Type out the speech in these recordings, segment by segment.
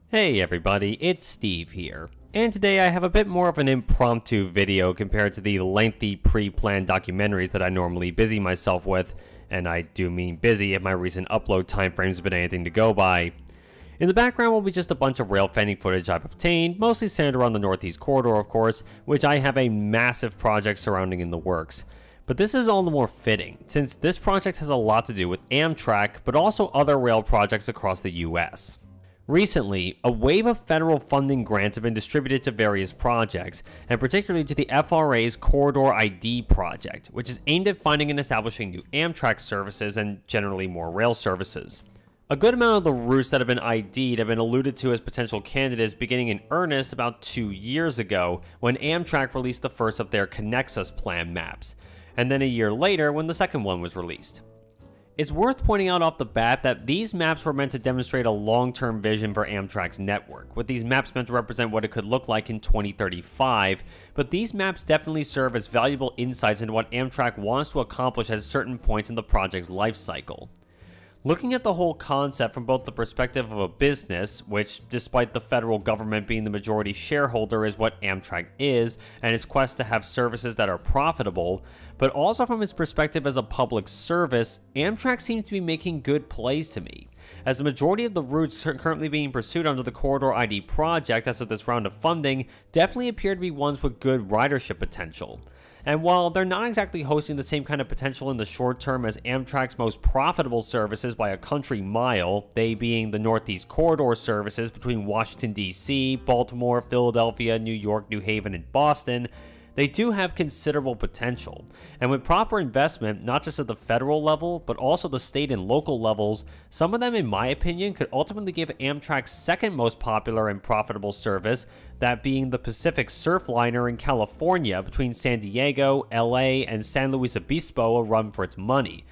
Hey everybody, it's Steve here, and today I have a bit more of an impromptu video compared to the lengthy pre-planned documentaries that I normally busy myself with, and I do mean busy if my recent upload timeframes have been anything to go by. In the background will be just a bunch of rail fanning footage I've obtained, mostly centered around the Northeast Corridor of course, which I have a massive project surrounding in the works. But this is all the more fitting, since this project has a lot to do with Amtrak, but also other rail projects across the US. Recently, a wave of federal funding grants have been distributed to various projects, and particularly to the FRA's Corridor ID project, which is aimed at finding and establishing new Amtrak services and generally more rail services. A good amount of the routes that have been ID'd have been alluded to as potential candidates beginning in earnest about 2 years ago when Amtrak released the first of their Connexus plan maps, and then a year later when the second one was released. It's worth pointing out off the bat that these maps were meant to demonstrate a long-term vision for Amtrak's network, with these maps meant to represent what it could look like in 2035, but these maps definitely serve as valuable insights into what Amtrak wants to accomplish at certain points in the project's life cycle. Looking at the whole concept from both the perspective of a business, which despite the federal government being the majority shareholder is what Amtrak is, and its quest to have services that are profitable, but also from its perspective as a public service, Amtrak seems to be making good plays to me, as the majority of the routes currently being pursued under the Corridor ID project as of this round of funding definitely appear to be ones with good ridership potential. And while they're not exactly hosting the same kind of potential in the short term as Amtrak's most profitable services by a country mile, they being the Northeast Corridor services between Washington, D.C., Baltimore, Philadelphia, New York, New Haven, and Boston, they do have considerable potential. And with proper investment, not just at the federal level, but also the state and local levels, some of them, in my opinion, could ultimately give Amtrak's second most popular and profitable service, that being the Pacific Surfliner in California between San Diego, LA, and San Luis Obispo, a run for its money.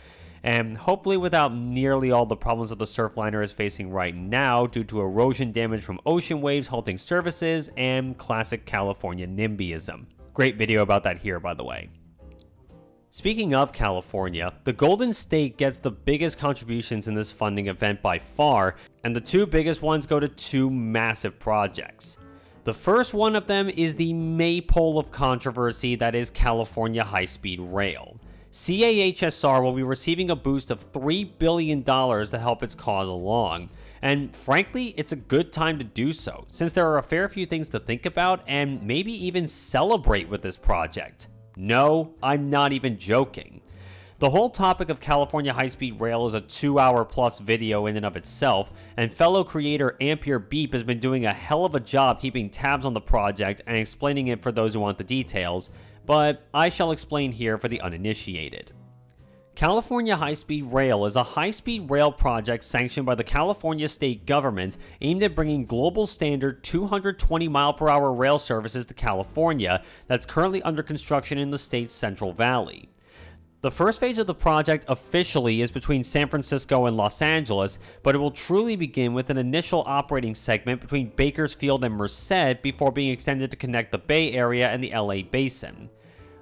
And hopefully without nearly all the problems that the Surfliner is facing right now due to erosion damage from ocean waves halting services and classic California NIMBYism. Great video about that here, by the way. Speaking of California, the Golden State gets the biggest contributions in this funding event by far, and the two biggest ones go to two massive projects. The first one of them is the maypole of controversy that is California High-Speed Rail. CAHSR will be receiving a boost of $3 billion to help its cause along. And frankly, it's a good time to do so, since there are a fair few things to think about and maybe even celebrate with this project. No, I'm not even joking. The whole topic of California High-Speed Rail is a 2-hour plus video in and of itself, and fellow creator Ampere Beep has been doing a hell of a job keeping tabs on the project and explaining it for those who want the details, but I shall explain here for the uninitiated. California High-Speed Rail is a high-speed rail project sanctioned by the California state government aimed at bringing global standard 220 mph rail services to California that's currently under construction in the state's Central Valley. The first phase of the project officially is between San Francisco and Los Angeles, but it will truly begin with an initial operating segment between Bakersfield and Merced before being extended to connect the Bay Area and the LA Basin.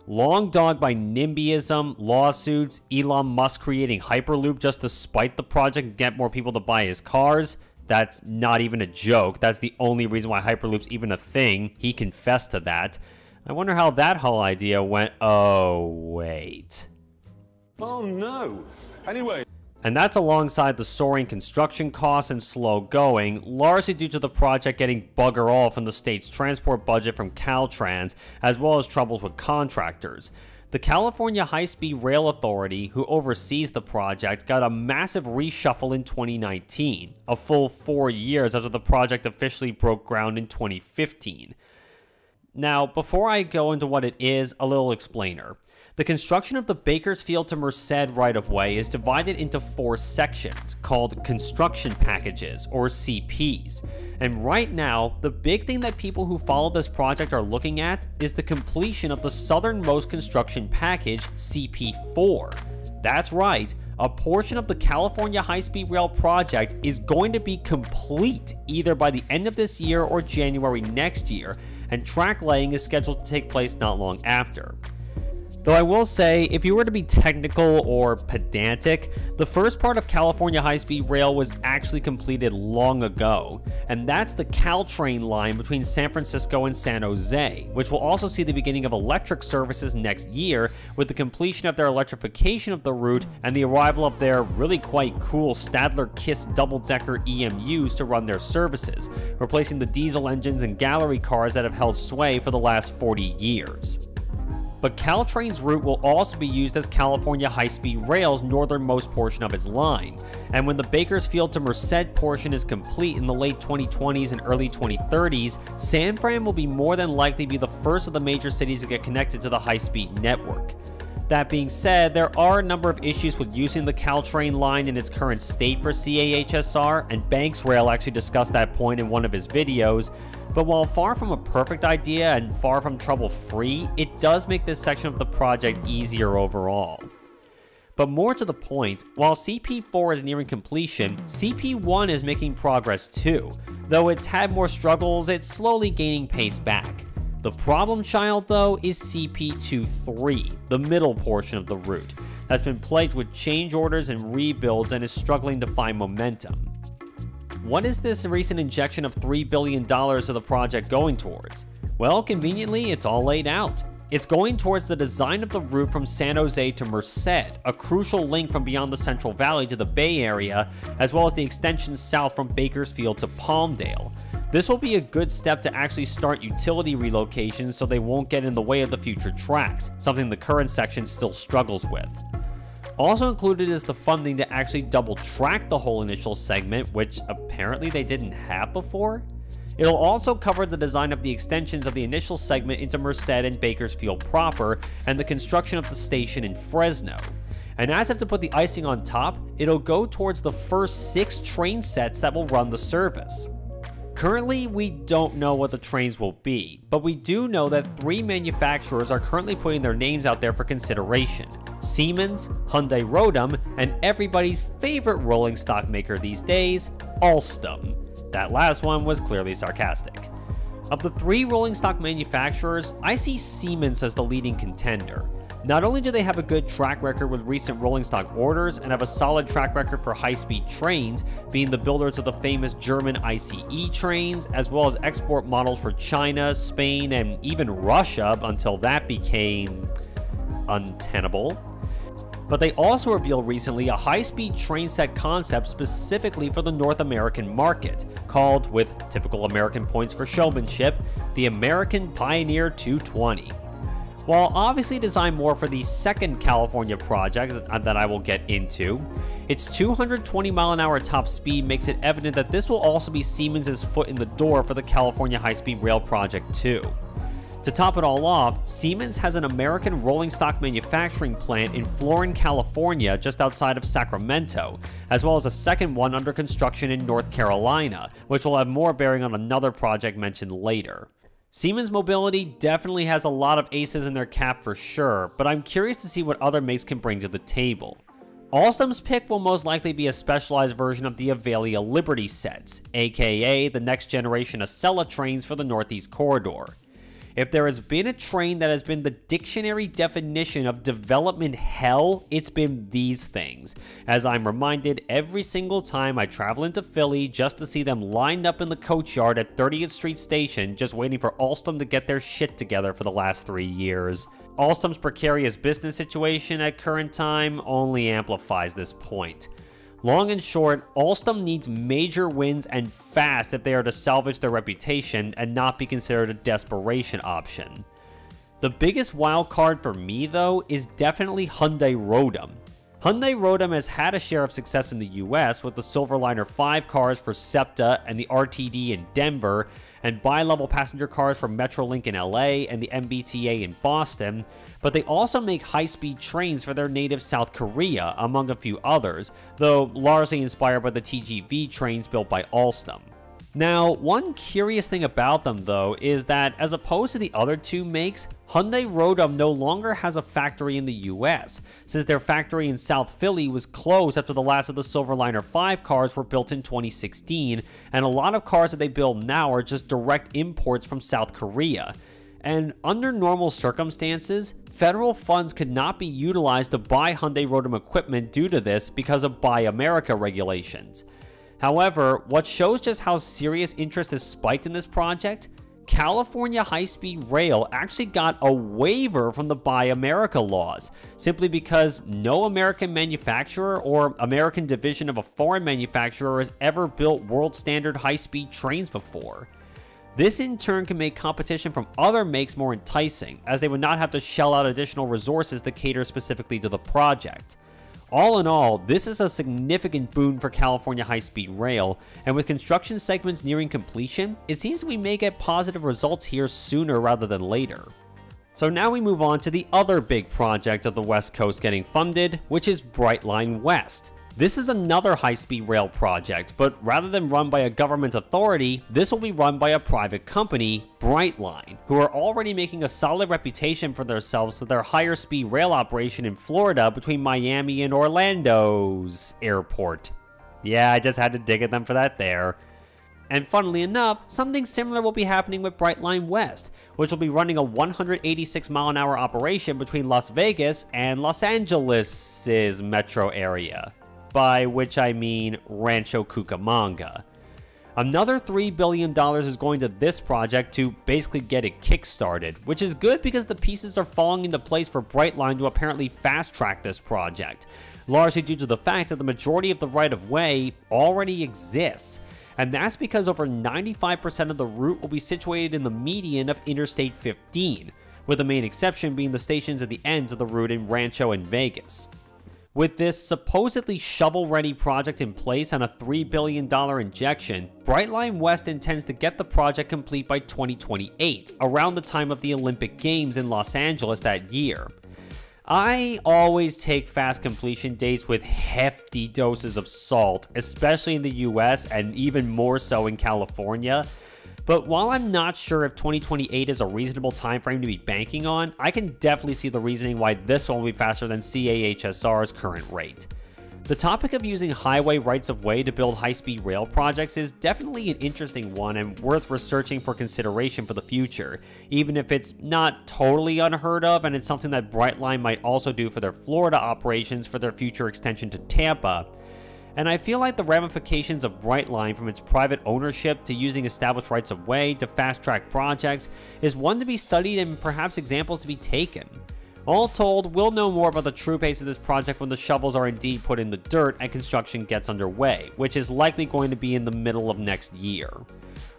Long dogged by NIMBYism, lawsuits, Elon Musk creating Hyperloop just to spite the project and get more people to buy his cars. That's not even a joke. That's the only reason why Hyperloop's even a thing. He confessed to that. I wonder how that whole idea went. Oh, wait. Oh no. Anyway. And that's alongside the soaring construction costs and slow going, largely due to the project getting bugger all from the state's transport budget from Caltrans, as well as troubles with contractors. The California High-Speed Rail Authority, who oversees the project, got a massive reshuffle in 2019, a full 4 years after the project officially broke ground in 2015. Now, before I go into what it is, a little explainer. The construction of the Bakersfield to Merced right-of-way is divided into 4 sections, called construction packages, or CPs. And right now, the big thing that people who follow this project are looking at is the completion of the southernmost construction package, CP4. That's right, a portion of the California High-Speed Rail project is going to be complete either by the end of this year or January next year, and track laying is scheduled to take place not long after. Though I will say, if you were to be technical or pedantic, the first part of California high-speed rail was actually completed long ago, and that's the Caltrain line between San Francisco and San Jose, which will also see the beginning of electric services next year with the completion of their electrification of the route and the arrival of their really quite cool Stadler Kiss double-decker EMUs to run their services, replacing the diesel engines and gallery cars that have held sway for the last 40 years. But Caltrain's route will also be used as California High-Speed Rail's northernmost portion of its line, and when the Bakersfield to Merced portion is complete in the late 2020s and early 2030s, San Fran will be more than likely be the first of the major cities to get connected to the high-speed network. That being said, there are a number of issues with using the Caltrain line in its current state for CAHSR, and Banks Rail actually discussed that point in one of his videos. But while far from a perfect idea and far from trouble-free, it does make this section of the project easier overall. But more to the point, while CP4 is nearing completion, CP1 is making progress too. Though it's had more struggles, it's slowly gaining pace back. The problem child, though, is CP23, the middle portion of the route, that's been plagued with change orders and rebuilds and is struggling to find momentum. What is this recent injection of $3 billion to the project going towards? Well, conveniently, it's all laid out. It's going towards the design of the route from San Jose to Merced, a crucial link from beyond the Central Valley to the Bay Area, as well as the extension south from Bakersfield to Palmdale. This will be a good step to actually start utility relocations so they won't get in the way of the future tracks, something the current section still struggles with. Also included is the funding to actually double track the whole initial segment, which apparently they didn't have before. It'll also cover the design of the extensions of the initial segment into Merced and Bakersfield proper, and the construction of the station in Fresno. And as if to put the icing on top, it'll go towards the first 6 train sets that will run the service. Currently, we don't know what the trains will be, but we do know that 3 manufacturers are currently putting their names out there for consideration: Siemens, Hyundai Rotem, and everybody's favorite rolling stock maker these days, Alstom. That last one was clearly sarcastic. Of the 3 rolling stock manufacturers, I see Siemens as the leading contender. Not only do they have a good track record with recent rolling stock orders and have a solid track record for high-speed trains, being the builders of the famous German ICE trains, as well as export models for China, Spain, and even Russia until that became untenable. But they also revealed recently a high-speed train set concept specifically for the North American market, called, with typical American points for showmanship, the American Pioneer 220. While obviously designed more for the second California project that I will get into, its 220 mile an hour top speed makes it evident that this will also be Siemens' foot in the door for the California high-speed rail project too. To top it all off, Siemens has an American rolling stock manufacturing plant in Florin, California, just outside of Sacramento, as well as a second one under construction in North Carolina, which will have more bearing on another project mentioned later. Siemens Mobility definitely has a lot of aces in their cap for sure, but I'm curious to see what other makes can bring to the table. Alstom's pick will most likely be a specialized version of the Avalia Liberty sets, aka the next generation Acela trains for the Northeast Corridor. If there has been a train that has been the dictionary definition of development hell, it's been these things, as I'm reminded every single time I travel into Philly just to see them lined up in the coach yard at 30th Street Station just waiting for Alstom to get their shit together for the last 3 years. Alstom's precarious business situation at current time only amplifies this point. Long and short, Alstom needs major wins and fast if they are to salvage their reputation and not be considered a desperation option. The biggest wild card for me though is definitely Hyundai Rotem. Hyundai Rotem has had a share of success in the US with the Silverliner 5 cars for SEPTA and the RTD in Denver, and bi-level passenger cars for Metrolink in LA and the MBTA in Boston, but they also make high-speed trains for their native South Korea, among a few others, though largely inspired by the TGV trains built by Alstom. Now, one curious thing about them though is that as opposed to the other 2 makes, Hyundai Rotem no longer has a factory in the US, since their factory in South Philly was closed after the last of the Silverliner 5 cars were built in 2016, and a lot of cars that they build now are just direct imports from South Korea. And under normal circumstances, federal funds could not be utilized to buy Hyundai Rotem equipment due to this because of Buy America regulations. However, what shows just how serious interest has spiked in this project, California High-Speed Rail actually got a waiver from the Buy America laws, simply because no American manufacturer or American division of a foreign manufacturer has ever built world standard high-speed trains before. This in turn can make competition from other makes more enticing, as they would not have to shell out additional resources to cater specifically to the project. All in all, this is a significant boon for California High-Speed Rail, and with construction segments nearing completion, it seems we may get positive results here sooner rather than later. So now we move on to the other big project of the West Coast getting funded, which is Brightline West. This is another high-speed rail project, but rather than run by a government authority, this will be run by a private company, Brightline, who are already making a solid reputation for themselves with their higher speed rail operation in Florida between Miami and Orlando's airport. Yeah, I just had to dig at them for that there. And funnily enough, something similar will be happening with Brightline West, which will be running a 186-mile-an-hour operation between Las Vegas and Los Angeles' metro area. By which I mean Rancho Cucamonga. Another $3 billion is going to this project to basically get it kick-started, which is good because the pieces are falling into place for Brightline to apparently fast-track this project, largely due to the fact that the majority of the right-of-way already exists. And that's because over 95% of the route will be situated in the median of Interstate 15, with the main exception being the stations at the ends of the route in Rancho and Vegas. With this supposedly shovel-ready project in place on a $3 billion injection, Brightline West intends to get the project complete by 2028, around the time of the Olympic Games in Los Angeles that year. I always take fast completion dates with hefty doses of salt, especially in the US and even more so in California. But while I'm not sure if 2028 is a reasonable time frame to be banking on, I can definitely see the reasoning why this one will be faster than CAHSR's current rate. The topic of using highway rights-of-way to build high-speed rail projects is definitely an interesting one and worth researching for consideration for the future, even if it's not totally unheard of and it's something that Brightline might also do for their Florida operations for their future extension to Tampa. And I feel like the ramifications of Brightline from its private ownership to using established rights-of-way to fast-track projects is one to be studied and perhaps examples to be taken. All told, we'll know more about the true pace of this project when the shovels are indeed put in the dirt and construction gets underway, which is likely going to be in the middle of next year.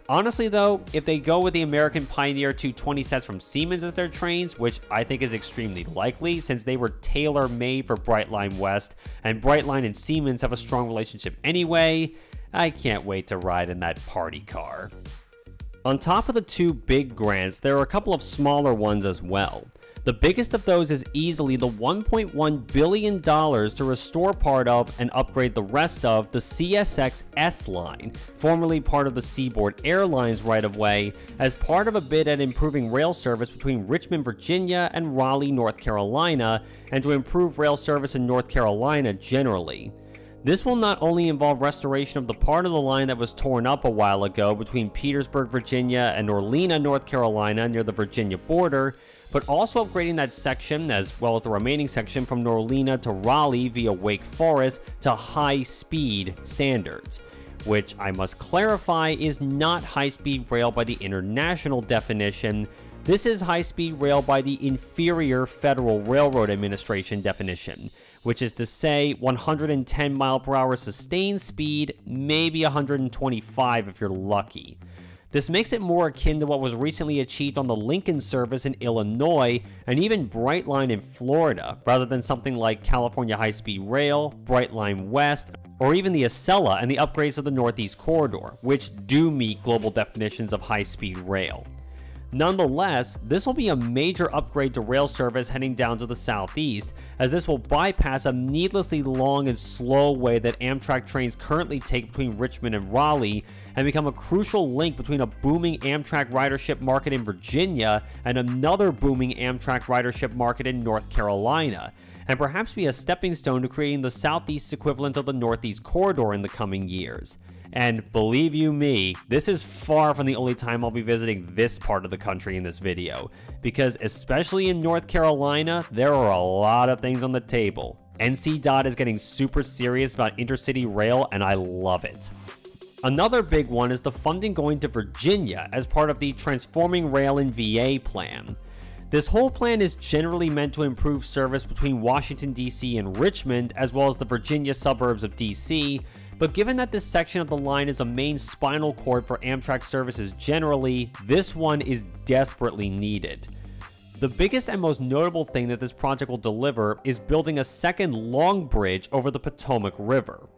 Honestly though, if they go with the American Pioneer 220 sets from Siemens as their trains, which I think is extremely likely since they were tailor-made for Brightline West, and Brightline and Siemens have a strong relationship anyway, I can't wait to ride in that party car. On top of the two big grants, there are a couple of smaller ones as well. The biggest of those is easily the $1.1 billion to restore part of and upgrade the rest of the CSX S line, formerly part of the Seaboard Airlines right-of-way, as part of a bid at improving rail service between Richmond, Virginia and Raleigh, North Carolina, and to improve rail service in North Carolina generally. This will not only involve restoration of the part of the line that was torn up a while ago between Petersburg, Virginia and Orleans, North Carolina near the Virginia border, but also upgrading that section as well as the remaining section from Orleans to Raleigh via Wake Forest to high-speed standards, which I must clarify is not high-speed rail by the international definition. This is high-speed rail by the inferior Federal Railroad Administration definition, which is to say 110 mph sustained speed, maybe 125 if you're lucky. This makes it more akin to what was recently achieved on the Lincoln service in Illinois and even Brightline in Florida, rather than something like California High-Speed Rail, Brightline West, or even the Acela and the upgrades of the Northeast Corridor, which do meet global definitions of high-speed rail. Nonetheless, this will be a major upgrade to rail service heading down to the southeast, as this will bypass a needlessly long and slow way that Amtrak trains currently take between Richmond and Raleigh, and become a crucial link between a booming Amtrak ridership market in Virginia and another booming Amtrak ridership market in North Carolina, and perhaps be a stepping stone to creating the southeast equivalent of the Northeast Corridor in the coming years. And believe you me, this is far from the only time I'll be visiting this part of the country in this video, because especially in North Carolina, there are a lot of things on the table. NC DOT is getting super serious about intercity rail, and I love it. Another big one is the funding going to Virginia as part of the Transforming Rail in VA plan. This whole plan is generally meant to improve service between Washington, D.C. and Richmond, as well as the Virginia suburbs of D.C., but given that this section of the line is a main spinal cord for Amtrak services generally, this one is desperately needed. The biggest and most notable thing that this project will deliver is building a second long bridge over the Potomac River.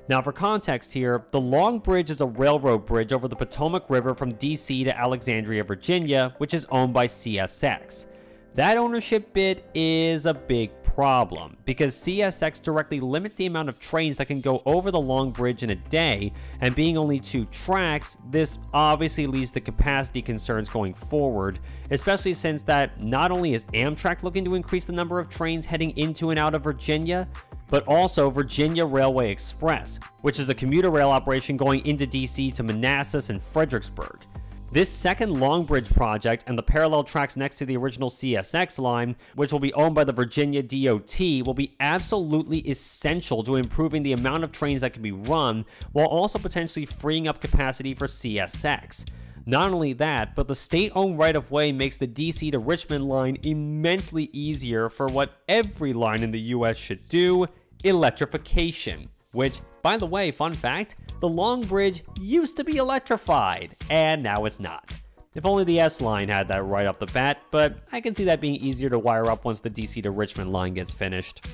Now for context here, the Long Bridge is a railroad bridge over the Potomac River from DC to Alexandria, Virginia, which is owned by CSX. That ownership bid is a big problem, because CSX directly limits the amount of trains that can go over the Long Bridge in a day, and being only 2 tracks, this obviously leads to capacity concerns going forward, especially since that not only is Amtrak looking to increase the number of trains heading into and out of Virginia, but also Virginia Railway Express, which is a commuter rail operation going into DC to Manassas and Fredericksburg. This second Long Bridge project and the parallel tracks next to the original CSX line, which will be owned by the Virginia DOT, will be absolutely essential to improving the amount of trains that can be run, while also potentially freeing up capacity for CSX. Not only that, but the state-owned right-of-way makes the DC to Richmond line immensely easier for what every line in the US should do: electrification. Which, by the way, fun fact, the Long Bridge used to be electrified, and now it's not. If only the S-Line had that right off the bat, but I can see that being easier to wire up once the DC to Richmond line gets finished.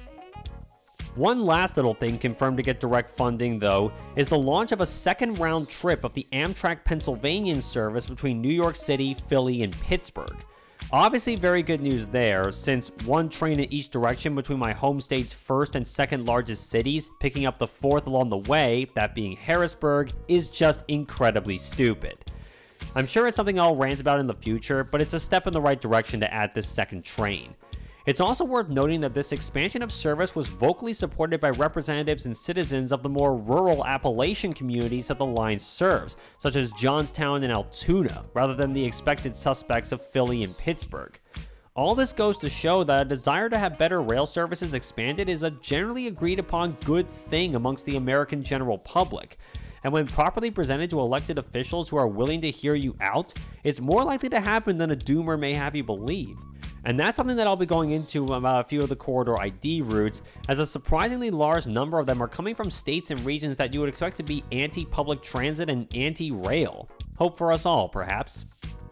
One last little thing confirmed to get direct funding, though, is the launch of a second round trip of the Amtrak Pennsylvanian service between New York City, Philly, and Pittsburgh. Obviously very good news there, since one train in each direction between my home state's first and second largest cities, picking up the fourth along the way, that being Harrisburg, is just incredibly stupid. I'm sure it's something I'll rant about in the future, but it's a step in the right direction to add this second train. It's also worth noting that this expansion of service was vocally supported by representatives and citizens of the more rural Appalachian communities that the line serves, such as Johnstown and Altoona, rather than the expected suspects of Philly and Pittsburgh. All this goes to show that a desire to have better rail services expanded is a generally agreed upon good thing amongst the American general public. And when properly presented to elected officials who are willing to hear you out, it's more likely to happen than a doomer may have you believe. And that's something that I'll be going into about a few of the corridor ID routes, as a surprisingly large number of them are coming from states and regions that you would expect to be anti-public transit and anti-rail. Hope for us all, perhaps.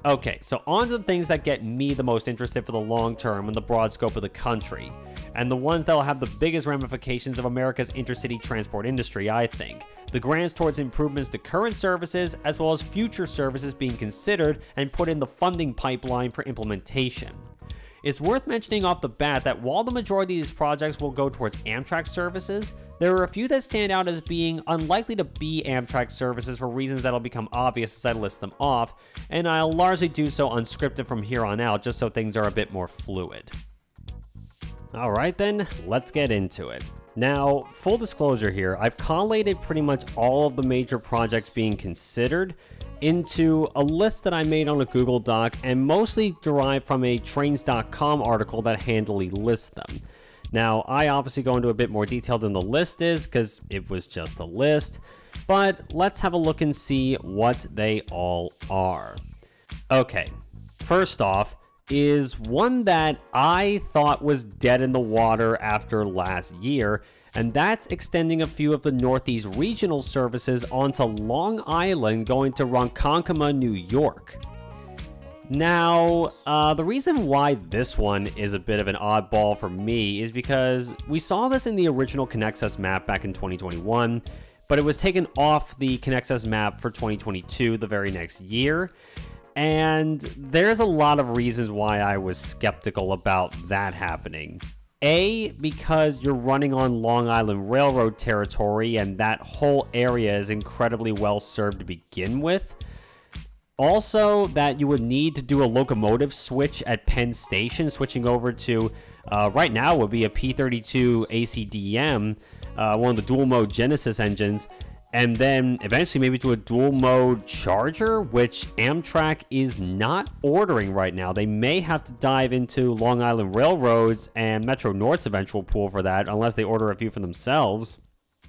Okay, so on to the things that get me the most interested for the long term in the broad scope of the country, and the ones that will have the biggest ramifications of America's intercity transport industry, I think. The grants towards improvements to current services, as well as future services being considered and put in the funding pipeline for implementation. It's worth mentioning off the bat that while the majority of these projects will go towards Amtrak services, there are a few that stand out as being unlikely to be Amtrak services for reasons that'll become obvious as I list them off, and I'll largely do so unscripted from here on out just so things are a bit more fluid. Alright then, let's get into it. Now, full disclosure here, I've collated pretty much all of the major projects being considered into a list that I made on a Google Doc, and mostly derived from a Trains.com article that handily lists them. Now, I obviously go into a bit more detail than the list is, because it was just a list, but let's have a look and see what they all are. Okay, first off is one that I thought was dead in the water after last year, and that's extending a few of the Northeast regional services onto Long Island going to Ronkonkoma, New York. Now, the reason why this one is a bit of an oddball for me is because we saw this in the original Connexus map back in 2021, but it was taken off the Connexus map for 2022 the very next year. And there's a lot of reasons why I was skeptical about that happening. A, because you're running on Long Island Railroad territory and that whole area is incredibly well served to begin with. Also, that you would need to do a locomotive switch at Penn Station, switching over to, right now would be a P32 ACDM, one of the dual mode Genesis engines. and then eventually maybe to a dual mode charger, which Amtrak is not ordering right now. They may have to dive into Long Island Railroad's and Metro North's eventual pool for that, unless they order a few for themselves.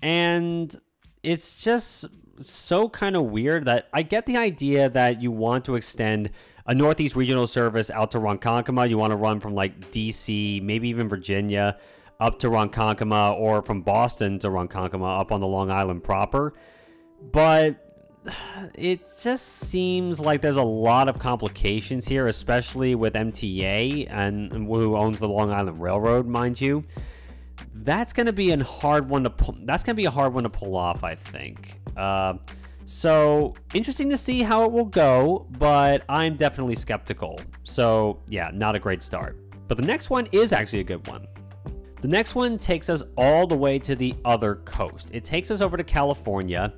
And it's just so kind of weird that I get the idea that you want to extend a Northeast regional service out to Ronkonkoma. You want to run from like DC, maybe even Virginia, up to Ronkonkoma, or from Boston to Ronkonkoma up on the Long Island proper. But it just seems like there's a lot of complications here, especially with MTA and who owns the Long Island Railroad, mind you. That's going to be a hard one to pull off, I think. So interesting to see how it will go, but I'm definitely skeptical. So yeah, not a great start. But the next one is actually a good one. The next one takes us all the way to the other coast. It takes us over to California,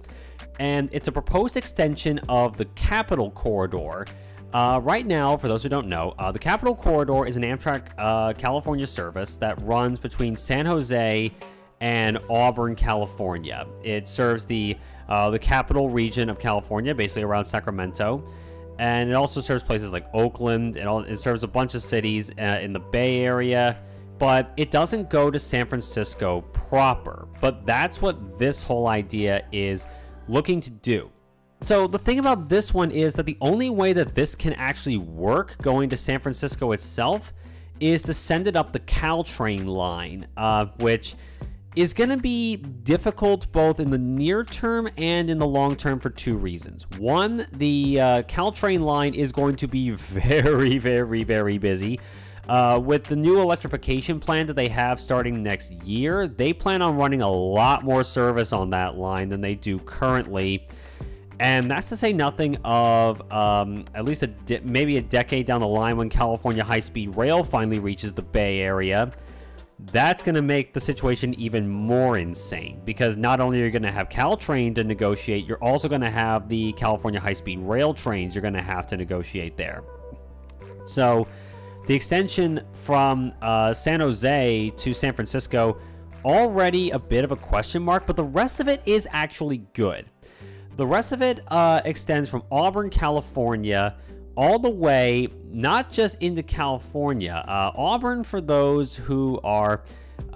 and it's a proposed extension of the Capital Corridor. Right now, for those who don't know, the Capital Corridor is an Amtrak California service that runs between San Jose and Auburn, California. It serves the capital region of California, basically around Sacramento, and it also serves places like Oakland. It serves a bunch of cities in the Bay Area, but it doesn't go to San Francisco proper. But that's what this whole idea is looking to do. So the thing about this one is that the only way that this can actually work going to San Francisco itself is to send it up the Caltrain line, which is going to be difficult both in the near term and in the long term for two reasons. One, the Caltrain line is going to be very, very, very busy. With the new electrification plan that they have starting next year, they plan on running a lot more service on that line than they do currently. And that's to say nothing of at least maybe a decade down the line when California high-speed rail finally reaches the Bay Area. That's going to make the situation even more insane, because not only are you going to have Caltrain to negotiate, you're also going to have the California high-speed rail trains you're going to have to negotiate there. So the extension from San Jose to San Francisco, already a bit of a question mark, but the rest of it is actually good. The rest of it extends from Auburn, California, all the way, not just into California. Auburn, for those who are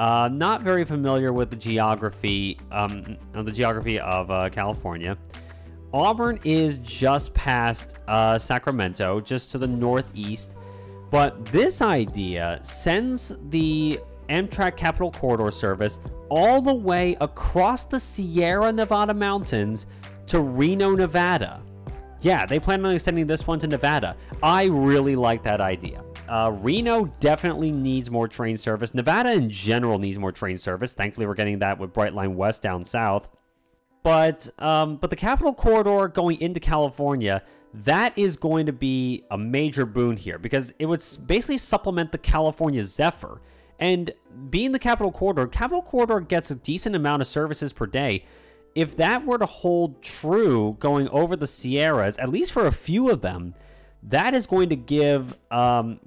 not very familiar with the geography of California, Auburn is just past Sacramento, just to the northeast. But this idea sends the Amtrak Capital Corridor service all the way across the Sierra Nevada mountains to Reno, Nevada. Yeah, they plan on extending this one to Nevada. I really like that idea. Reno definitely needs more train service. Nevada in general needs more train service. Thankfully, we're getting that with Brightline West down south. But the Capital Corridor going into California, that is going to be a major boon here, because it would basically supplement the California Zephyr. And being the Capital Corridor gets a decent amount of services per day. If that were to hold true going over the Sierras, at least for a few of them, that is going to give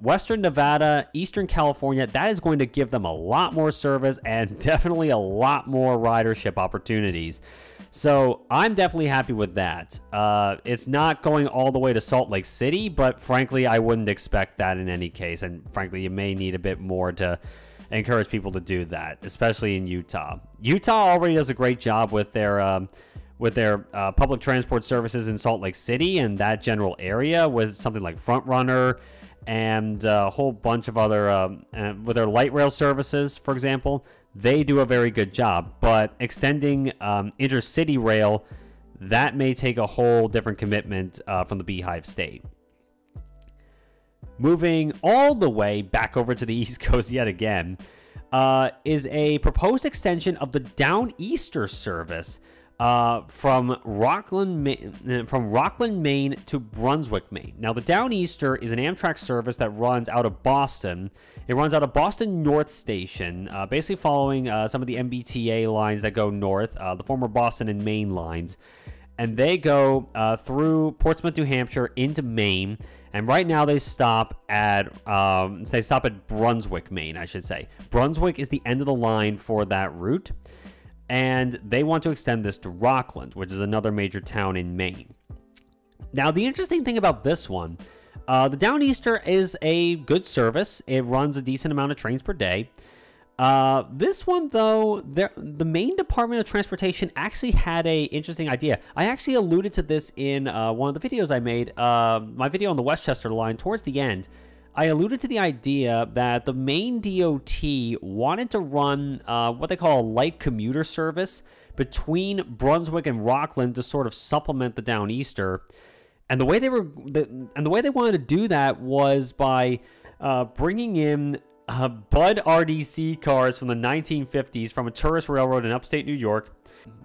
Western Nevada, Eastern California, that is going to give them a lot more service and definitely a lot more ridership opportunities. So I'm definitely happy with that. It's not going all the way to Salt Lake City, but frankly, I wouldn't expect that in any case. And frankly, you may need a bit more to encourage people to do that, especially in Utah. Utah already does a great job with their public transport services in Salt Lake City and that general area, with something like Front Runner and a whole bunch of other with their light rail services, for example. They do a very good job, but extending intercity rail, that may take a whole different commitment from the Beehive State. Moving all the way back over to the East Coast yet again, is a proposed extension of the Downeaster service from Rockland, Maine to Brunswick, Maine. Now, the Downeaster is an Amtrak service that runs out of Boston. It runs out of Boston North Station, basically following some of the MBTA lines that go north, the former Boston and Maine lines. And they go through Portsmouth, New Hampshire into Maine. And right now they stop at Brunswick, Maine, I should say. Brunswick is the end of the line for that route. and they want to extend this to Rockland, which is another major town in Maine. Now, the interesting thing about this one, the Downeaster is a good service. It runs a decent amount of trains per day. This one, though, the Maine Department of Transportation actually had a interesting idea. I actually alluded to this in one of the videos I made, my video on the Westchester line towards the end. I alluded to the idea that the Maine DOT wanted to run what they call a light commuter service between Brunswick and Rockland to sort of supplement the Downeaster. And the way they wanted to do that was by bringing in Bud RDC cars from the 1950s from a tourist railroad in upstate New York.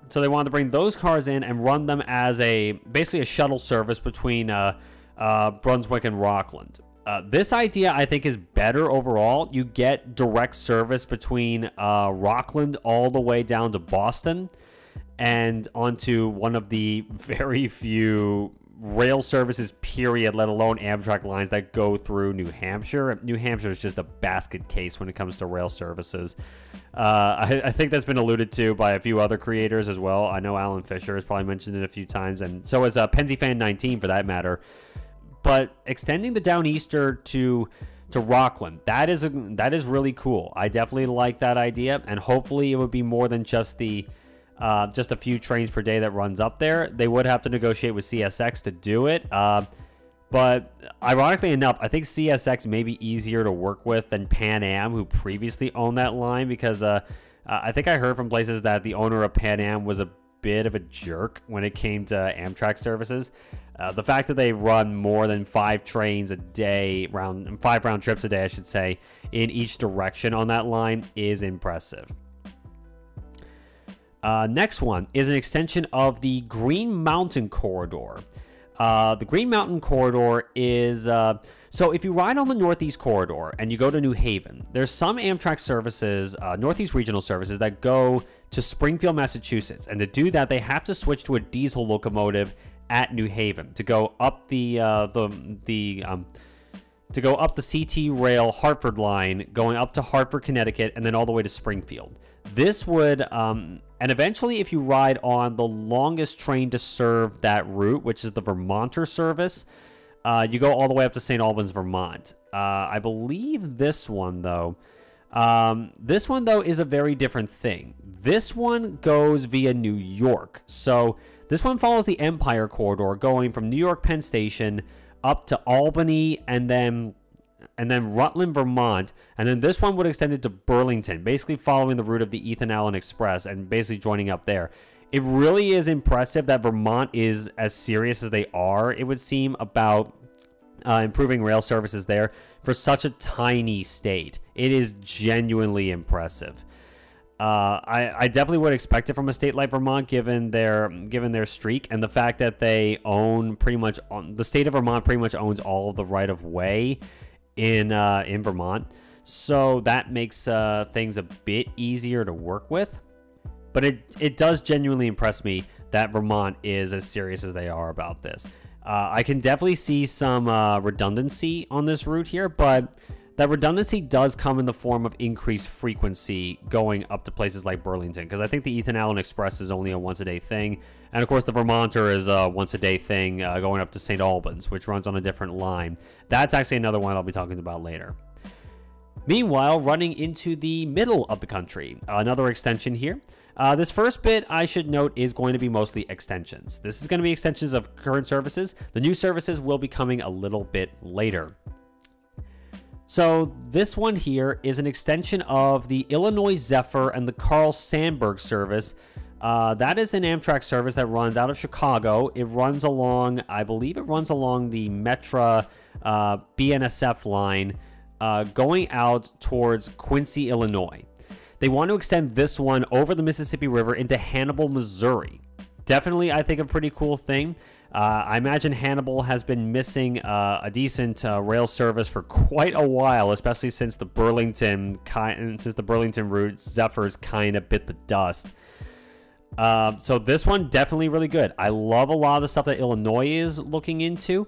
So they wanted to bring those cars in and run them as basically a shuttle service between Brunswick and Rockland. This idea, I think, is better overall. You get direct service between Rockland all the way down to Boston and onto one of the very few rail services, period, let alone Amtrak lines that go through New Hampshire. New Hampshire is just a basket case when it comes to rail services. I think that's been alluded to by a few other creators as well. I know Alan Fisher has probably mentioned it a few times, and so has PensyFan19 for that matter. But extending the Downeaster to Rockland, that is really cool. I definitely like that idea, and hopefully it would be more than just a few trains per day that runs up there. They would have to negotiate with CSX to do it. But ironically enough, I think CSX may be easier to work with than Pan Am, who previously owned that line, because I think I heard from places that the owner of Pan Am was a bit of a jerk when it came to Amtrak services. The fact that they run more than 5 trains a day, 5 round trips a day, I should say, in each direction on that line is impressive. Next one is an extension of the Green Mountain Corridor. The Green Mountain Corridor is... so if you ride on the Northeast Corridor and you go to New Haven, there's some Amtrak services, Northeast Regional services, that go to Springfield, Massachusetts. And to do that, they have to switch to a diesel locomotive at New Haven to go up the CT Rail Hartford line, going up to Hartford, Connecticut, and then all the way to Springfield. This would, and eventually if you ride on the longest train to serve that route, which is the Vermonter service, you go all the way up to St. Albans, Vermont. I believe this one, though, is a very different thing. This one goes via New York. So this one follows the Empire Corridor, going from New York Penn Station up to Albany and then Rutland, Vermont, and then this one would extend it to Burlington, basically following the route of the Ethan Allen Express and basically joining up there. It really is impressive that Vermont is as serious as they are, it would seem, about improving rail services there for such a tiny state. It is genuinely impressive. I definitely would expect it from a state like Vermont, given their streak and the fact that they own the state of Vermont pretty much owns all of the right of way in Vermont, so that makes things a bit easier to work with. But it does genuinely impress me that Vermont is as serious as they are about this. I can definitely see some redundancy on this route here, but that redundancy does come in the form of increased frequency going up to places like Burlington, because I think the Ethan Allen Express is only a once-a-day thing, and of course the Vermonter is a once-a-day thing going up to St. Albans, which runs on a different line. That's actually another one I'll be talking about later. Meanwhile, running into the middle of the country, another extension here. This first bit, I should note, is going to be mostly extensions. This is going to be extensions of current services. The new services will be coming a little bit later. So this one here is an extension of the Illinois Zephyr and the Carl Sandburg service. That is an Amtrak service that runs out of Chicago. It runs along, I believe it runs along the Metra BNSF line going out towards Quincy, Illinois. They want to extend this one over the Mississippi River into Hannibal, Missouri. Definitely, I think, a pretty cool thing. I imagine Hannibal has been missing a decent rail service for quite a while, especially since the Burlington route Zephyrs kind of bit the dust. So this one definitely really good. I love a lot of the stuff that Illinois is looking into.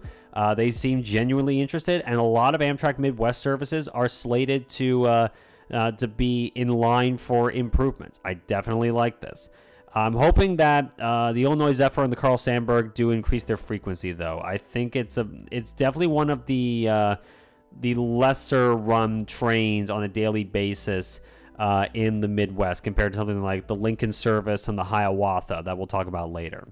They seem genuinely interested, and a lot of Amtrak Midwest services are slated to to be in line for improvements. I definitely like this. I'm hoping that the Illinois Zephyr and the Carl Sandburg do increase their frequency, though. I think it's definitely one of the lesser run trains on a daily basis in the Midwest compared to something like the Lincoln Service and the Hiawatha that we'll talk about later.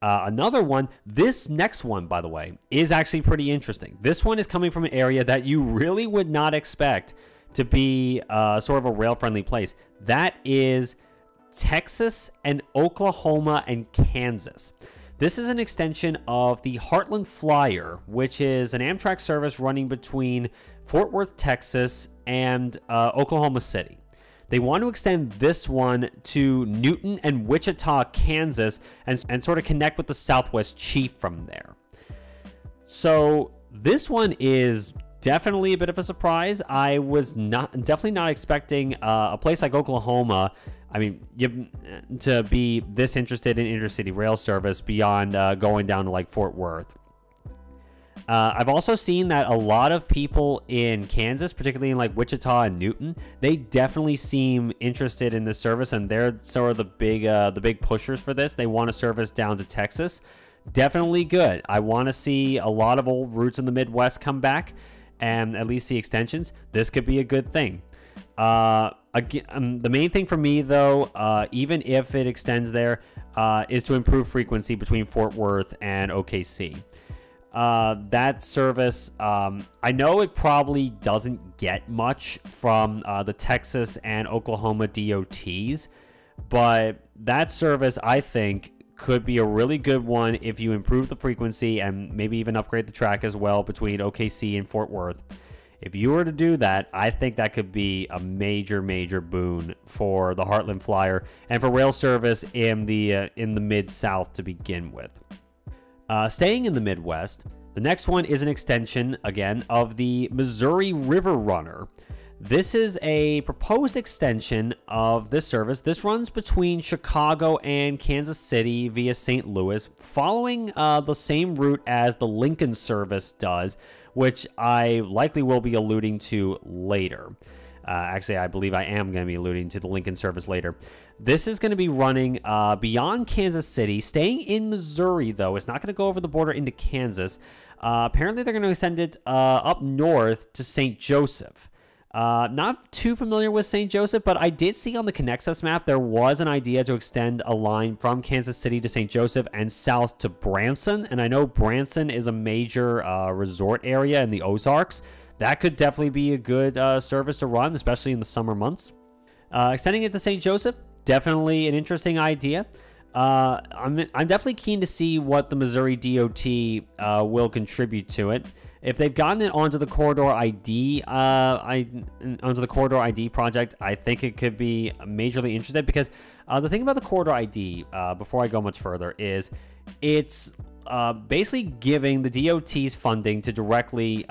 Another one, this next one, by the way, is actually pretty interesting. This one is coming from an area that you really would not expect to be sort of a rail-friendly place. That is Texas and Oklahoma and Kansas. This is an extension of the Heartland Flyer, which is an Amtrak service running between Fort Worth, Texas, and Oklahoma City. They want to extend this one to Newton and Wichita, Kansas, and sort of connect with the Southwest Chief from there. So this one is definitely a bit of a surprise. I was definitely not expecting a place like Oklahoma, I mean, to be this interested in intercity rail service beyond going down to like Fort Worth. I've also seen that a lot of people in Kansas, particularly in like Wichita and Newton, they definitely seem interested in this service, and they're sort of the big pushers for this. They want a service down to Texas. Definitely good. I want to see a lot of old routes in the Midwest come back, and at least see extensions. This could be a good thing. Again, the main thing for me, though, even if it extends there, is to improve frequency between Fort Worth and OKC. That service, I know it probably doesn't get much from the Texas and Oklahoma DOTs, but that service, I think, could be a really good one if you improve the frequency and maybe even upgrade the track as well between OKC and Fort Worth. If you were to do that, I think that could be a major, major boon for the Heartland Flyer and for rail service in the Mid-South to begin with. Staying in the Midwest, the next one is an extension, again, of the Missouri River Runner. This is a proposed extension of this service. This runs between Chicago and Kansas City via St. Louis, following the same route as the Lincoln service does, which I likely will be alluding to later. Actually, I believe I am going to be alluding to the Lincoln service later. This is going to be running beyond Kansas City, staying in Missouri, though. It's not going to go over the border into Kansas. Apparently, they're going to extend it up north to St. Joseph. Not too familiar with St. Joseph, but I did see on the Connexus map there was an idea to extend a line from Kansas City to St. Joseph and south to Branson. And I know Branson is a major resort area in the Ozarks. That could definitely be a good service to run, especially in the summer months. Extending it to St. Joseph, definitely an interesting idea. I'm definitely keen to see what the Missouri DOT will contribute to it. If they've gotten it onto the Corridor ID, onto the Corridor ID project, I think it could be majorly interested, because the thing about the Corridor ID, before I go much further, is it's basically giving the DOT's funding to directly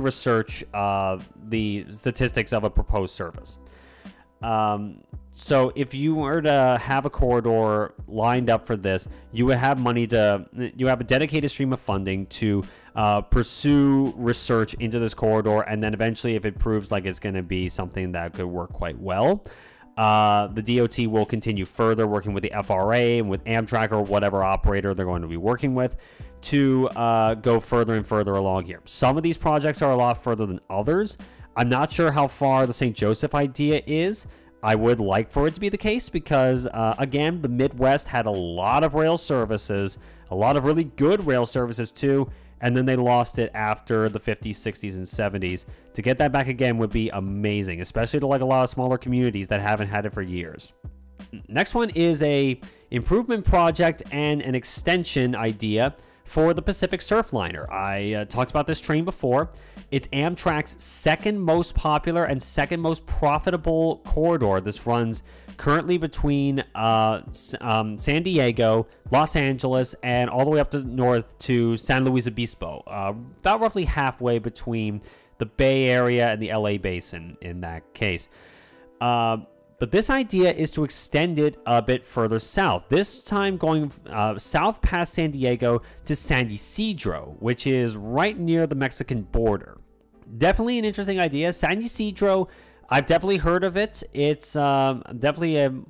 research the statistics of a proposed service. So if you were to have a corridor lined up for this, you would have you have a dedicated stream of funding to pursue research into this corridor, and then eventually, if it proves like it's going to be something that could work quite well, the DOT will continue further working with the FRA and with Amtrak or whatever operator they're going to be working with to go further and further along here. Some of these projects are a lot further than others. I'm not sure how far the St. Joseph idea is. I would like for it to be the case because, again, the Midwest had a lot of rail services, a lot of really good rail services too, and then they lost it after the 50s, 60s, and 70s. To get that back again would be amazing, especially to like a lot of smaller communities that haven't had it for years. Next one is a improvement project and an extension idea for the Pacific Surfliner. I talked about this train before. It's Amtrak's second most popular and second most profitable corridor. This runs currently between San Diego, Los Angeles, and all the way up to north to San Luis Obispo, about roughly halfway between the Bay Area and the LA Basin in that case. But this idea is to extend it a bit further south, this time going south past San Diego to San Ysidro, which is right near the Mexican border. definitely an interesting idea. San Ysidro, I've definitely heard of it. It's definitely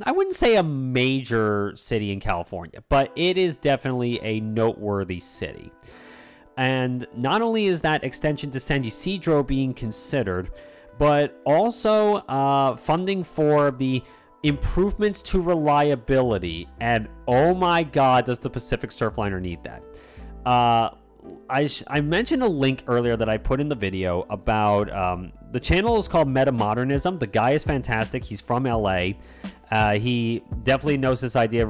I wouldn't say a major city in California, but it is definitely a noteworthy city. And not only is that extension to San Ysidro being considered, but also funding for the improvements to reliability. And oh my God, does the Pacific Surfliner need that? I mentioned a link earlier that I put in the video about the channel is called Metamodernism. The guy is fantastic. He's from LA. He definitely knows this idea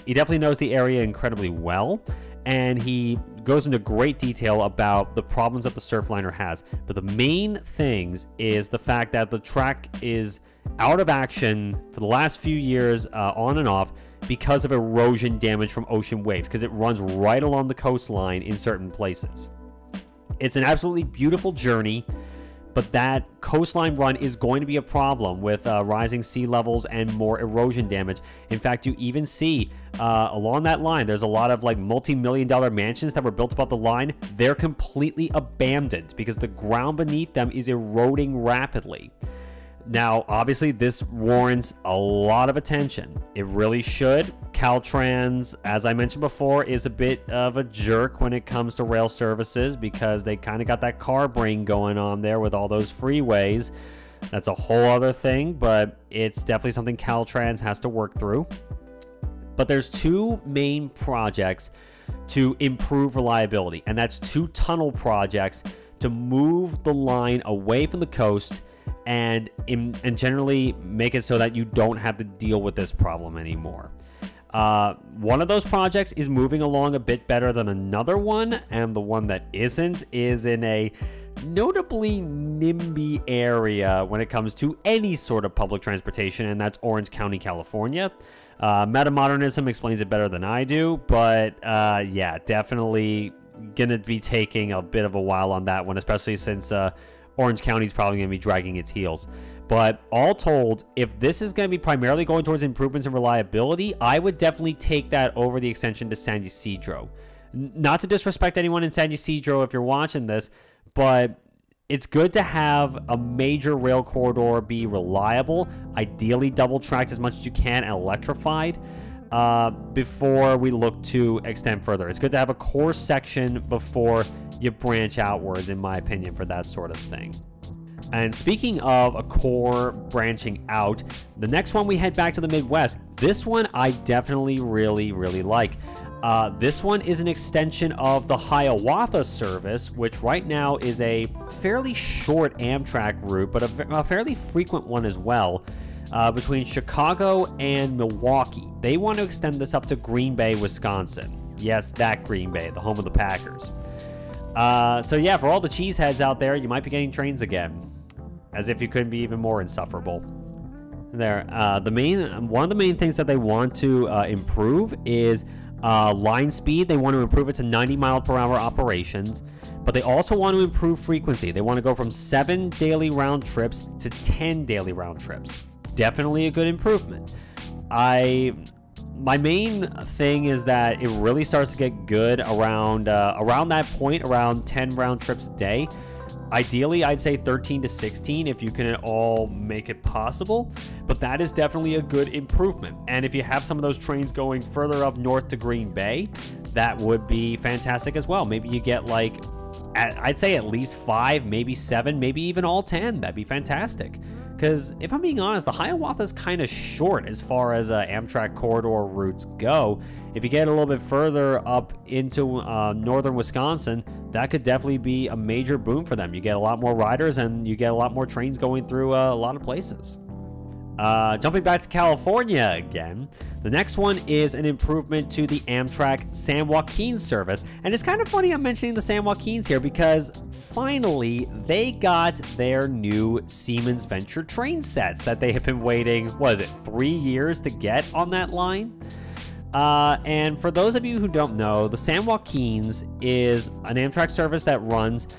he definitely knows the area incredibly well. And he goes into great detail about the problems that the Surfliner has. But the main things is the fact that the track is out of action for the last few years, on and off, because of erosion damage from ocean waves, because it runs right along the coastline in certain places. It's an absolutely beautiful journey, but that coastline run is going to be a problem with rising sea levels and more erosion damage. In fact, you even see along that line, there's a lot of like multi-million-dollar mansions that were built above the line. They're completely abandoned because the ground beneath them is eroding rapidly. Now, obviously, this warrants a lot of attention. It really should. Caltrans, as I mentioned before, is a bit of a jerk when it comes to rail services because they kind of got that car brain going on there with all those freeways. That's a whole other thing, but it's definitely something Caltrans has to work through. But there's two main projects to improve reliability, and that's two tunnel projects to move the line away from the coast and generally make it so that you don't have to deal with this problem anymore. One of those projects is moving along a bit better than another one, and the one that isn't is in a notably NIMBY area when it comes to any sort of public transportation, and that's Orange County, California. Metamodernism explains it better than I do, but yeah, definitely gonna be taking a bit of a while on that one, especially since Orange County is probably going to be dragging its heels. But all told, if this is going to be primarily going towards improvements in reliability, I would definitely take that over the extension to San Ysidro. Not to disrespect anyone in San Ysidro if you're watching this, but it's good to have a major rail corridor be reliable, ideally double-tracked as much as you can and electrified, before we look to extend further. It's good to have a core section before you branch outwards, in my opinion, for that sort of thing. And speaking of a core branching out, the next one we head back to the Midwest. This one I definitely really like. This one is an extension of the Hiawatha service, which right now is a fairly short Amtrak route, but a fairly frequent one as well. Between Chicago and Milwaukee. They want to extend this up to Green Bay, Wisconsin. Yes, that Green Bay, the home of the Packers. So yeah, for all the cheeseheads out there, you might be getting trains again. As if you couldn't be even more insufferable. There, one of the main things that they want to improve is line speed. They want to improve it to 90-mile-per-hour operations, but they also want to improve frequency. They want to go from 7 daily round trips to 10 daily round trips. Definitely a good improvement. My main thing is that it really starts to get good around that point, around 10 round trips a day. Ideally, I'd say 13 to 16 if you can at all make it possible, but that is definitely a good improvement. And if you have some of those trains going further up north to Green Bay, that would be fantastic as well. Maybe you get like, I'd say at least 5, maybe 7, maybe even all 10. That'd be fantastic. Because if I'm being honest, the Hiawatha is kind of short as far as Amtrak corridor routes go. If you get a little bit further up into northern Wisconsin, that could definitely be a major boom for them. You get a lot more riders and you get a lot more trains going through a lot of places. Jumping back to California again, the next one is an improvement to the Amtrak San Joaquin service. And it's kind of funny I'm mentioning the San Joaquins here because finally they got their new Siemens Venture train sets that they have been waiting, 3 years to get on that line? And for those of you who don't know, the San Joaquins is an Amtrak service that runs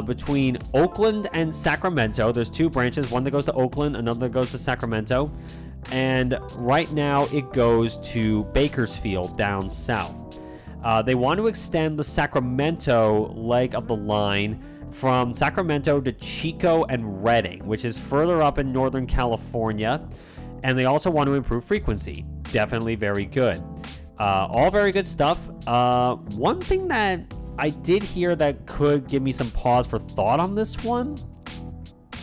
between Oakland and Sacramento. There's 2 branches, one that goes to Oakland, another that goes to Sacramento. And right now it goes to Bakersfield down south. They want to extend the Sacramento leg of the line from Sacramento to Chico and Redding, which is further up in Northern California. And they also want to improve frequency. Definitely very good. All very good stuff. One thing that I did hear that could give me some pause for thought on this one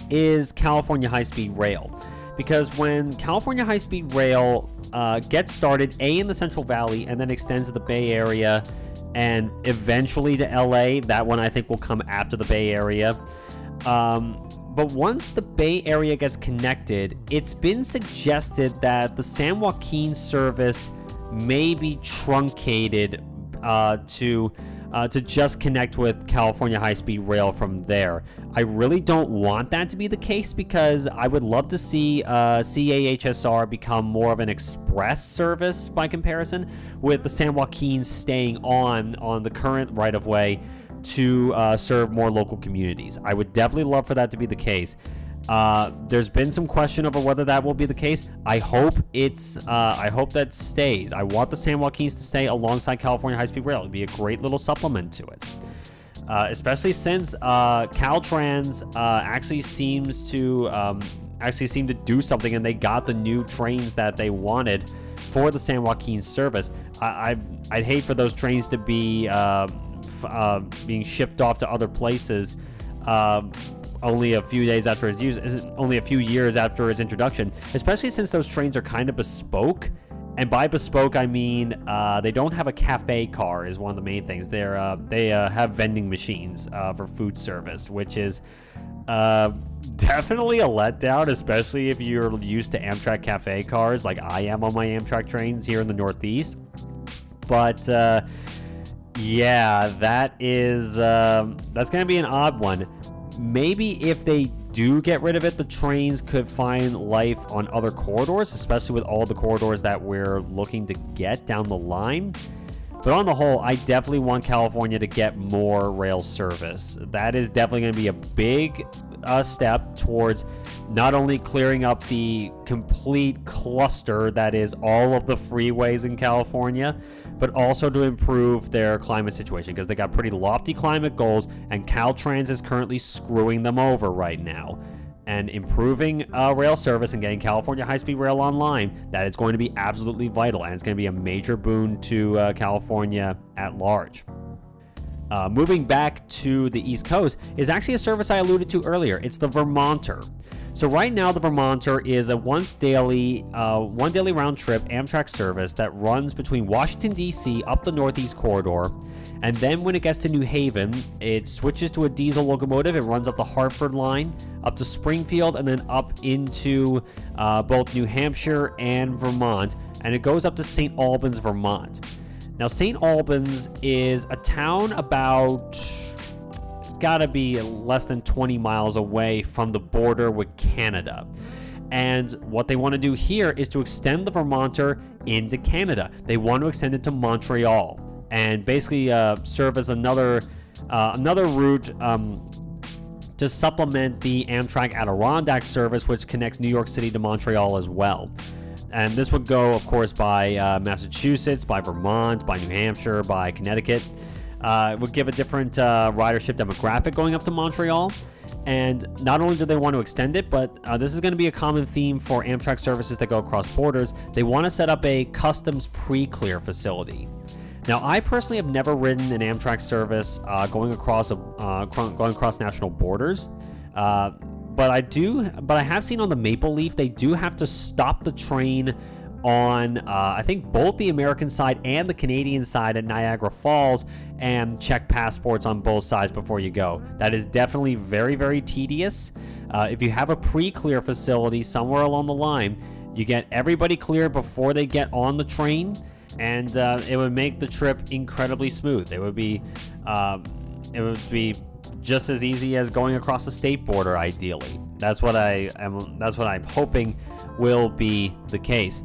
is California High-Speed Rail. Because when California High-Speed Rail gets started, in the Central Valley and then extends to the Bay Area and eventually to LA, that one I think will come after the Bay Area. But once the Bay Area gets connected, it's been suggested that the San Joaquin service may be truncated to just connect with California High-Speed Rail from there. I really don't want that to be the case because I would love to see CAHSR become more of an express service by comparison, with the San Joaquin staying on the current right-of-way to serve more local communities. I would definitely love for that to be the case. There's been some question over whether that will be the case. I hope that stays. I want the San Joaquins to stay alongside California High-Speed Rail. It'd be a great little supplement to it. Especially since Caltrans actually seem to do something, and they got the new trains that they wanted for the San Joaquin service. I'd hate for those trains to be being shipped off to other places only a few years after its introduction, especially since those trains are kind of bespoke. And by bespoke, I mean they don't have a cafe car is one of the main things. They have vending machines for food service, which is definitely a letdown, especially if you're used to Amtrak cafe cars like I am on my Amtrak trains here in the Northeast. But yeah, that's going to be an odd one. Maybe if they do get rid of it, the trains could find life on other corridors, especially with all the corridors that we're looking to get down the line. But on the whole, I definitely want California to get more rail service. That is definitely going to be a big step towards not only clearing up the complete cluster that is all of the freeways in California, but also to improve their climate situation, because they got pretty lofty climate goals, and Caltrans is currently screwing them over right now. And improving rail service and getting California High-Speed Rail online, that is going to be absolutely vital, and it's going to be a major boon to California at large. Moving back to the East Coast is actually a service I alluded to earlier. It's the Vermonter. So right now, the Vermonter is a one daily round trip Amtrak service that runs between Washington, D.C. up the Northeast Corridor. And then when it gets to New Haven, it switches to a diesel locomotive. It runs up the Hartford line, up to Springfield, and then up into both New Hampshire and Vermont. And it goes up to St. Albans, Vermont. Now, St. Albans is a town about, gotta be less than 20 miles away from the border with Canada. And what they want to do here is to extend the Vermonter into Canada. They want to extend it to Montreal and basically serve as another route to supplement the Amtrak Adirondack service, which connects New York City to Montreal as well. And this would go, of course, by Massachusetts, by Vermont, by New Hampshire, by Connecticut. It would give a different ridership demographic going up to Montreal. And not only do they want to extend it, but this is going to be a common theme for Amtrak services that go across borders. They want to set up a customs pre-clear facility. Now, I personally have never ridden an Amtrak service going across national borders. But I have seen on the Maple Leaf, they do have to stop the train on, I think, both the American side and the Canadian side at Niagara Falls and check passports on both sides before you go. That is definitely very, very tedious. If you have a pre-clear facility somewhere along the line, you get everybody clear before they get on the train, and it would make the trip incredibly smooth. It would be just as easy as going across the state border, ideally. That's what I'm hoping will be the case.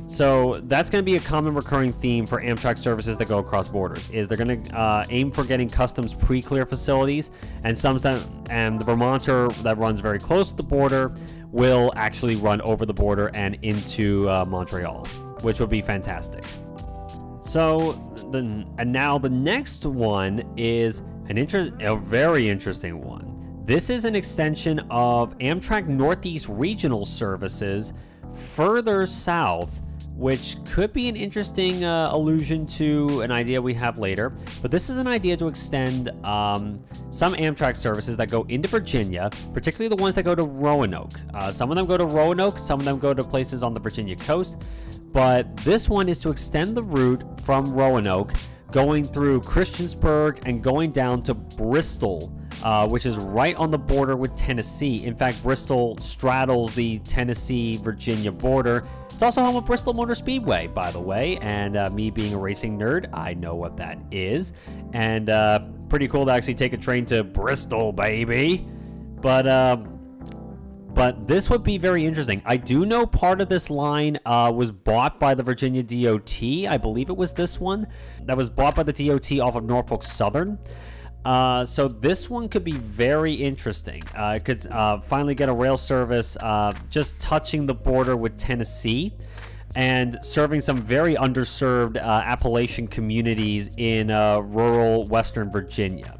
So that's going to be a common recurring theme for Amtrak services that go across borders. Is they're going to aim for getting customs pre-clear facilities, and the Vermonter that runs very close to the border will actually run over the border and into Montreal, which would be fantastic. So, now the next one is A very interesting one. This is an extension of Amtrak Northeast Regional Services further south, which could be an interesting allusion to an idea we have later. But this is an idea to extend some Amtrak services that go into Virginia, particularly the ones that go to Roanoke. Some of them go to Roanoke, some of them go to places on the Virginia coast. But this one is to extend the route from Roanoke, going through Christiansburg and going down to Bristol, which is right on the border with Tennessee. In fact, Bristol straddles the Tennessee-Virginia border. It's also home of Bristol Motor Speedway, by the way, and me being a racing nerd, I know what that is. And pretty cool to actually take a train to Bristol, baby. But this would be very interesting. I do know part of this line was bought by the Virginia DOT. I believe it was this one that was bought by the DOT off of Norfolk Southern. So this one could be very interesting. It could finally get a rail service just touching the border with Tennessee and serving some very underserved Appalachian communities in rural Western Virginia.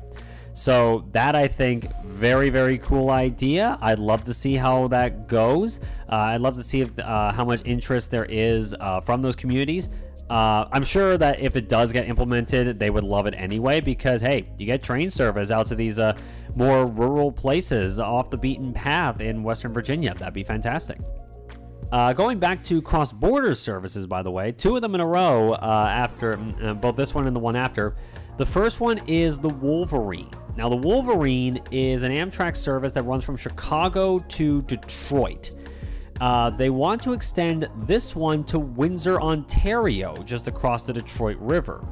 So that, I think, very, very cool idea. I'd love to see how that goes. I'd love to see if, how much interest there is from those communities. I'm sure that if it does get implemented, they would love it anyway because, hey, you get train service out to these more rural places off the beaten path in Western Virginia. That'd be fantastic. Going back to cross-border services, by the way, 2 of them in a row after both this one and the one after. The first one is the Wolverine. Now, the Wolverine is an Amtrak service that runs from Chicago to Detroit. They want to extend this one to Windsor, Ontario, just across the Detroit River.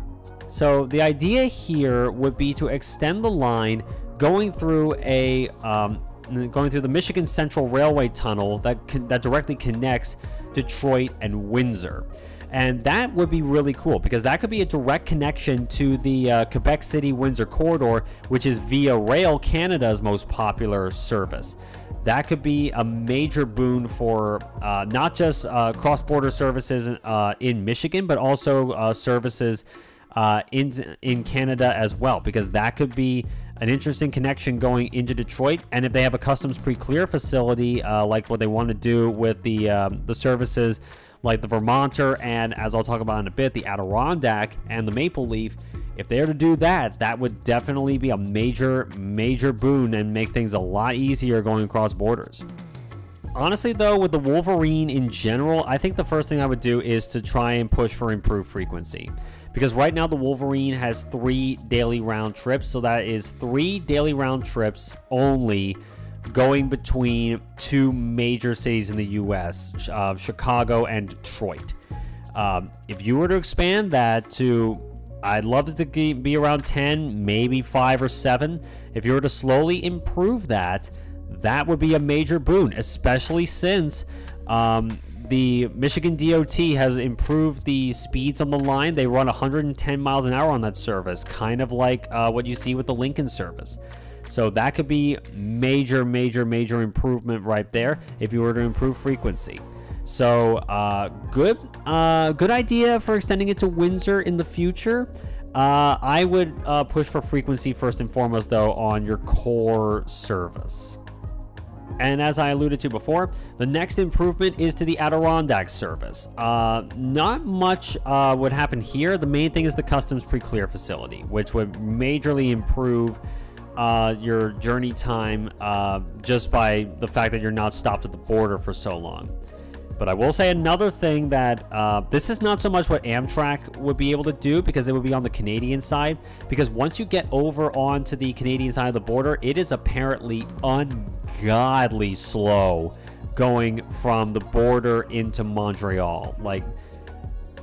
So the idea here would be to extend the line going through the Michigan Central Railway Tunnel that directly connects Detroit and Windsor. And that would be really cool because that could be a direct connection to the Quebec City-Windsor corridor, which is Via Rail Canada's most popular service. That could be a major boon for not just cross-border services in Michigan, but also services in Canada as well, because that could be an interesting connection going into Detroit. And if they have a customs pre-clear facility, like what they want to do with the services like the Vermonter and, as I'll talk about in a bit, the Adirondack and the Maple Leaf, if they were to do that, that would definitely be a major, major boon and make things a lot easier going across borders. Honestly, though, with the Wolverine in general, I think the first thing I would do is to try and push for improved frequency. Because right now the Wolverine has 3 daily round trips, so that is 3 daily round trips only going between 2 major cities in the U.S., Chicago and Detroit. If you were to expand that to, I'd love it to be around 10, maybe 5 or 7. If you were to slowly improve that, that would be a major boon, especially since the Michigan DOT has improved the speeds on the line. They run 110 miles an hour on that service, kind of like what you see with the Lincoln service. So that could be major, major, major improvement right there if you were to improve frequency. So good idea for extending it to Windsor in the future. I would push for frequency first and foremost, though, on your core service. And as I alluded to before, the next improvement is to the Adirondack service. Not much would happen here. The main thing is the customs pre-clear facility, which would majorly improve your journey time just by the fact that you're not stopped at the border for so long. But I will say another thing that this is not so much what Amtrak would be able to do, because it would be on the Canadian side. Because once you get over onto the Canadian side of the border, it is apparently ungodly slow going from the border into Montreal. Like,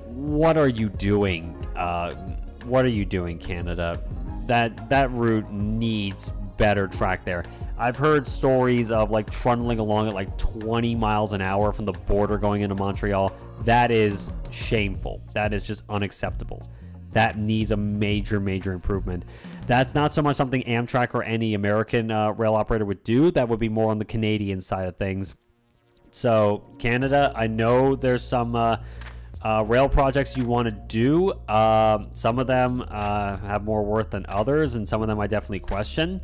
what are you doing? What are you doing, Canada? That route needs better track there. I've heard stories of like trundling along at like 20 miles an hour from the border going into Montreal. That is shameful. That is just unacceptable. That needs a major, major improvement. That's not so much something Amtrak or any American rail operator would do. That would be more on the Canadian side of things. So Canada, I know there's some rail projects you want to do. Some of them have more worth than others, and some of them I definitely question.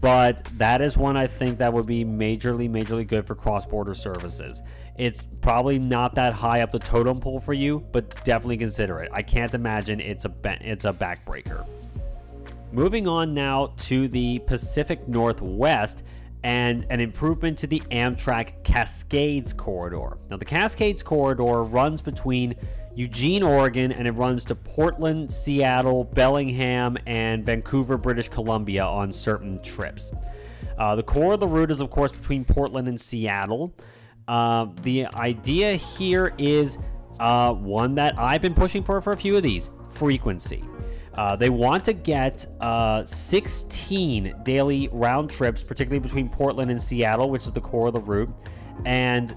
But that is one I think that would be majorly good for cross-border services. It's probably not that high up the totem pole for you, but definitely consider it. I can't imagine it's a backbreaker. Moving on now to the Pacific Northwest and an improvement to the Amtrak Cascades Corridor. Now, the Cascades Corridor runs between Eugene, Oregon, and it runs to Portland, Seattle, Bellingham, and Vancouver, British Columbia on certain trips. The core of the route is, of course, between Portland and Seattle. The idea here is one that I've been pushing for a few of these: frequency. They want to get 16 daily round trips, particularly between Portland and Seattle, which is the core of the route, and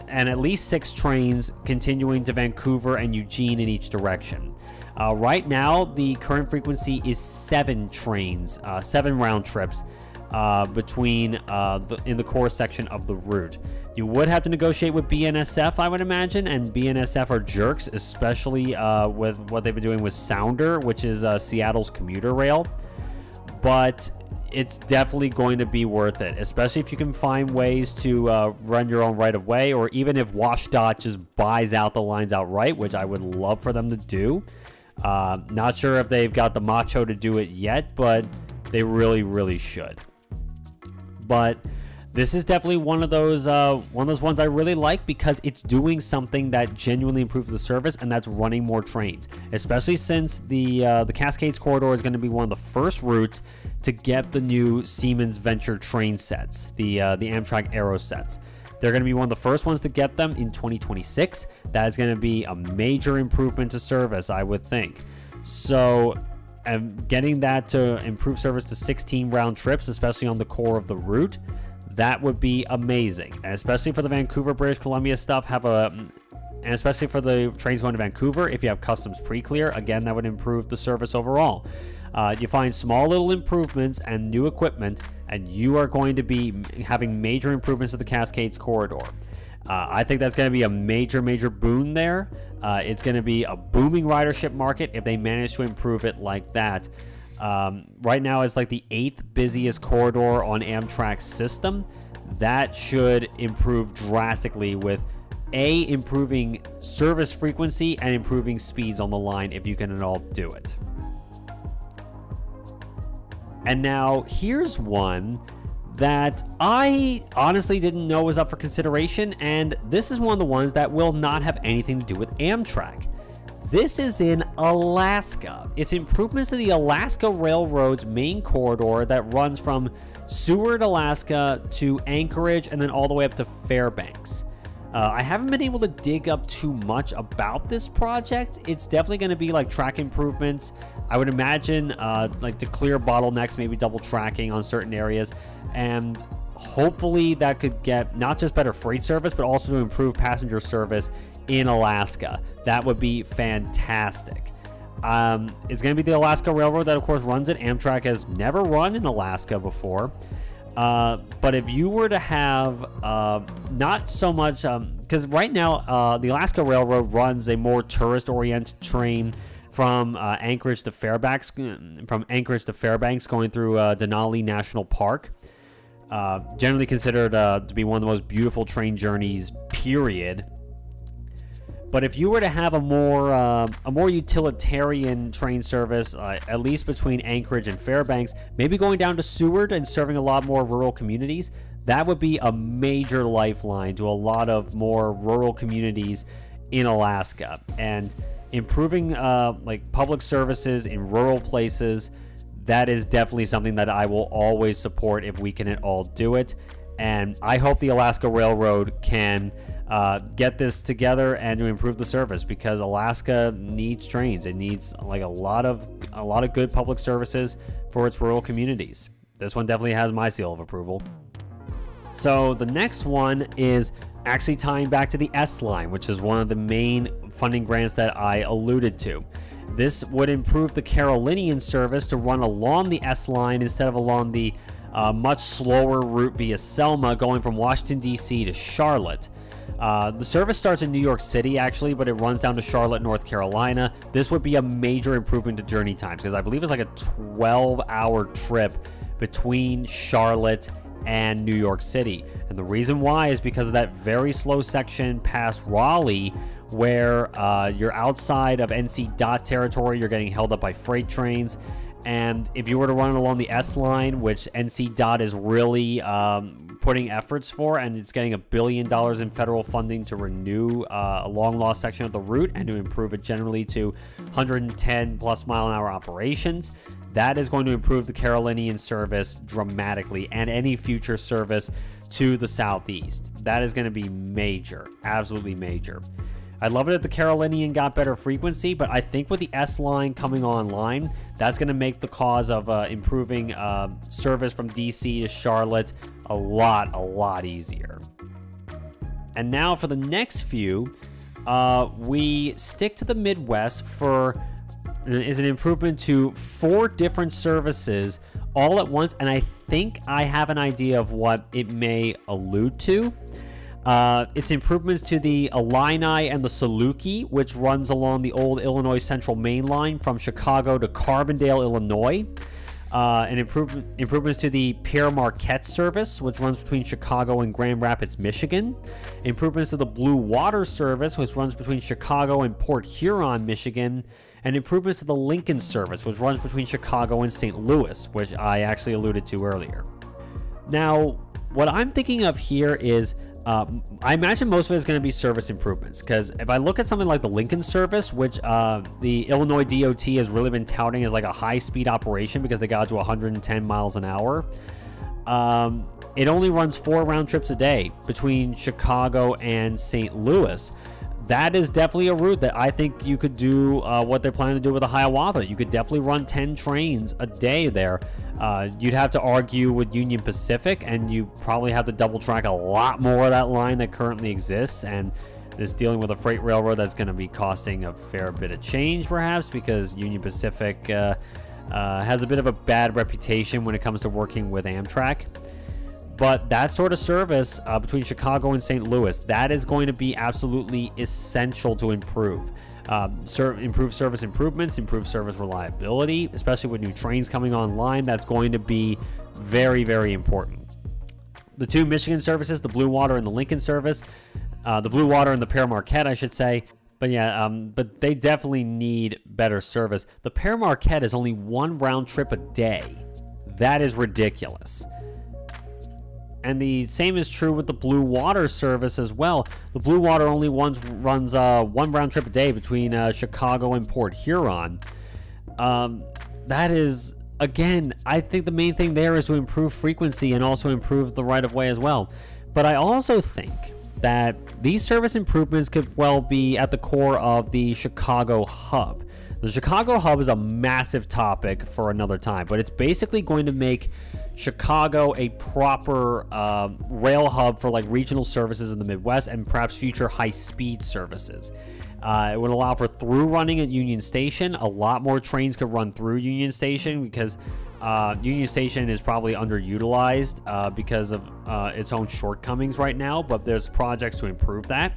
at least 6 trains continuing to Vancouver and Eugene in each direction. Right now, the current frequency is 7 trains, 7 round trips between in the core section of the route. You would have to negotiate with BNSF, I would imagine, and BNSF are jerks, especially with what they've been doing with Sounder, which is Seattle's commuter rail. But it's definitely going to be worth it, especially if you can find ways to run your own right-of-way, or even if WashDOT just buys out the lines outright, which I would love for them to do. Not sure if they've got the macho to do it yet, but they really should. But this is definitely one of those ones I really like, because it's doing something that genuinely improves the service, and that's running more trains. Especially since the Cascades Corridor is going to be one of the first routes to get the new Siemens Venture train sets, the Amtrak Aero sets. They're going to be one of the first ones to get them in 2026. That is going to be a major improvement to service, I would think. So, getting that to improve service to 16 round trips, especially on the core of the route, that would be amazing. And especially for the Vancouver, British Columbia stuff, and especially for the trains going to Vancouver, if you have customs pre-clear, again, that would improve the service overall. You find small little improvements and new equipment, and you are going to be having major improvements to the Cascades Corridor. I think that's going to be a major boon there. It's going to be a booming ridership market if they manage to improve it like that. Right now it's like the 8th busiest corridor on Amtrak's system. That should improve drastically with improving service frequency and improving speeds on the line, if you can at all do it. And now here's one that I honestly didn't know was up for consideration, and this is one of the ones that will not have anything to do with Amtrak. This is in Alaska. It's improvements to the Alaska Railroad's main corridor that runs from Seward, Alaska to Anchorage and then all the way up to Fairbanks. I haven't been able to dig up too much about this project. It's definitely going to be like track improvements. I would imagine like to clear bottlenecks, maybe double tracking on certain areas, and hopefully that could get not just better freight service, but also to improve passenger service in Alaska. That would be fantastic. It's going to be the Alaska Railroad that, of course, runs it. Amtrak has never run in Alaska before. But if you were to have not so much, because right now the Alaska Railroad runs a more tourist-oriented train from Anchorage to Fairbanks, going through Denali National Park. Generally considered to be one of the most beautiful train journeys, period. But if you were to have a more utilitarian train service, at least between Anchorage and Fairbanks, maybe going down to Seward and serving a lot more rural communities, that would be a major lifeline to a lot of more rural communities in Alaska. And improving like public services in rural places, that is definitely something that I will always support if we can at all do it. And I hope the Alaska Railroad can get this together and to improve the service, because Alaska needs trains. It needs like a lot of good public services for its rural communities. This one definitely has my seal of approval. So the next one is actually tying back to the S-Line, which is one of the main funding grants that I alluded to. This would improve the Carolinian service to run along the S-Line instead of along the much slower route via Selma going from Washington, D.C. to Charlotte. The service starts in New York City, actually, but it runs down to Charlotte, North Carolina. This would be a major improvement to journey times because I believe it's like a 12-hour trip between Charlotte and New York City. And the reason why is because of that very slow section past Raleigh where you're outside of NC DOT territory, you're getting held up by freight trains. And if you were to run it along the S line, which NC DOT is really putting efforts for, and it's getting $1 billion in federal funding to renew a long lost section of the route and to improve it generally to 110 plus mile an hour operations, that is going to improve the Carolinian service dramatically and any future service to the southeast. That is going to be major, absolutely major. I'd love it if the Carolinian got better frequency, but I think with the S line coming online, that's going to make the cause of improving service from DC to Charlotte a lot easier. And now for the next few, we stick to the Midwest for is an improvement to 4 different services all at once, and I think I have an idea of what it may allude to. It's improvements to the Illini and the Saluki, which runs along the old Illinois Central Main Line from Chicago to Carbondale, Illinois. And improvements to the Pere Marquette service, which runs between Chicago and Grand Rapids, Michigan. Improvements to the Blue Water service, which runs between Chicago and Port Huron, Michigan. And improvements to the Lincoln service, which runs between Chicago and St. Louis, which I actually alluded to earlier. Now, what I'm thinking of here is I imagine most of it is going to be service improvements, because if I look at something like the Lincoln service, which the Illinois DOT has really been touting as like a high-speed operation because they got to 110 miles an hour, it only runs 4 round trips a day between Chicago and St. Louis. That is definitely a route that I think you could do what they're planning to do with the Hiawatha. You could definitely run 10 trains a day there. You'd have to argue with Union Pacific, and you probably have to double track a lot more of that line that currently exists, and is dealing with a freight railroad that's going to be costing a fair bit of change, perhaps, because Union Pacific has a bit of a bad reputation when it comes to working with Amtrak. But that sort of service between Chicago and St. Louis, that is going to be absolutely essential to improve. Improve service improvements, improve service reliability, especially with new trains coming online. That's going to be very important. The 2 Michigan services, the Blue Water and the Lincoln service, the Blue Water and the Pere Marquette, I should say. But yeah, but they definitely need better service. The Pere Marquette is only 1 round trip a day. That is ridiculous. And the same is true with the Blue Water service as well. The Blue Water only runs 1 round trip a day between Chicago and Port Huron. That is, again, I think the main thing there is to improve frequency and also improve the right-of-way as well. But I also think that these service improvements could well be at the core of the Chicago hub. The Chicago hub is a massive topic for another time, but it's basically going to make Chicago a proper rail hub for like regional services in the Midwest and perhaps future high-speed services. It would allow for through running at Union Station. A lot more trains could run through Union Station because Union Station is probably underutilized because of its own shortcomings right now, but there's projects to improve that.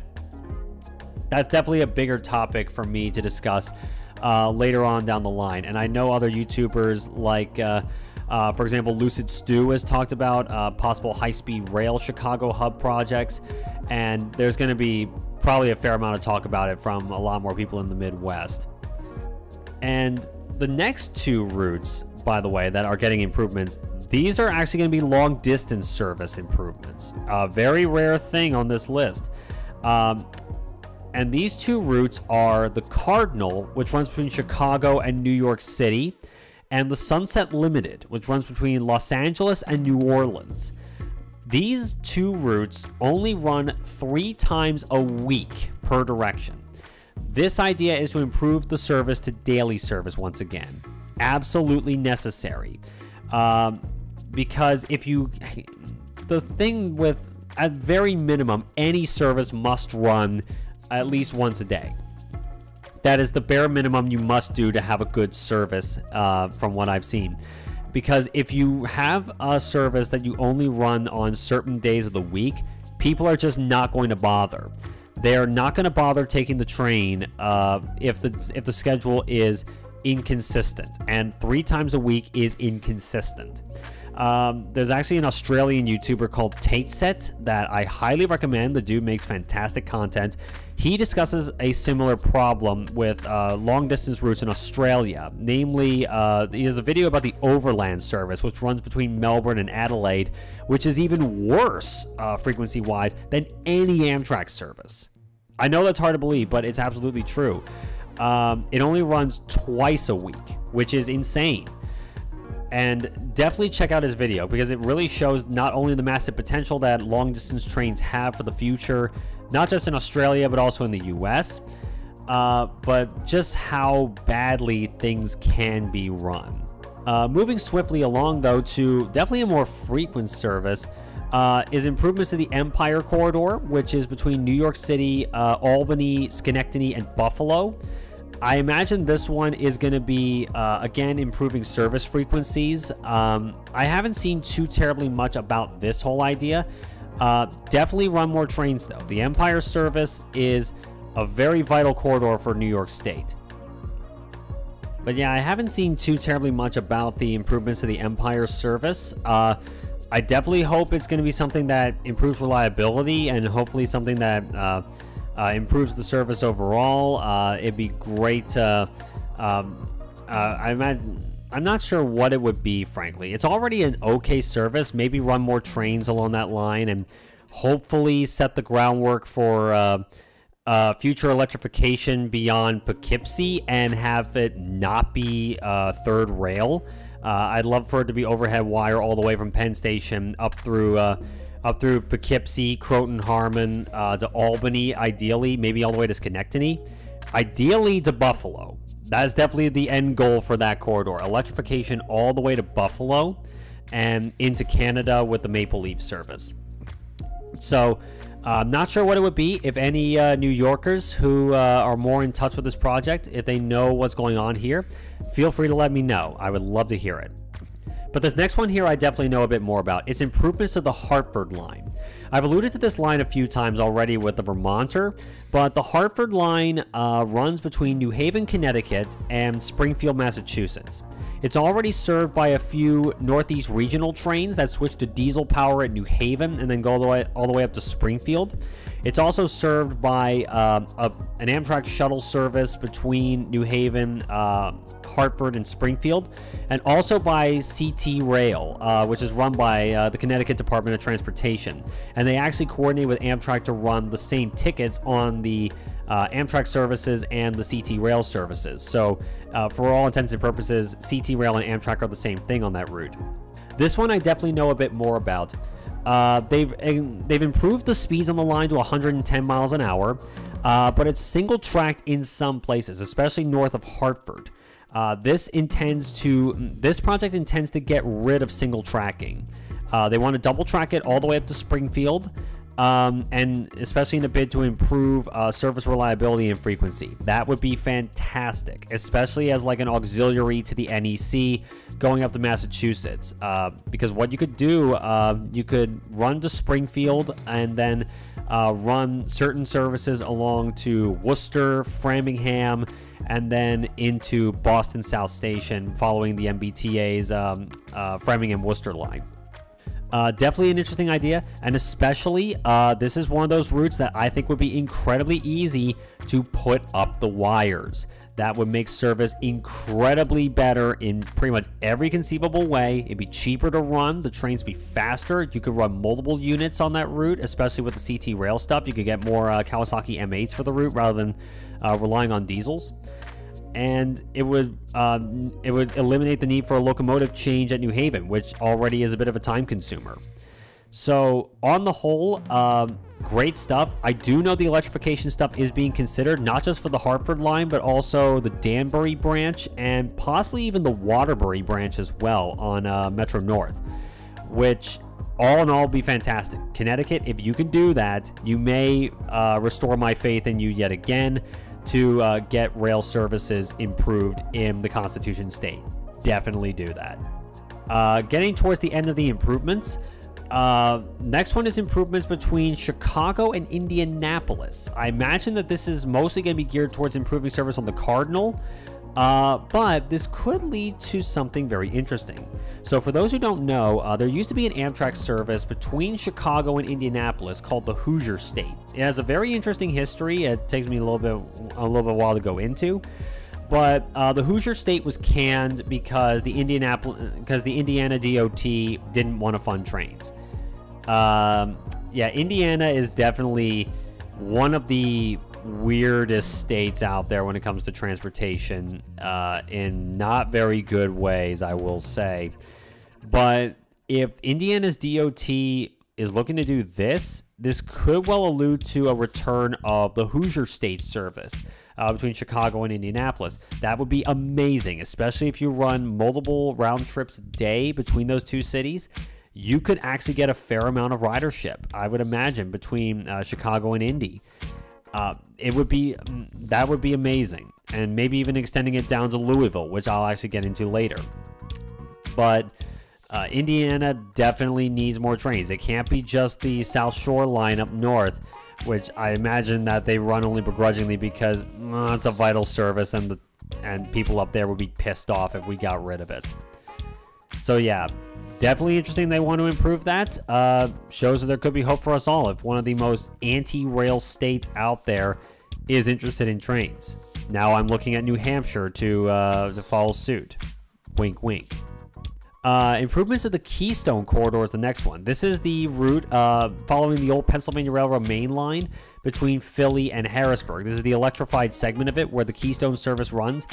That's definitely a bigger topic for me to discuss later on down the line. And I know other YouTubers like, for example, Lucid Stew has talked about possible high-speed rail Chicago hub projects, and there's going to be probably a fair amount of talk about it from a lot more people in the Midwest. And the next 2 routes, by the way, that are getting improvements, these are actually going to be long-distance service improvements. A very rare thing on this list. And these 2 routes are the Cardinal, which runs between Chicago and New York City, and the Sunset Limited, which runs between Los Angeles and New Orleans. These 2 routes only run 3 times a week per direction. This idea is to improve the service to daily service once again. Absolutely necessary. Because the thing with, at very minimum, any service must run at least once a day. That is the bare minimum you must do to have a good service, from what I've seen. Because if you have a service that you only run on certain days of the week, people are just not going to bother. They're not going to bother taking the train if the schedule is inconsistent, and 3 times a week is inconsistent. There's actually an Australian YouTuber called Tateset that I highly recommend. The dude makes fantastic content. He discusses a similar problem with long distance routes in Australia. Namely, he has a video about the Overland service, which runs between Melbourne and Adelaide, which is even worse frequency wise than any Amtrak service. I know that's hard to believe, but it's absolutely true. It only runs twice a week, which is insane. And definitely check out his video, because it really shows not only the massive potential that long distance trains have for the future, not just in Australia but also in the US, but just how badly things can be run. Moving swiftly along though to definitely a more frequent service is improvements to the Empire Corridor, which is between New York City, Albany, Schenectady, and Buffalo. I imagine this one is going to be, again, improving service frequencies. I haven't seen too terribly much about this whole idea. Definitely run more trains, though. The Empire service is a very vital corridor for New York State. But yeah, I haven't seen too terribly much about the improvements to the Empire service. I definitely hope it's going to be something that improves reliability, and hopefully something that improves the service overall. It'd be great to, I imagine, I'm not sure what it would be, frankly. It's already an okay service. Maybe run more trains along that line and hopefully set the groundwork for future electrification beyond Poughkeepsie and have it not be third rail. I'd love for it to be overhead wire all the way from Penn Station up through Poughkeepsie, Croton, Harmon, to Albany, ideally, maybe all the way to Schenectady, ideally to Buffalo. That is definitely the end goal for that corridor. Electrification all the way to Buffalo and into Canada with the Maple Leaf service. So, I'm not sure what it would be. If any New Yorkers who are more in touch with this project, if they know what's going on here, feel free to let me know. I would love to hear it. But this next one here I definitely know a bit more about. It's improvements to the Hartford line. I've alluded to this line a few times already with the Vermonter, but the Hartford line runs between New Haven, Connecticut and Springfield, Massachusetts. It's already served by a few Northeast regional trains that switch to diesel power at New Haven and then go all the way up to Springfield. It's also served by an Amtrak shuttle service between New Haven, Hartford, and Springfield, and also by CT Rail, which is run by the Connecticut Department of Transportation. And they actually coordinate with Amtrak to run the same tickets on the Amtrak services and the CT Rail services. So for all intents and purposes, CT Rail and Amtrak are the same thing on that route. This one I definitely know a bit more about. They've improved the speeds on the line to 110 miles an hour, but it's single-tracked in some places, especially north of Hartford. This project intends to get rid of single tracking. They want to double track it all the way up to Springfield, and especially in a bid to improve service reliability and frequency. That would be fantastic, especially as like an auxiliary to the NEC going up to Massachusetts. Because what you could do, you could run to Springfield and then run certain services along to Worcester, Framingham, and then into Boston South Station following the MBTA's Framingham-Worcester line. Definitely an interesting idea, and especially this is one of those routes that I think would be incredibly easy to put up the wires. That would make service incredibly better in pretty much every conceivable way. It'd be cheaper to run, the trains be faster, you could run multiple units on that route, especially with the CT Rail stuff. You could get more Kawasaki M8s for the route rather than relying on diesels. And it would eliminate the need for a locomotive change at New Haven, which already is a bit of a time consumer. So on the whole, great stuff. I do know the electrification stuff is being considered, not just for the Hartford line, but also the Danbury branch and possibly even the Waterbury branch as well on Metro North, which all in all be fantastic. Connecticut, if you can do that, you may restore my faith in you yet again to get rail services improved in the Constitution State. Definitely do that. Getting towards the end of the improvements, Next one is improvements between Chicago and Indianapolis. I imagine that this is mostly going to be geared towards improving service on the Cardinal, but this could lead to something very interesting. So for those who don't know, there used to be an Amtrak service between Chicago and Indianapolis called the Hoosier State. It has a very interesting history. It takes me a little bit while to go into. But the Hoosier State was canned because the Indiana DOT didn't want to fund trains. Yeah, Indiana is definitely one of the weirdest states out there when it comes to transportation, in not very good ways, I will say. But if Indiana's DOT is looking to do this could well allude to a return of the Hoosier State service between Chicago and Indianapolis. That would be amazing, especially if you run multiple round trips a day between those two cities. You could actually get a fair amount of ridership, I would imagine, between Chicago and Indy. That would be amazing, and maybe even extending it down to Louisville, which I'll actually get into later. But Indiana definitely needs more trains. It can't be just the South Shore line up north, which I imagine that they run only begrudgingly because it's a vital service, and people up there would be pissed off if we got rid of it. So yeah, definitely interesting they want to improve that. Shows that there could be hope for us all if one of the most anti-rail states out there is interested in trains. Now I'm looking at New Hampshire to follow suit. Wink, wink. Improvements of the Keystone Corridor is the next one. This is the route following the old Pennsylvania Railroad main line between Philly and Harrisburg. This is the electrified segment of it where the Keystone service runs.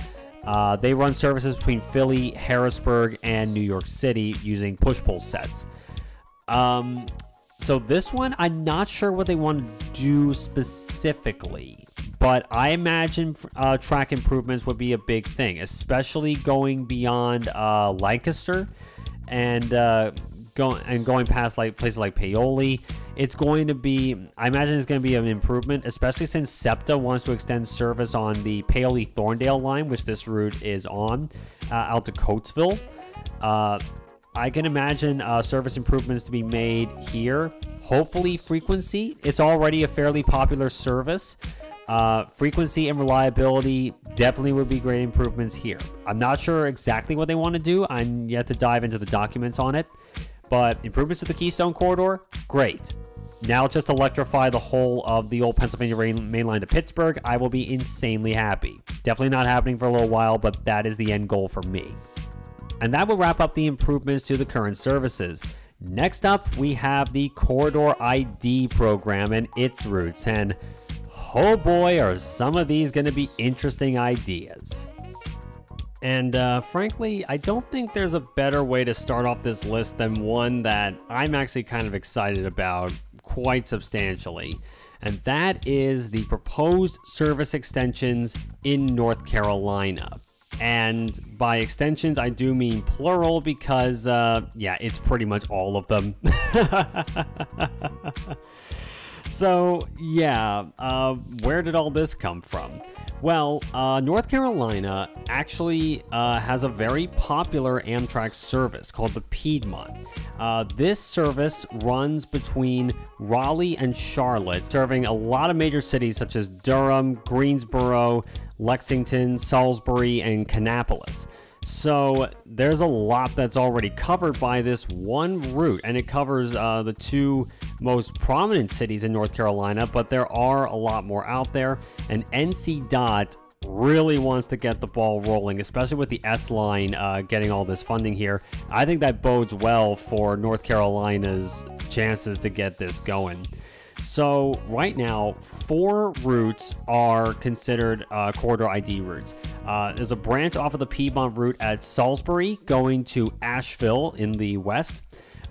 They run services between Philly, Harrisburg, and New York City using push-pull sets. So this one, I'm not sure what they want to do specifically, but I imagine track improvements would be a big thing, especially going beyond Lancaster and going past like places like Paoli. It's going to be, I imagine it's going to be an improvement, especially since SEPTA wants to extend service on the Paoli-Thorndale line, which this route is on, out to Coatesville. I can imagine service improvements to be made here. Hopefully frequency. It's already a fairly popular service. Frequency and reliability definitely would be great improvements here. I'm not sure exactly what they want to do. I'm yet to dive into the documents on it. But improvements to the Keystone Corridor, great. Now just electrify the whole of the old Pennsylvania main line to Pittsburgh. I will be insanely happy. Definitely not happening for a little while, but that is the end goal for me. And that will wrap up the improvements to the current services. Next up, we have the Corridor ID program and its routes. And oh boy, are some of these going to be interesting ideas. And frankly, I don't think there's a better way to start off this list than one that I'm actually kind of excited about quite substantially. And that is the proposed service extensions in North Carolina. And by extensions, I do mean plural because, yeah, it's pretty much all of them. So, yeah, where did all this come from? Well, North Carolina actually has a very popular Amtrak service called the Piedmont. This service runs between Raleigh and Charlotte, serving a lot of major cities such as Durham, Greensboro, Lexington, Salisbury, and Kannapolis. So there's a lot that's already covered by this one route, and it covers the two most prominent cities in North Carolina, but there are a lot more out there, and NC DOT really wants to get the ball rolling, especially with the S-Line getting all this funding here. I think that bodes well for North Carolina's chances to get this going. So right now, 4 routes are considered corridor ID routes. There's a branch off of the Piedmont route at Salisbury going to Asheville in the west,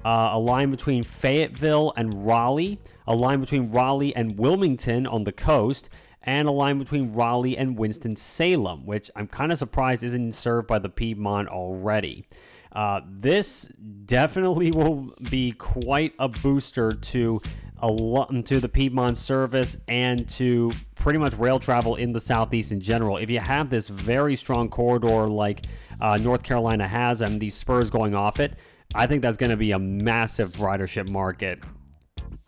a line between Fayetteville and Raleigh, a line between Raleigh and Wilmington on the coast, and a line between Raleigh and Winston-Salem, which I'm kind of surprised isn't served by the Piedmont already. This definitely will be quite a booster to the Piedmont service and to pretty much rail travel in the Southeast in general. If you have this very strong corridor like North Carolina has and these spurs going off it, I think that's going to be a massive ridership market.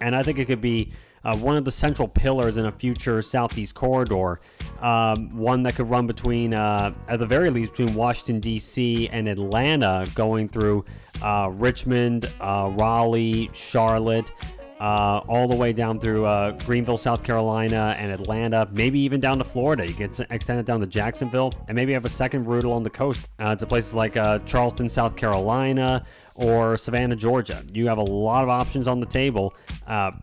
And I think it could be one of the central pillars in a future Southeast corridor, one that could run between, at the very least, between Washington, D.C. and Atlanta, going through Richmond, Raleigh, Charlotte, all the way down through Greenville, South Carolina, and Atlanta, maybe even down to Florida. You can extend it down to Jacksonville, and maybe have a second route along the coast to places like Charleston, South Carolina, or Savannah, Georgia. You have a lot of options on the table.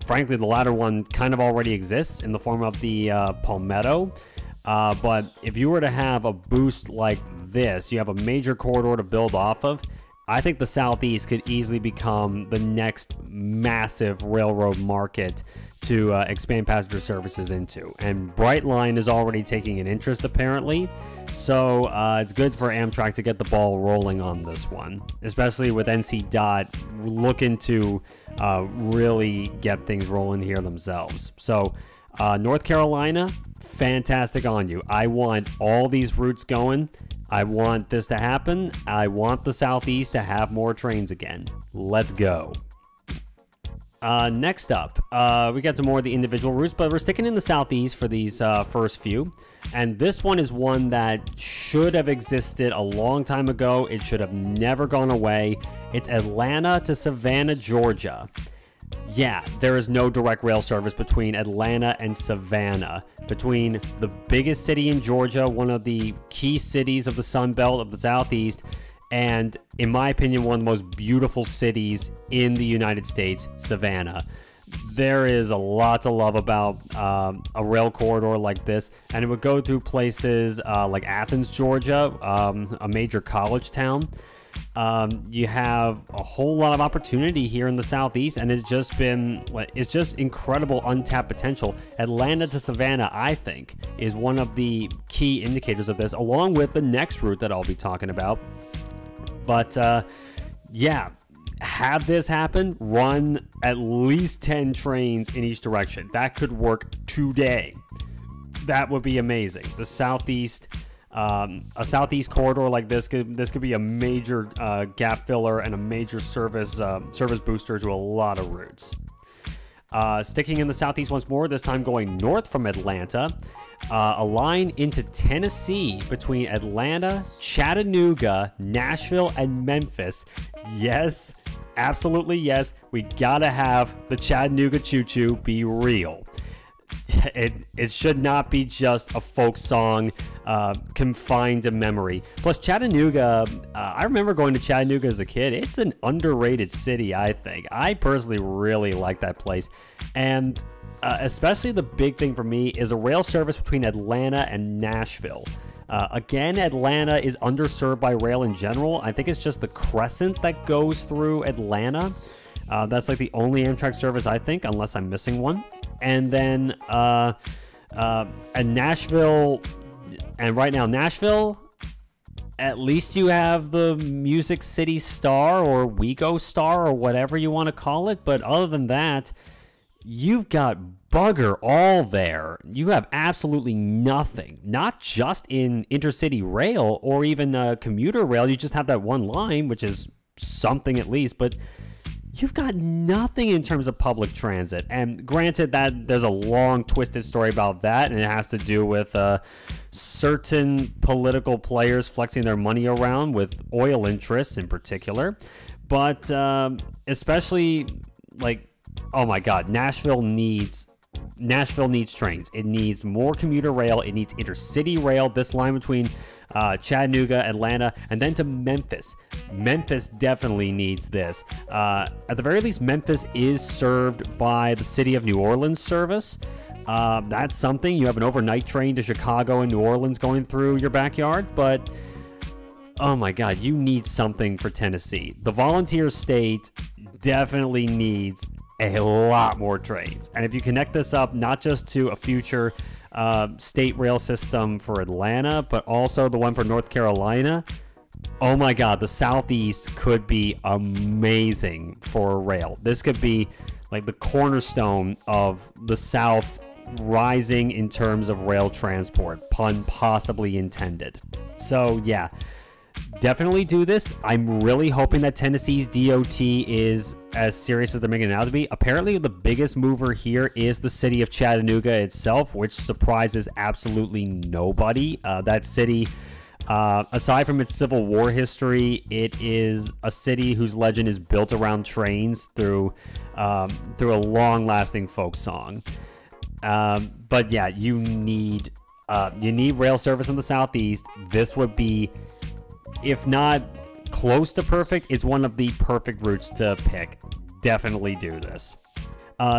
Frankly, the latter one kind of already exists in the form of the Palmetto. But if you were to have a boost like this, you have a major corridor to build off of. I think the Southeast could easily become the next massive railroad market to expand passenger services into. And Brightline is already taking an interest, apparently. So it's good for Amtrak to get the ball rolling on this one, especially with NC DOT looking to really get things rolling here themselves. So North Carolina, fantastic on you. I want all these routes going. I want this to happen. I want the Southeast to have more trains again. Let's go. Next up, we got some more of the individual routes, but we're sticking in the Southeast for these first few. And this one is one that should have existed a long time ago. It should have never gone away. It's Atlanta to Savannah, Georgia. Yeah, there is no direct rail service between Atlanta and Savannah, between the biggest city in Georgia, one of the key cities of the Sun Belt of the Southeast, and, in my opinion, one of the most beautiful cities in the United States, Savannah. There is a lot to love about a rail corridor like this, and it would go through places like Athens, Georgia, a major college town. You have a whole lot of opportunity here in the Southeast, and it's just incredible untapped potential. Atlanta to Savannah, I think, is one of the key indicators of this, along with the next route that I'll be talking about. But yeah, have this happen, run at least 10 trains in each direction. That could work today. That would be amazing. The Southeast, a Southeast corridor like this could be a major gap filler and a major service booster to a lot of routes. Sticking in the Southeast once more, this time going north from Atlanta, a line into Tennessee between Atlanta, Chattanooga, Nashville, and Memphis. Yes, absolutely yes. We gotta have the Chattanooga choo-choo be real. It should not be just a folk song confined to memory. Plus, Chattanooga, I remember going to Chattanooga as a kid. It's an underrated city, I think. I personally really like that place. And especially the big thing for me is a rail service between Atlanta and Nashville. Again, Atlanta is underserved by rail in general. I think it's just the Crescent that goes through Atlanta. That's like the only Amtrak service, I think, unless I'm missing one. And then and Nashville, and right now Nashville, at least you have the Music City Star or WeGo Star or whatever you want to call it. But other than that, you've got bugger all there. You have absolutely nothing, not just in intercity rail or even commuter rail. You just have that one line, which is something at least, but you've got nothing in terms of public transit. And granted that there's a long twisted story about that, and it has to do with certain political players flexing their money around with oil interests in particular. But especially, like, oh my God, Nashville needs trains. It needs more commuter rail. It needs intercity rail. This line between Chattanooga, Atlanta, and then to Memphis. Memphis definitely needs this. At the very least, Memphis is served by the City of New Orleans service. That's something. You have an overnight train to Chicago and New Orleans going through your backyard, but oh my God, you need something for Tennessee. The Volunteer State definitely needs a lot more trains. And if you connect this up not just to a future state rail system for Atlanta, but also the one for North Carolina, oh my God, the Southeast could be amazing for rail. This could be like the cornerstone of the South rising in terms of rail transport, pun possibly intended. So yeah, Definitely do this. I'm really hoping that Tennessee's DOT is as serious as they're making it out to be. Apparently, the biggest mover here is the city of Chattanooga itself, which surprises absolutely nobody. That city, aside from its Civil War history, it is a city whose legend is built around trains through a long-lasting folk song. But yeah, you need rail service in the Southeast. This would be, if not close to perfect, it's one of the perfect routes to pick. Definitely do this.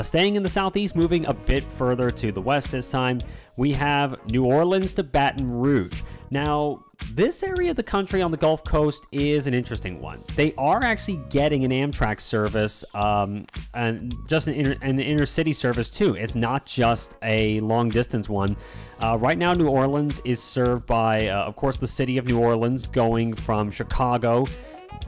Staying in the Southeast, moving a bit further to the west this time, we have New Orleans to Baton Rouge. Now, this area of the country on the Gulf Coast is an interesting one. They are actually getting an Amtrak service, and just an intercity service too. It's not just a long-distance one. Right now, New Orleans is served by, of course, the city of New Orleans, going from Chicago,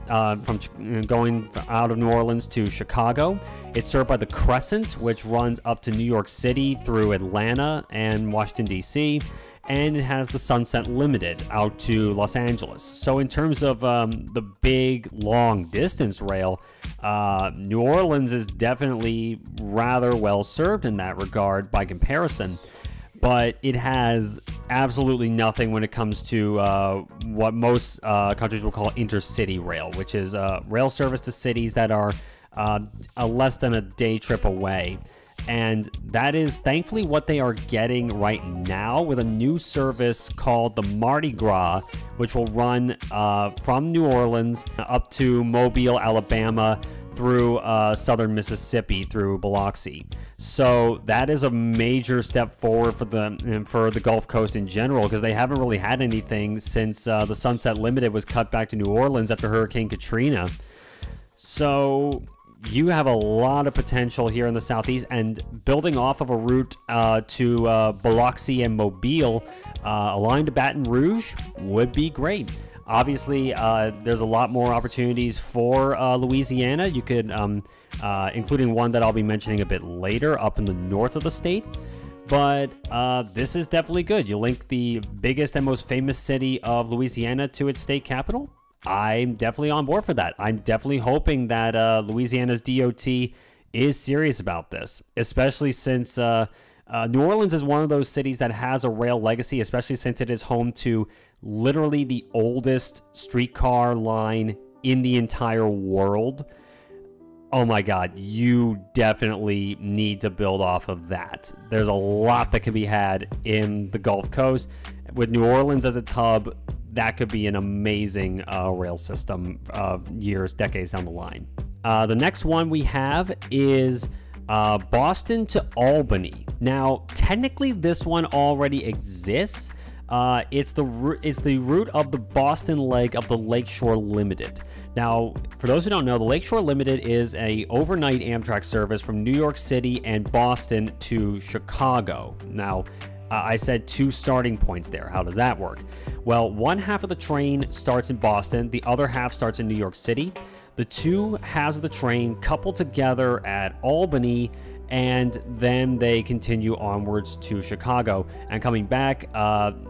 going out of New Orleans to Chicago. It's served by the Crescent, which runs up to New York City through Atlanta and Washington, D.C., and it has the Sunset Limited out to Los Angeles. So in terms of the big long-distance rail, New Orleans is definitely rather well served in that regard by comparison. But it has absolutely nothing when it comes to what most countries will call intercity rail, which is rail service to cities that are less than a day trip away. And that is thankfully what they are getting right now with a new service called the Mardi Gras, which will run from New Orleans up to Mobile, Alabama, through southern Mississippi, through Biloxi. So that is a major step forward for the Gulf Coast in general, because they haven't really had anything since the Sunset Limited was cut back to New Orleans after Hurricane Katrina. So you have a lot of potential here in the Southeast, and building off of a route to Biloxi and Mobile, a line to Baton Rouge would be great. Obviously, there's a lot more opportunities for Louisiana. You could, including one that I'll be mentioning a bit later, up in the north of the state. But this is definitely good. You link the biggest and most famous city of Louisiana to its state capital. I'm definitely on board for that. I'm definitely hoping that Louisiana's DOT is serious about this, especially since New Orleans is one of those cities that has a rail legacy, especially since it is home to literally the oldest streetcar line in the entire world. Oh my God, you definitely need to build off of that. There's a lot that can be had in the Gulf Coast. With New Orleans as its hub, that could be an amazing rail system years, decades down the line. The next one we have is Boston to Albany. Now, technically, this one already exists. It's the route of the Boston leg of the Lakeshore Limited. Now, for those who don't know, the Lakeshore Limited is a overnight Amtrak service from New York City and Boston to Chicago. Now, I said two starting points there. How does that work? Well, one half of the train starts in Boston, the other half starts in New York City. The two halves of the train couple together at Albany, and then they continue onwards to Chicago. And coming back,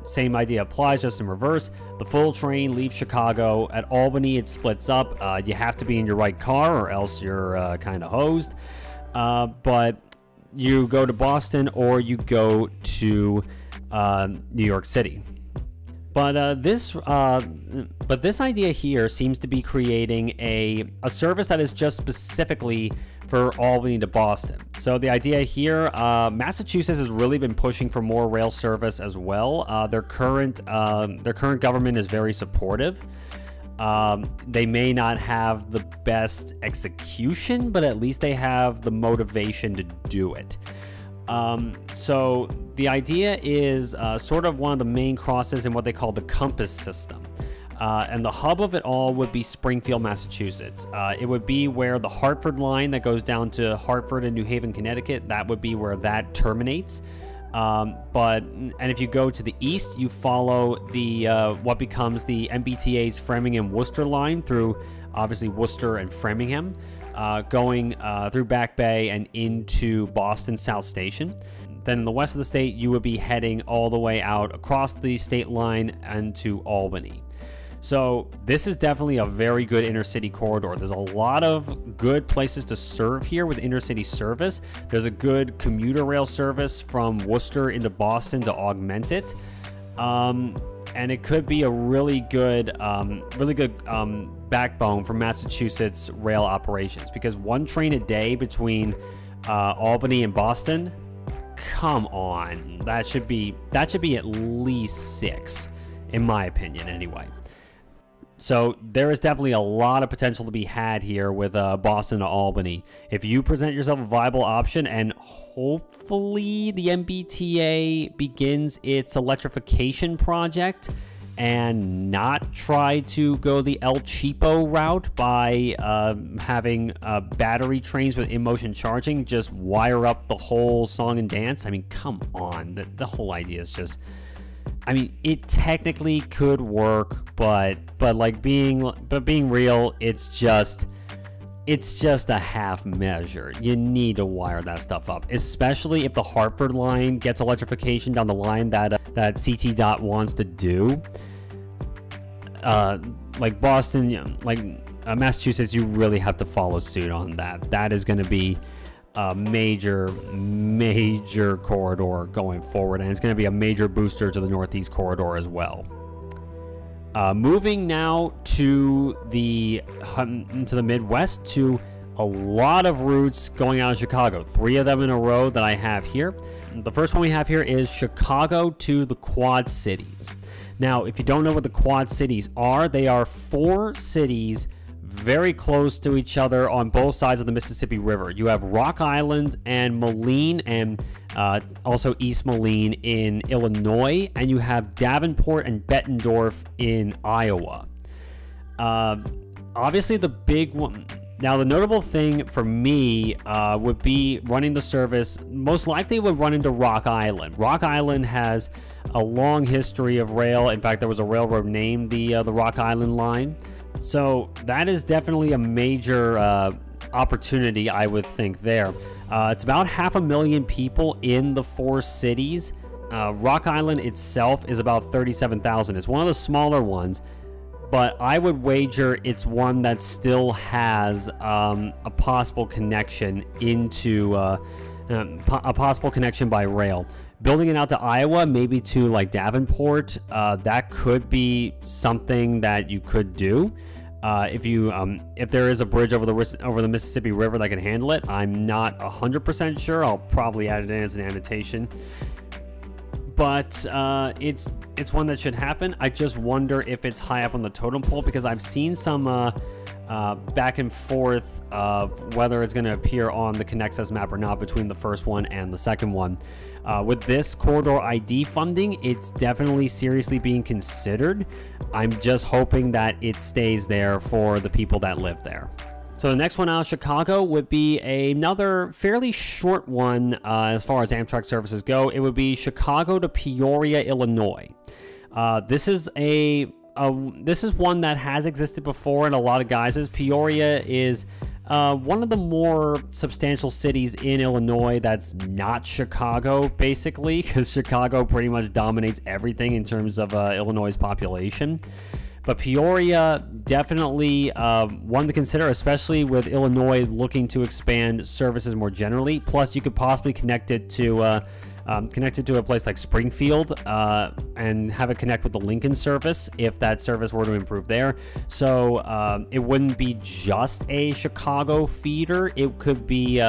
same idea applies, just in reverse. The full train leaves Chicago. At Albany, it splits up. You have to be in your right car, or else you're kind of hosed. But you go to Boston, or you go to New York City. But this idea here seems to be creating a service that is just specifically for Albany to Boston. So the idea here, Massachusetts has really been pushing for more rail service as well. Their current government is very supportive. They may not have the best execution, but at least they have the motivation to do it. So the idea is sort of one of the main crosses in what they call the Compass system. And the hub of it all would be Springfield, Massachusetts. It would be where the Hartford line that goes down to Hartford and New Haven, Connecticut, that would be where that terminates. And if you go to the east, you follow the what becomes the MBTA's Framingham-Worcester line through, obviously, Worcester and Framingham, going through Back Bay and into Boston South Station. Then in the west of the state, you would be heading all the way out across the state line and to Albany. So this is definitely a very good intercity corridor. There's a lot of good places to serve here with intercity service. There's a good commuter rail service from Worcester into Boston to augment it. And it could be a really good backbone for Massachusetts rail operations, because one train a day between Albany and Boston, come on, that should be at least 6, in my opinion, anyway. So there is definitely a lot of potential to be had here with Boston to Albany. If you present yourself a viable option, and hopefully the MBTA begins its electrification project and not try to go the El Cheapo route by having battery trains with in-motion charging, just wire up the whole song and dance. I mean, come on. The whole idea is just... I mean, it technically could work, but being real, it's just a half measure. You need to wire that stuff up, especially if the Hartford line gets electrification down the line that CT Dot wants to do. Like Boston, Massachusetts, you really have to follow suit on that. That is going to be a major corridor going forward, and it's going to be a major booster to the Northeast corridor as well. Moving now to the Midwest, to a lot of routes going out of Chicago. 3 of them in a row that I have here. The first one we have here is Chicago to the Quad Cities. Now, if you don't know what the Quad Cities are, they are 4 cities very close to each other on both sides of the Mississippi River. You have Rock Island and Moline, and also East Moline in Illinois, and you have Davenport and Bettendorf in Iowa. Obviously, the big one... Now, the notable thing for me would be running the service, most likely would run into Rock Island. Rock Island has a long history of rail. In fact, there was a railroad named the Rock Island Line. So that is definitely a major opportunity, I would think, there. It's about 500,000 people in the 4 cities. Rock Island itself is about 37,000. It's one of the smaller ones, but I would wager it's one that still has a possible connection into a possible connection by rail. Building it out to Iowa, maybe to like Davenport, that could be something that you could do. If there is a bridge over the Mississippi River that can handle it. I'm not 100% sure. I'll probably add it in as an annotation. But it's one that should happen. I just wonder if it's high up on the totem pole, because I've seen some back and forth of whether it's going to appear on the Connexus map or not between the first one and the second one. With this corridor ID funding, it's definitely seriously being considered. I'm just hoping that it stays there for the people that live there. So the next one out of Chicago would be another fairly short one as far as Amtrak services go. It would be Chicago to Peoria, Illinois. This is one that has existed before in a lot of guises. Peoria is one of the more substantial cities in Illinois that's not Chicago, basically, because Chicago pretty much dominates everything in terms of Illinois' population. But Peoria, definitely one to consider, especially with Illinois looking to expand services more generally. Plus, you could possibly connect it to a place like Springfield and have it connect with the Lincoln service if that service were to improve there. So it wouldn't be just a Chicago feeder. It could be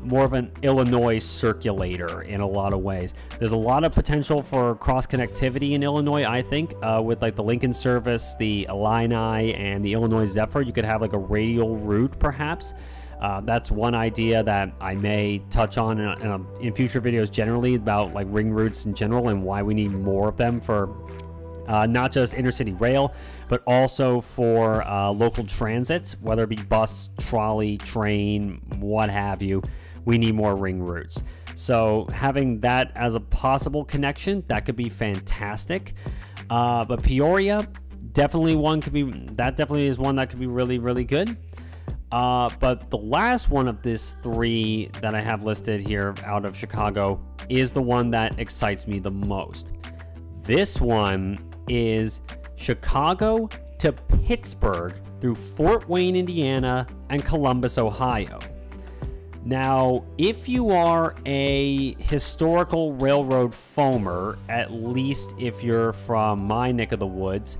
more of an Illinois circulator in a lot of ways. There's a lot of potential for cross connectivity in Illinois, I think, with like the Lincoln service, the Illini, and the Illinois Zephyr. You could have like a radial route, perhaps. That's one idea that I may touch on in future videos generally about like ring routes in general and why we need more of them for not just intercity rail, but also for local transit, whether it be bus, trolley, train, what have you. We need more ring routes. So having that as a possible connection, that could be fantastic. But Peoria, definitely definitely is one that could be really, really good. But the last one of these 3 that I have listed here out of Chicago is the one that excites me the most. This one is Chicago to Pittsburgh through Fort Wayne, Indiana, and Columbus, Ohio. Now, if you are a historical railroad foamer, at least if you're from my neck of the woods,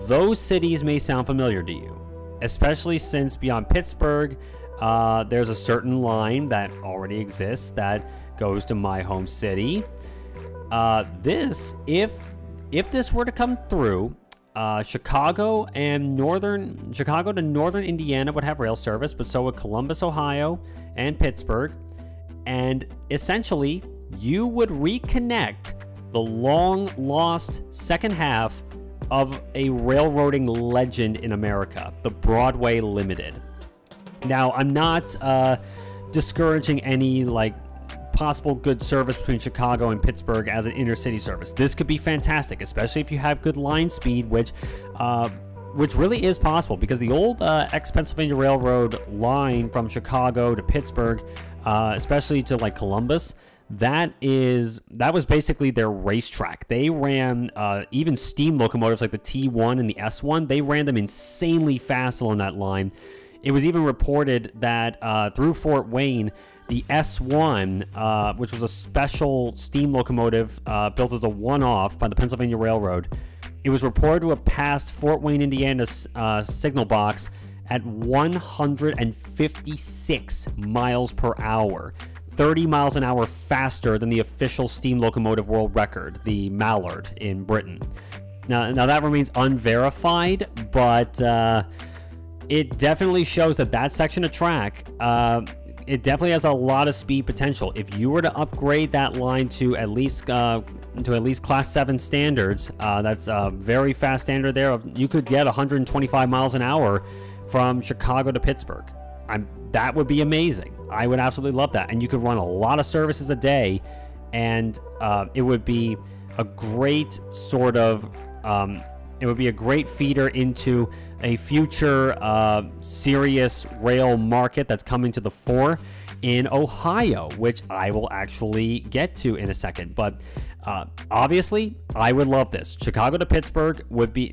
those cities may sound familiar to you, especially since beyond Pittsburgh, there's a certain line that already exists that goes to my home city. If this were to come through, Chicago to northern Indiana would have rail service, but so would Columbus, Ohio, and Pittsburgh. And essentially, you would reconnect the long-lost second half of a railroading legend in America, the Broadway Limited. Now, I'm not discouraging any possible good service between Chicago and Pittsburgh as an intercity service. This could be fantastic, especially if you have good line speed, which really is possible, because the old ex-Pennsylvania Railroad line from Chicago to Pittsburgh, especially to Columbus, that was basically their racetrack. They ran even steam locomotives like the T1 and the S1. They ran them insanely fast along that line. It was even reported that through Fort Wayne, the S1, which was a special steam locomotive built as a one-off by the Pennsylvania Railroad, it was reported to have passed Fort Wayne, Indiana's signal box at 156 miles per hour, 30 miles an hour faster than the official steam locomotive world record, the Mallard in Britain. Now that remains unverified, but it definitely shows that section of track, it definitely has a lot of speed potential. If you were to upgrade that line to at least Class 7 standards, that's a very fast standard there. You could get 125 miles an hour from Chicago to Pittsburgh. That would be amazing. I would absolutely love that. And you could run a lot of services a day, and it would be a great sort of it would be a great feeder into a future serious rail market that's coming to the fore in Ohio, which I will actually get to in a second. But obviously, I would love this. Chicago to Pittsburgh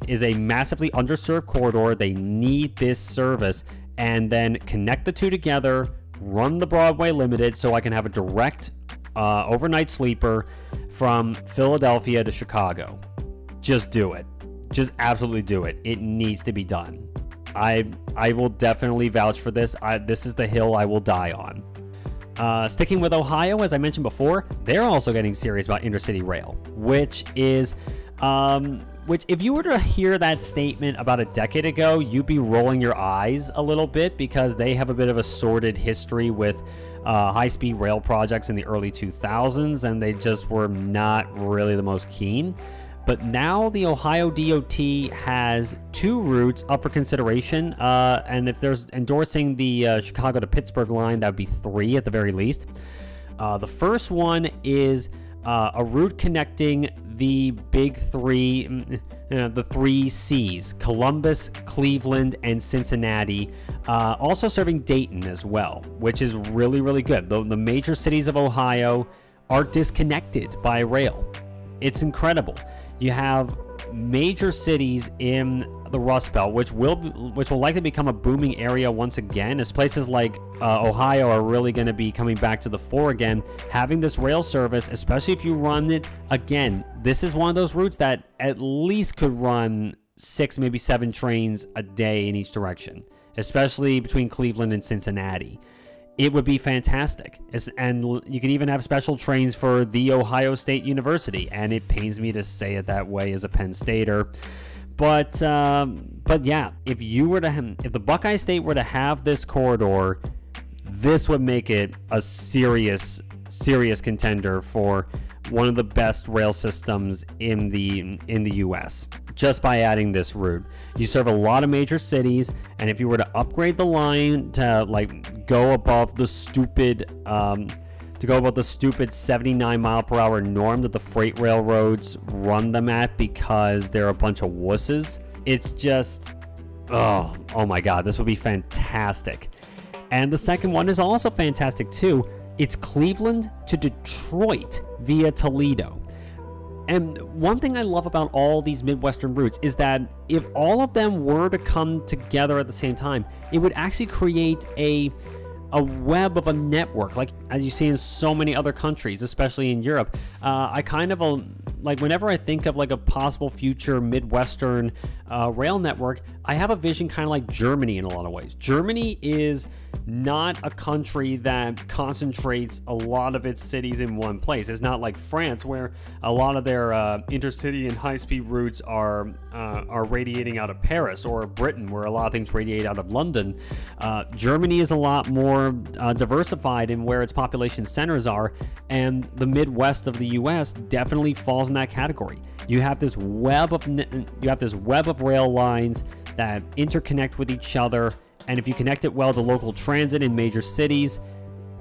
is a massively underserved corridor. They need this service, and then connect the two together, run the Broadway Limited so I can have a direct overnight sleeper from Philadelphia to Chicago. Just do it. Just absolutely do it. It needs to be done. I will definitely vouch for this. This is the hill I will die on. Sticking with Ohio, as I mentioned before, they're also getting serious about intercity rail, which if you were to hear that statement about a decade ago, you'd be rolling your eyes a little bit, because they have a bit of a sordid history with high-speed rail projects in the early 2000s, and they just were not really the most keen. But now the Ohio DOT has 2 routes up for consideration, and if there's endorsing the Chicago to Pittsburgh line, that would be 3 at the very least. The first one is a route connecting the big 3, the 3 C's: Columbus, Cleveland, and Cincinnati, also serving Dayton as well, which is really, really good. The major cities of Ohio are disconnected by rail. It's incredible. You have major cities in the Rust Belt, which will likely become a booming area once again, as places like Ohio are really going to be coming back to the fore again. Having this rail service, especially if you run it again, this is one of those routes that at least could run 6, maybe 7 trains a day in each direction, especially between Cleveland and Cincinnati. It would be fantastic. And you could even have special trains for The Ohio State University, and it pains me to say it that way as a Penn Stater. But yeah, if the Buckeye State were to have this corridor, this would make it a serious contender for one of the best rail systems in the U.S. just by adding this route. You serve a lot of major cities, and if you were to upgrade the line to go above the stupid 79 mile per hour norm that the freight railroads run them at because they're a bunch of wusses, it's just oh my god, this would be fantastic. And the second one is also fantastic too. It's Cleveland to Detroit via Toledo. And one thing I love about all these Midwestern routes is that if all of them were to come together at the same time, it would actually create a web of a network, like as you see in so many other countries, especially in Europe. I kind of like whenever I think of like a possible future Midwestern rail network, I have a vision kind of like Germany in a lot of ways. Germany is not a country that concentrates a lot of its cities in one place. It's not like France, where a lot of their intercity and high-speed routes are radiating out of Paris, or Britain, where a lot of things radiate out of London. Germany is a lot more diversified in where its population centers are, and the Midwest of the U.S. definitely falls in that category. You have this web of rail lines that interconnect with each other. And if you connect it well to local transit in major cities,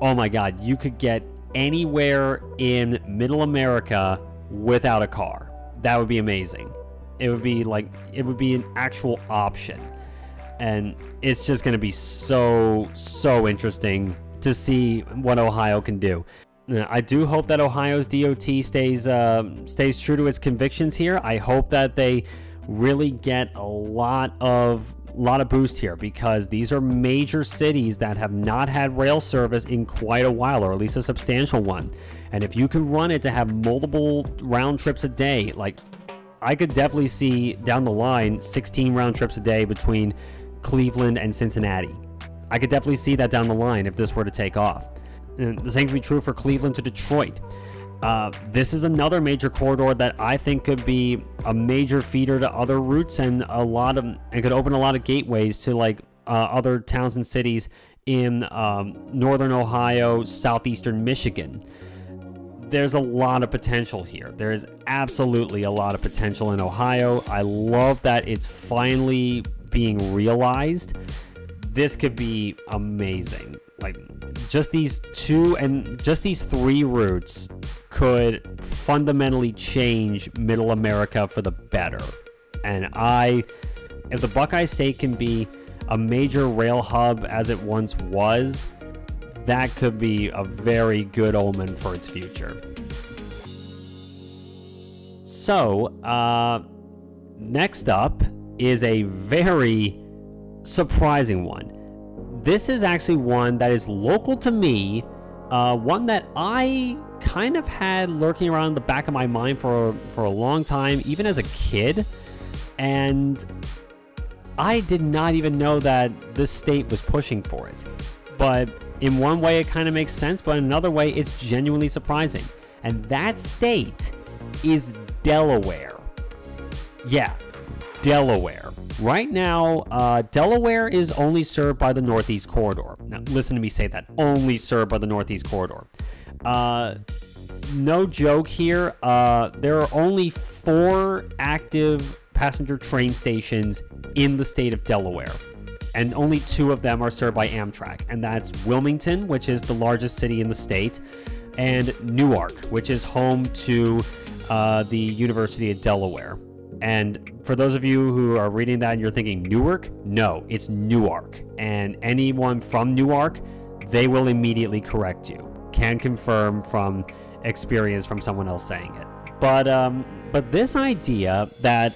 oh my God, you could get anywhere in middle America without a car. That would be amazing. It would be an actual option. And it's just going to be so interesting to see what Ohio can do. I do hope that Ohio's DOT stays true to its convictions here. I hope that they really get a lot of boost here, because these are major cities that have not had rail service in quite a while, or at least a substantial one. And if you can run it to have multiple round trips a day, like I could definitely see down the line 16 round trips a day between Cleveland and Cincinnati. I could definitely see that down the line if this were to take off. And the same could be true for Cleveland to Detroit. This is another major corridor that I think could be a major feeder to other routes, and could open a lot of gateways to like other towns and cities in northern Ohio, southeastern Michigan. There's a lot of potential here. There is absolutely a lot of potential in Ohio. I love that it's finally being realized. This could be amazing. Like just these three routes could fundamentally change middle America for the better. And if the Buckeye State can be a major rail hub as it once was, that could be a very good omen for its future. So, next up is a very surprising one. This is actually one that is local to me, one that I kind of had lurking around in the back of my mind for a long time, even as a kid, and I did not even know that this state was pushing for it. But in one way it kind of makes sense, but in another way it's genuinely surprising. And that state is Delaware. Yeah, Delaware. Right now, Delaware is only served by the Northeast Corridor. Now, listen to me say that. Only served by the Northeast Corridor. No joke here. There are only 4 active passenger train stations in the state of Delaware, and only 2 of them are served by Amtrak. And that's Wilmington, which is the largest city in the state, and Newark, which is home to the University of Delaware. And for those of you who are reading that and you're thinking Newark, no, it's Newark. And anyone from Newark, they will immediately correct you. Can confirm from experience from someone else saying it. But this idea that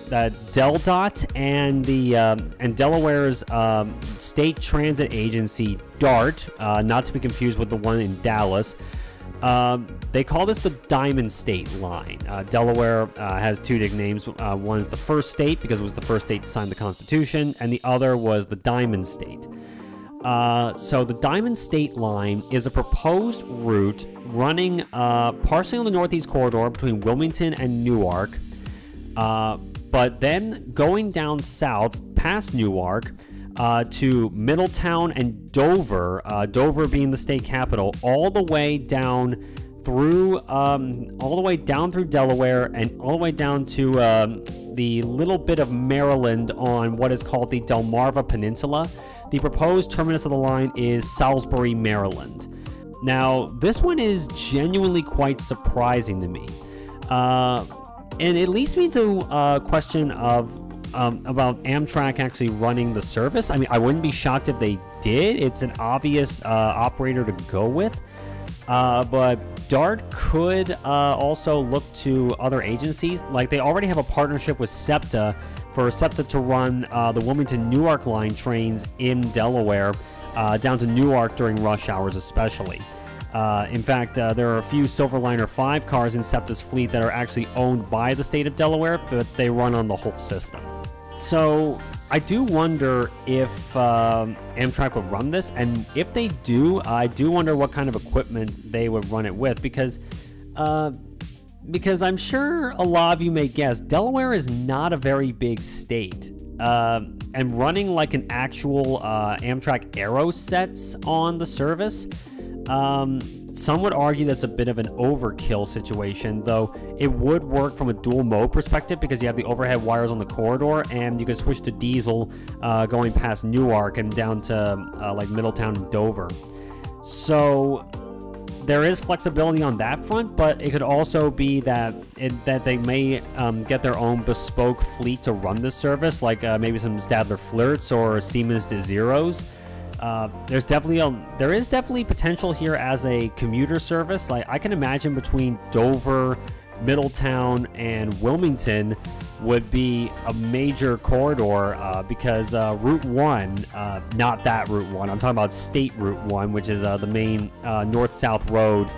DelDOT and Delaware's state transit agency DART, not to be confused with the one in Dallas, they call this the Diamond State Line. Delaware has 2 nicknames. One is the First State, because it was the first state to sign the Constitution, and the other was the Diamond State. So the Diamond State Line is a proposed route running partially on the Northeast Corridor between Wilmington and Newark, but then going down south past Newark to Middletown and Dover, Dover being the state capital, all the way down through Delaware, and all the way down to the little bit of Maryland on what is called the Delmarva Peninsula. The proposed terminus of the line is Salisbury, Maryland. Now, this one is genuinely quite surprising to me. And it leads me to a question of about Amtrak actually running the service. I mean, I wouldn't be shocked if they did. It's an obvious operator to go with. But DART could also look to other agencies. Like, they already have a partnership with SEPTA for SEPTA to run the Wilmington-Newark line trains in Delaware down to Newark during rush hours especially. In fact, there are a few Silverliner 5 cars in SEPTA's fleet that are actually owned by the state of Delaware, but they run on the whole system. So I do wonder if Amtrak would run this, and if they do, I do wonder what kind of equipment they would run it with, because I'm sure a lot of you may guess, Delaware is not a very big state, and running like an actual Amtrak Aero sets on the service, some would argue that's a bit of an overkill situation, though it would work from a dual mode perspective because you have the overhead wires on the corridor, and you can switch to diesel going past Newark and down to like Middletown and Dover. So there is flexibility on that front, but it could also be that they may get their own bespoke fleet to run this service, like maybe some Stadler Flirts or Siemens Desiros. There is definitely potential here as a commuter service. Like, I can imagine between Dover, Middletown, and Wilmington would be a major corridor because Route 1, not that Route 1, I'm talking about State Route 1, which is the main north-south road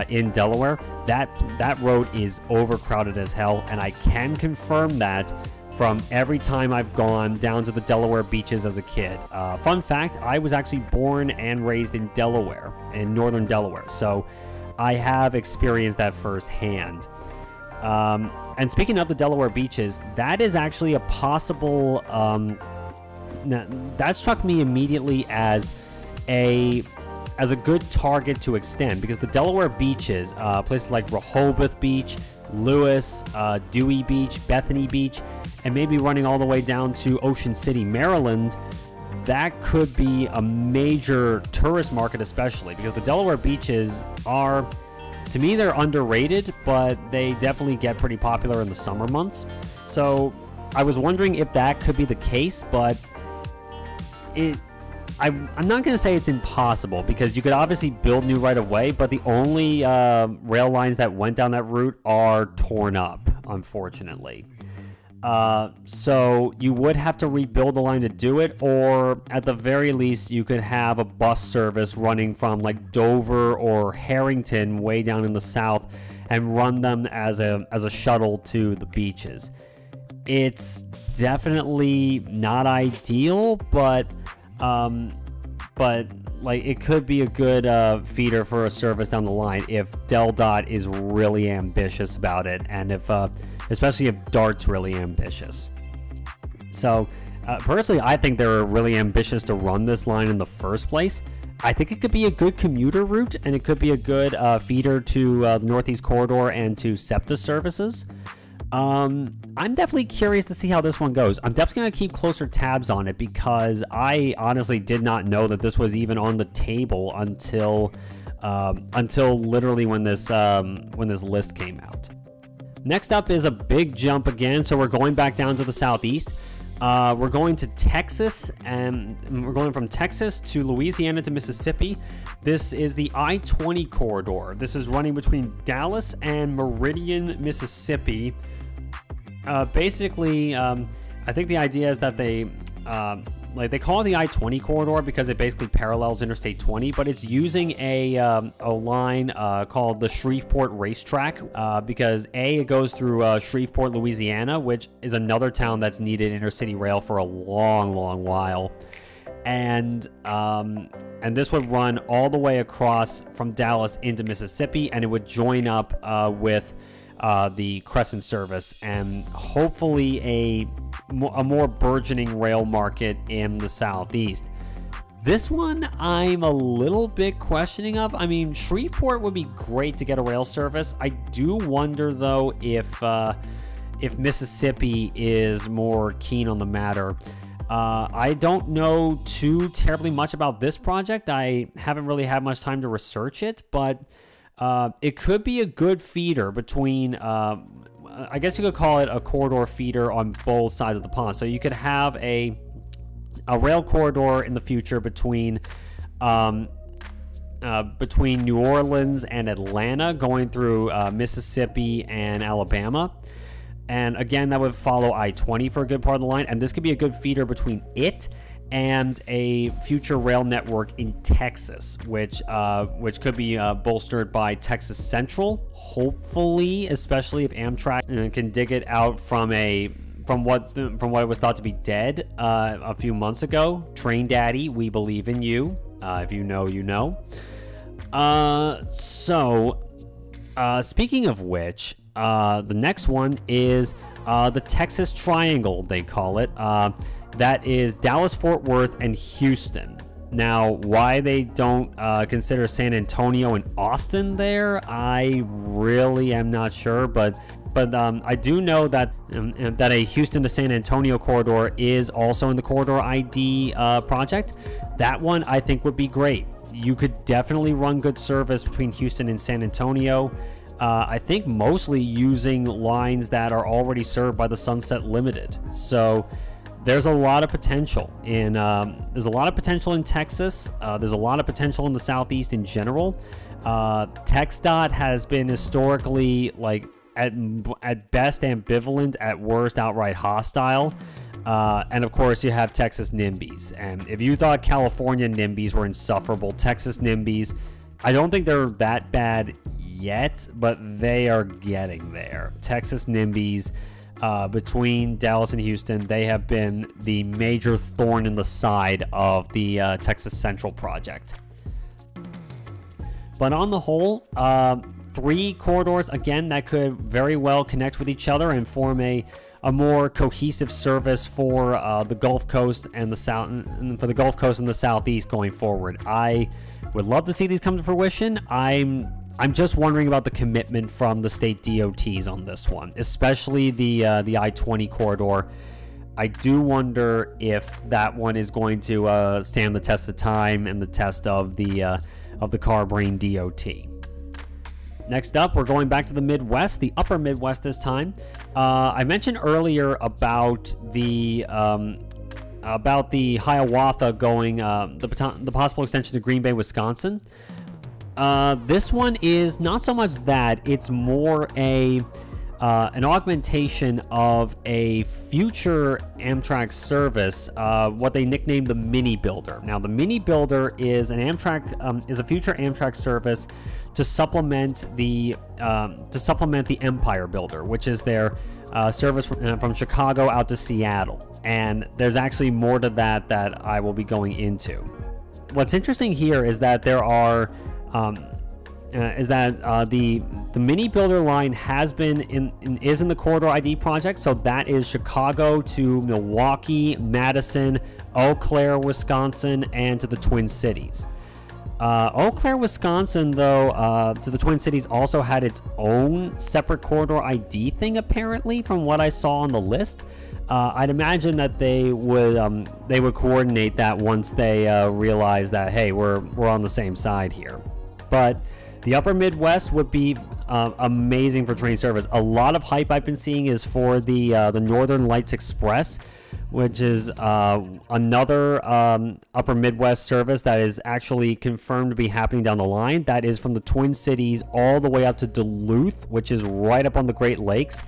in Delaware. That road is overcrowded as hell, and I can confirm that from every time I've gone down to the Delaware beaches as a kid. Fun fact, I was actually born and raised in Delaware, in northern Delaware, so I have experienced that firsthand. And speaking of the Delaware beaches, that is actually a possible, that struck me immediately as a good target to extend, because the Delaware beaches, places like Rehoboth Beach, Lewis, Dewey Beach, Bethany Beach, and maybe running all the way down to Ocean City, Maryland, that could be a major tourist market, especially because the Delaware beaches are, to me, they're underrated, but they definitely get pretty popular in the summer months. So I was wondering if that could be the case, but I'm not going to say it's impossible, because you could obviously build new right away, but the only rail lines that went down that route are torn up, unfortunately. So you would have to rebuild the line to do it, or at the very least, you could have a bus service running from like Dover or Harrington way down in the south and run them as a shuttle to the beaches. It's definitely not ideal, but like, it could be a good feeder for a service down the line if DelDOT is really ambitious about it, and if especially if DART's really ambitious. So personally, I think they're really ambitious to run this line in the first place. I think it could be a good commuter route, and it could be a good feeder to the Northeast Corridor and to SEPTA services. I'm definitely curious to see how this one goes. I'm definitely going to keep closer tabs on it, because I honestly did not know that this was even on the table until literally when this list came out. Next up is a big jump again, so we're going back down to the southeast. We're going to Texas, and we're going from Texas to Louisiana to Mississippi. This is the I-20 corridor. This is running between Dallas and Meridian, Mississippi. Basically, I think the idea is that they call it the I-20 corridor because it basically parallels Interstate 20, but it's using a line called the Shreveport Racetrack because it goes through Shreveport, Louisiana, which is another town that's needed intercity rail for a long while. And this would run all the way across from Dallas into Mississippi, and it would join up with the Crescent service, and hopefully a more burgeoning rail market in the southeast. This one I'm a little bit questioning of. I mean, Shreveport would be great to get a rail service. I do wonder though if Mississippi is more keen on the matter. I don't know too terribly much about this project. I haven't really had much time to research it, but it could be a good feeder between, I guess you could call it a corridor feeder on both sides of the pond. So you could have a rail corridor in the future between between New Orleans and Atlanta, going through Mississippi and Alabama. And again, that would follow I-20 for a good part of the line. And this could be a good feeder between it and a future rail network in Texas, which could be bolstered by Texas Central, hopefully, especially if Amtrak can dig it out from what it was thought to be dead a few months ago. Train Daddy, we believe in you. If you know, you know. Speaking of which, the next one is the Texas Triangle, they call it. That is Dallas, Fort Worth, and Houston. Now, why they don't consider San Antonio and Austin there, I really am not sure, but I do know that a Houston to San Antonio corridor is also in the Corridor ID project. That one I think would be great. You could definitely run good service between Houston and San Antonio. I think mostly using lines that are already served by the Sunset Limited. So there's a lot of potential in Texas. There's a lot of potential in the Southeast in general. TxDOT has been historically, like, at best ambivalent, at worst outright hostile. And of course you have Texas NIMBYs. And if you thought California NIMBYs were insufferable, Texas NIMBYs, I don't think they're that bad yet, but they are getting there. Texas NIMBYs, between Dallas and Houston, they have been the major thorn in the side of the Texas Central project. But on the whole, 3 corridors, again, that could very well connect with each other and form a more cohesive service for the Gulf Coast and the South, and for the Gulf Coast and the Southeast going forward. I would love to see these come to fruition. I'm just wondering about the commitment from the state DOTs on this one, especially the I-20 corridor. I do wonder if that one is going to stand the test of time and the test of the CarBrain DOT. Next up, we're going back to the Midwest, the upper Midwest this time. I mentioned earlier about the Hiawatha going, the possible extension to Green Bay, Wisconsin. This one is not so much that, it's more an augmentation of a future Amtrak service, what they nicknamed the Mini Builder. Now, the Mini Builder is a future Amtrak service to supplement the Empire Builder, which is their service from Chicago out to Seattle. And there's actually more to that I will be going into. What's interesting here is that there are the Mini Builder line has been is in the Corridor ID project. So that is Chicago to Milwaukee, Madison, Eau Claire, Wisconsin, and to the Twin Cities. Eau Claire, Wisconsin, though, to the Twin Cities also had its own separate Corridor ID thing, apparently, from what I saw on the list. I'd imagine that they would coordinate that once they realize that, hey, we're on the same side here. But the upper Midwest would be amazing for train service. A lot of hype I've been seeing is for the Northern Lights Express, which is another upper Midwest service that is actually confirmed to be happening down the line. That is from the Twin Cities all the way up to Duluth, which is right up on the Great Lakes.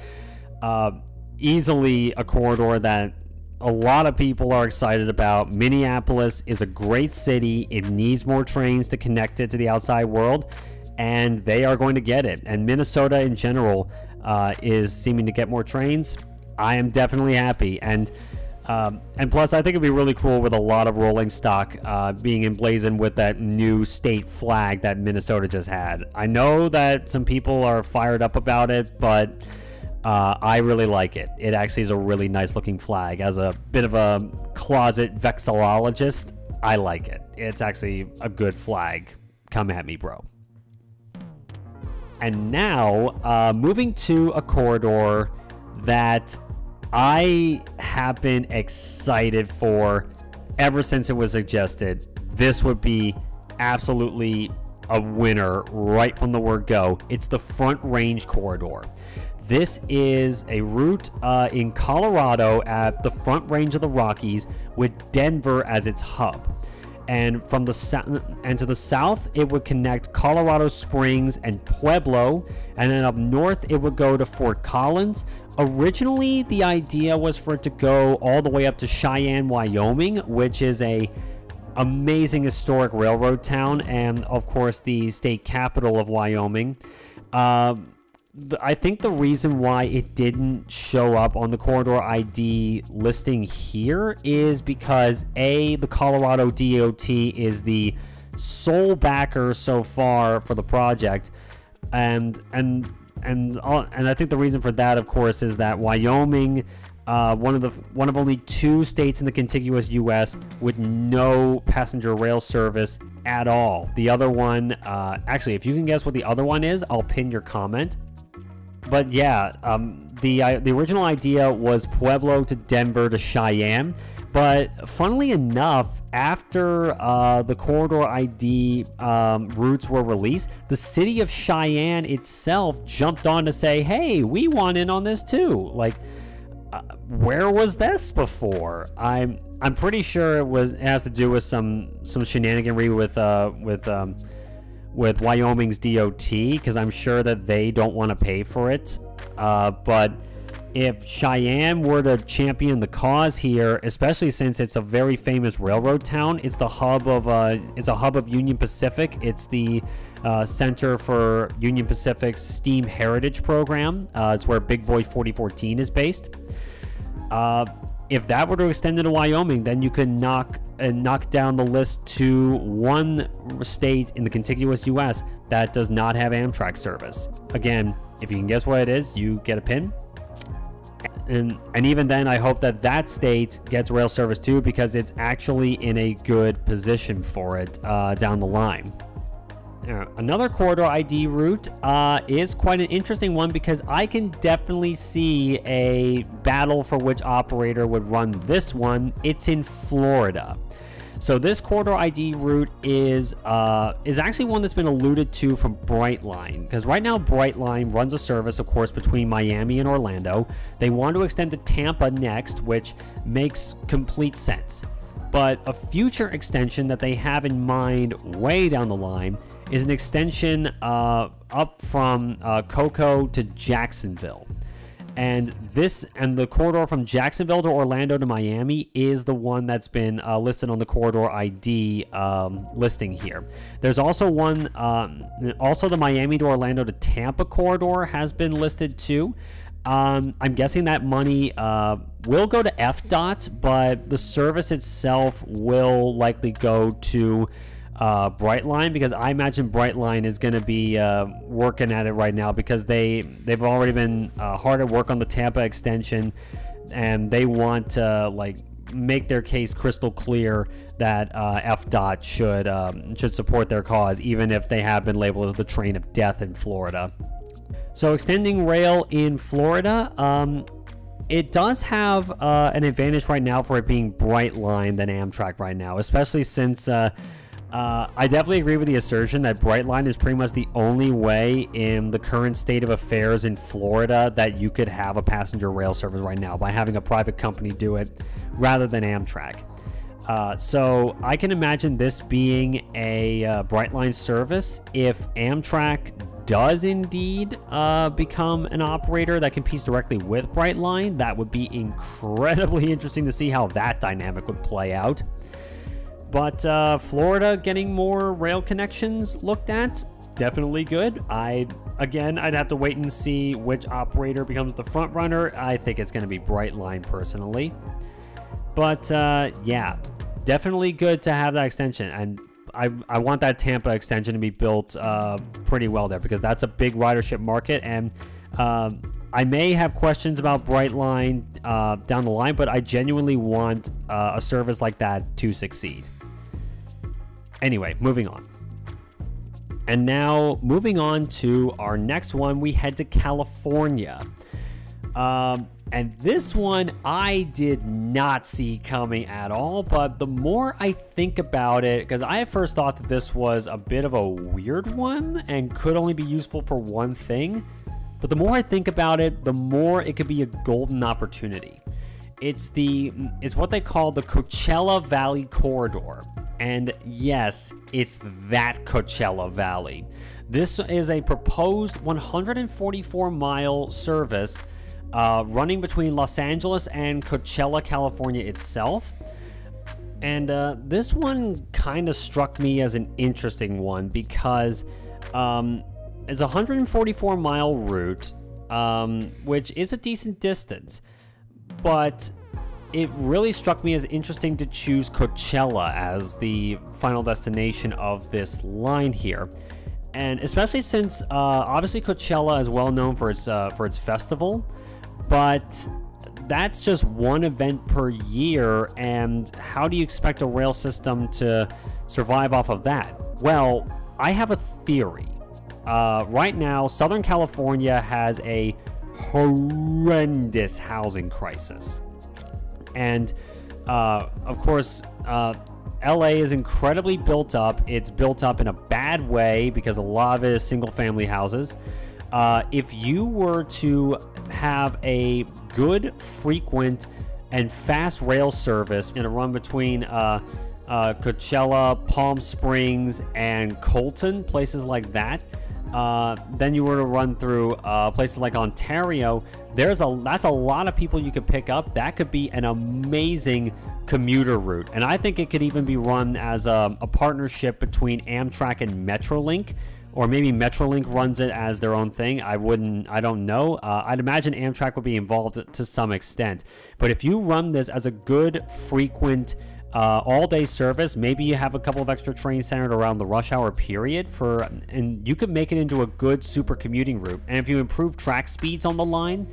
Easily a corridor that a lot of people are excited about. Minneapolis is a great city. It needs more trains to connect it to the outside world, and they are going to get it. And Minnesota in general is seeming to get more trains. I am definitely happy. And plus, I think it'd be really cool with a lot of rolling stock being emblazoned with that new state flag that Minnesota just had. I know that some people are fired up about it, but I really like it. It actually is a really nice looking flag. As a bit of a closet vexillologist, I like it. It's actually a good flag. Come at me, bro. And now, moving to a corridor that I have been excited for ever since it was suggested. This would be absolutely a winner right from the word go. It's the Front Range Corridor. This is a route in Colorado at the Front Range of the Rockies with Denver as its hub. And from the and to the south, it would connect Colorado Springs and Pueblo, and then up north, it would go to Fort Collins. Originally, the idea was for it to go all the way up to Cheyenne, Wyoming, which is a amazing historic railroad town, and of course, the state capital of Wyoming. I think the reason why it didn't show up on the corridor ID listing here is because the Colorado DOT is the sole backer so far for the project, and I think the reason for that, of course, is that Wyoming, one of only 2 states in the contiguous U.S. with no passenger rail service at all. The other one, actually, if you can guess what the other one is, I'll pin your comment. But yeah, the original idea was Pueblo to Denver to Cheyenne. But funnily enough, after the corridor ID routes were released, the city of Cheyenne itself jumped on to say, hey, we want in on this too. Like, where was this before? I'm pretty sure it has to do with some shenaniganry with Wyoming's DOT, because I'm sure that they don't want to pay for it. But if Cheyenne were to champion the cause here, especially since it's a very famous railroad town, it's a hub of Union Pacific. It's the center for Union Pacific's Steam Heritage Program. It's where Big Boy 4014 is based. If that were to extend into Wyoming, then you could knock down the list to one state in the contiguous U.S. that does not have Amtrak service. Again, if you can guess what it is, you get a pin. And even then, I hope that state gets rail service too, because it's actually in a good position for it down the line. Another corridor ID route is quite an interesting one, because I can definitely see a battle for which operator would run this one. It's in Florida. So this corridor ID route is actually one that's been alluded to from Brightline, because right now Brightline runs a service, of course, between Miami and Orlando. They want to extend to Tampa next, which makes complete sense. But a future extension that they have in mind way down the line is an extension up from Cocoa to Jacksonville. And the corridor from Jacksonville to Orlando to Miami is the one that's been listed on the corridor ID listing here. There's also one, also the Miami to Orlando to Tampa corridor has been listed too. I'm guessing that money will go to FDOT, but the service itself will likely go to Brightline, because I imagine Brightline is going to be working at it right now, because they've already been hard at work on the Tampa extension, and they want to make their case crystal clear that FDOT should support their cause, even if they have been labeled as the train of death in Florida. So extending rail in Florida, it does have an advantage right now for it being Brightline than Amtrak right now, especially since I definitely agree with the assertion that Brightline is pretty much the only way in the current state of affairs in Florida that you could have a passenger rail service right now, by having a private company do it rather than Amtrak. So I can imagine this being a Brightline service if Amtrak does indeed become an operator that competes directly with Brightline. That would be incredibly interesting to see how that dynamic would play out. But Florida getting more rail connections looked at, definitely good. I'd have to wait and see which operator becomes the front runner. I think it's going to be Brightline personally. But yeah, definitely good to have that extension. And I want that Tampa extension to be built pretty well there, because that's a big ridership market. And I may have questions about Brightline down the line, but I genuinely want a service like that to succeed. Anyway, moving on. And now, moving on to our next one, we head to California. And this one I did not see coming at all, but the more I think about it, because I at first thought that this was a bit of a weird one and could only be useful for one thing, but the more I think about it, the more it could be a golden opportunity. It's what they call the Coachella Valley Corridor. And yes, it's that Coachella Valley. This is a proposed 144-mile service running between Los Angeles and Coachella, California itself. And this one kind of struck me as an interesting one because it's a 144-mile route, which is a decent distance, but it really struck me as interesting to choose Coachella as the final destination of this line here. And especially since obviously Coachella is well known for its festival, but that's just one event per year, and how do you expect a rail system to survive off of that? Well, I have a theory. Right now, Southern California has a horrendous housing crisis. And of course, LA is incredibly built up. It's built up in a bad way because a lot of it is single-family houses. If you were to have a good, frequent, and fast rail service in a run between Coachella, Palm Springs, and Colton, places like that, then you were to run through places like Ontario, that's a lot of people you could pick up. That could be an amazing commuter route, and I think it could even be run as a partnership between Amtrak and Metrolink, or maybe Metrolink runs it as their own thing. I don't know. I'd imagine Amtrak would be involved to some extent, but if you run this as a good, frequent all-day service, maybe you have a couple of extra trains centered around the rush hour period and you could make it into a good super commuting route. And if you improve track speeds on the line,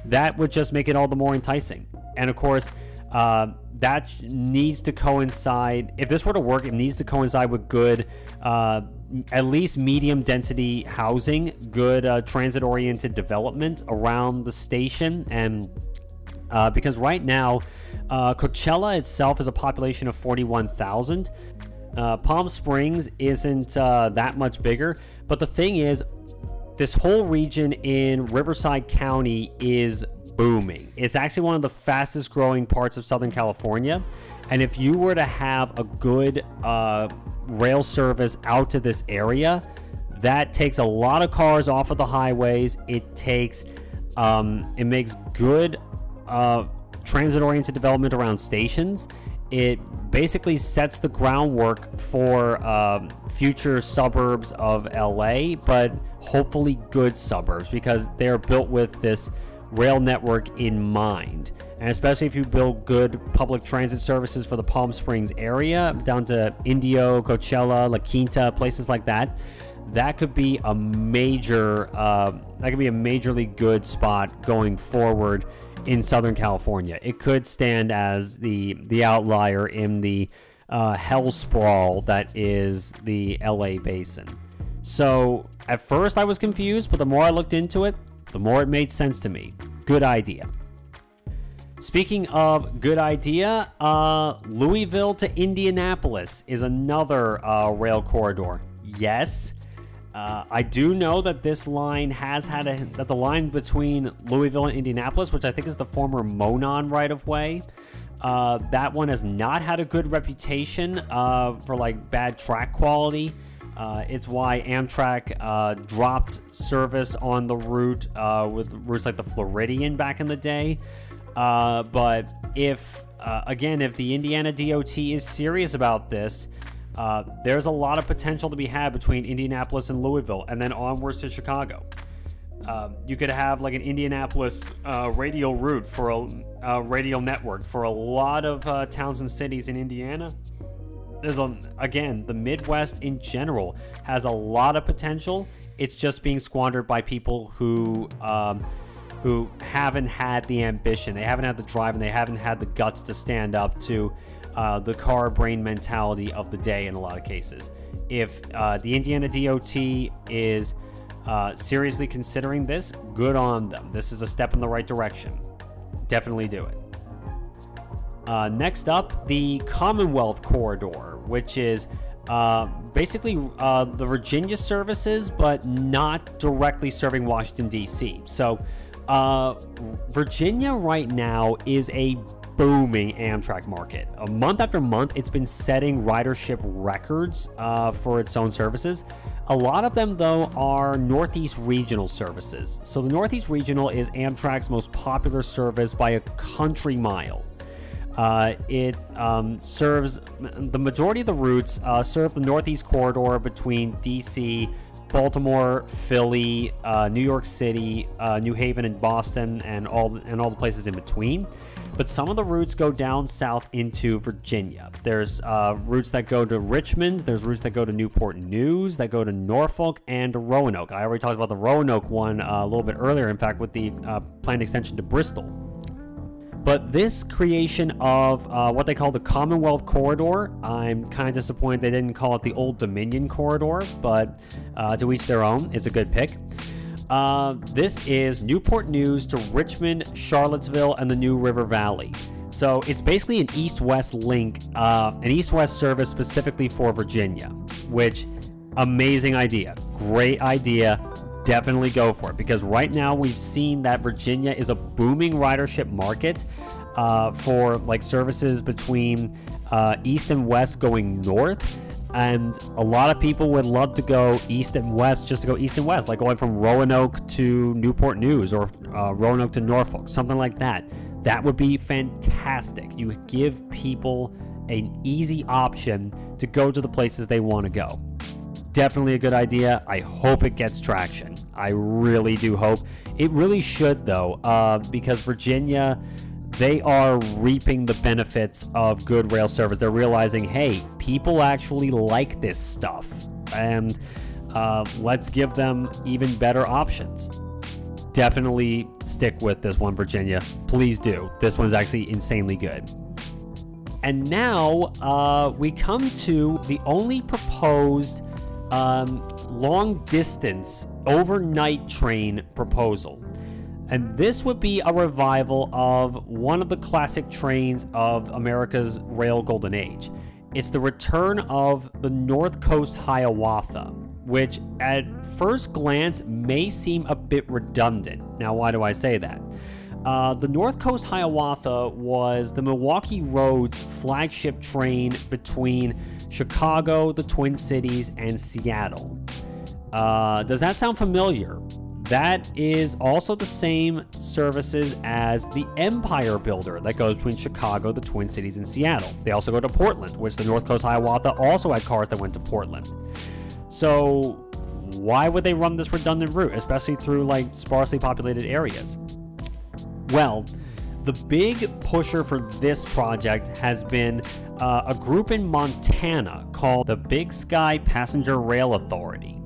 that would just make it all the more enticing. And of course, that needs to coincide. If this were to work, it needs to coincide with good, at least medium density housing, good transit-oriented development around the station, and because right now, Coachella itself is a population of 41,000. Palm Springs isn't that much bigger, but the thing is, this whole region in Riverside County is booming. It's actually one of the fastest growing parts of Southern California, and if you were to have a good rail service out to this area, that takes a lot of cars off of the highways. It makes good transit-oriented development around stations. It basically sets the groundwork for future suburbs of LA, but hopefully good suburbs, because they're built with this rail network in mind. And especially if you build good public transit services for the Palm Springs area, down to Indio, Coachella, La Quinta, places like that, that could be a majorly good spot going forward in Southern California. It could stand as the outlier in the hell sprawl that is the LA basin. So at first I was confused, but the more I looked into it, the more it made sense to me. Good idea. Speaking of good idea, Louisville to Indianapolis is another rail corridor. Yes, I do know that this line has had that the line between Louisville and Indianapolis, which I think is the former Monon right-of-way, that one has not had a good reputation for like bad track quality. It's why Amtrak dropped service on the route with routes like the Floridian back in the day. But if the Indiana DOT is serious about this, there's a lot of potential to be had between Indianapolis and Louisville, and then onwards to Chicago. You could have like an Indianapolis radial route for a radial network for a lot of towns and cities in Indiana. The Midwest in general has a lot of potential. It's just being squandered by people who haven't had the ambition, they haven't had the drive, and they haven't had the guts to stand up to the car brain mentality of the day in a lot of cases. If the Indiana DOT is seriously considering this, good on them. This is a step in the right direction. Definitely do it. Next up, the Commonwealth Corridor, which is basically the Virginia services, but not directly serving Washington, D.C. So Virginia right now is a booming Amtrak market. Month after month, it's been setting ridership records for its own services. A lot of them, though, are Northeast Regional services. So the Northeast Regional is Amtrak's most popular service by a country mile. It serves the majority of the routes serve the Northeast corridor between DC, Baltimore, Philly, New York City, New Haven, and Boston, and all the places in between. But some of the routes go down south into Virginia. There's routes that go to Richmond. There's routes that go to Newport News, that go to Norfolk, and to Roanoke. I already talked about the Roanoke one a little bit earlier, in fact, with the planned extension to Bristol. But this creation of what they call the Commonwealth Corridor, I'm kind of disappointed they didn't call it the Old Dominion Corridor, but to each their own. It's a good pick. This is Newport News to Richmond, Charlottesville, and the New River Valley. So it's basically an east-west link, an east-west service specifically for Virginia, which, amazing idea. Great idea. Definitely go for it, because right now we've seen that Virginia is a booming ridership market for like services between east and west going north. And a lot of people would love to go east and west, just to go east and west, like going from Roanoke to Newport News or Roanoke to Norfolk, something like that. That would be fantastic. You give people an easy option to go to the places they want to go. Definitely a good idea. I hope it gets traction. I really do hope. It really should, though, because Virginia, they are reaping the benefits of good rail service. They're realizing, hey, people actually like this stuff, and let's give them even better options. Definitely stick with this one, Virginia. Please do. This one's actually insanely good. And now we come to the only proposed long distance overnight train proposal. And this would be a revival of one of the classic trains of America's rail golden age. It's the return of the North Coast Hiawatha, which at first glance may seem a bit redundant. Now, why do I say that? The North Coast Hiawatha was the Milwaukee Road's flagship train between Chicago, the Twin Cities, and Seattle. Does that sound familiar? That is also the same services as the Empire Builder that goes between Chicago, the Twin Cities, and Seattle. They also go to Portland, which the North Coast Hiawatha also had cars that went to Portland. So why would they run this redundant route, especially through like sparsely populated areas? Well, the big pusher for this project has been a group in Montana called the Big Sky Passenger Rail Authority.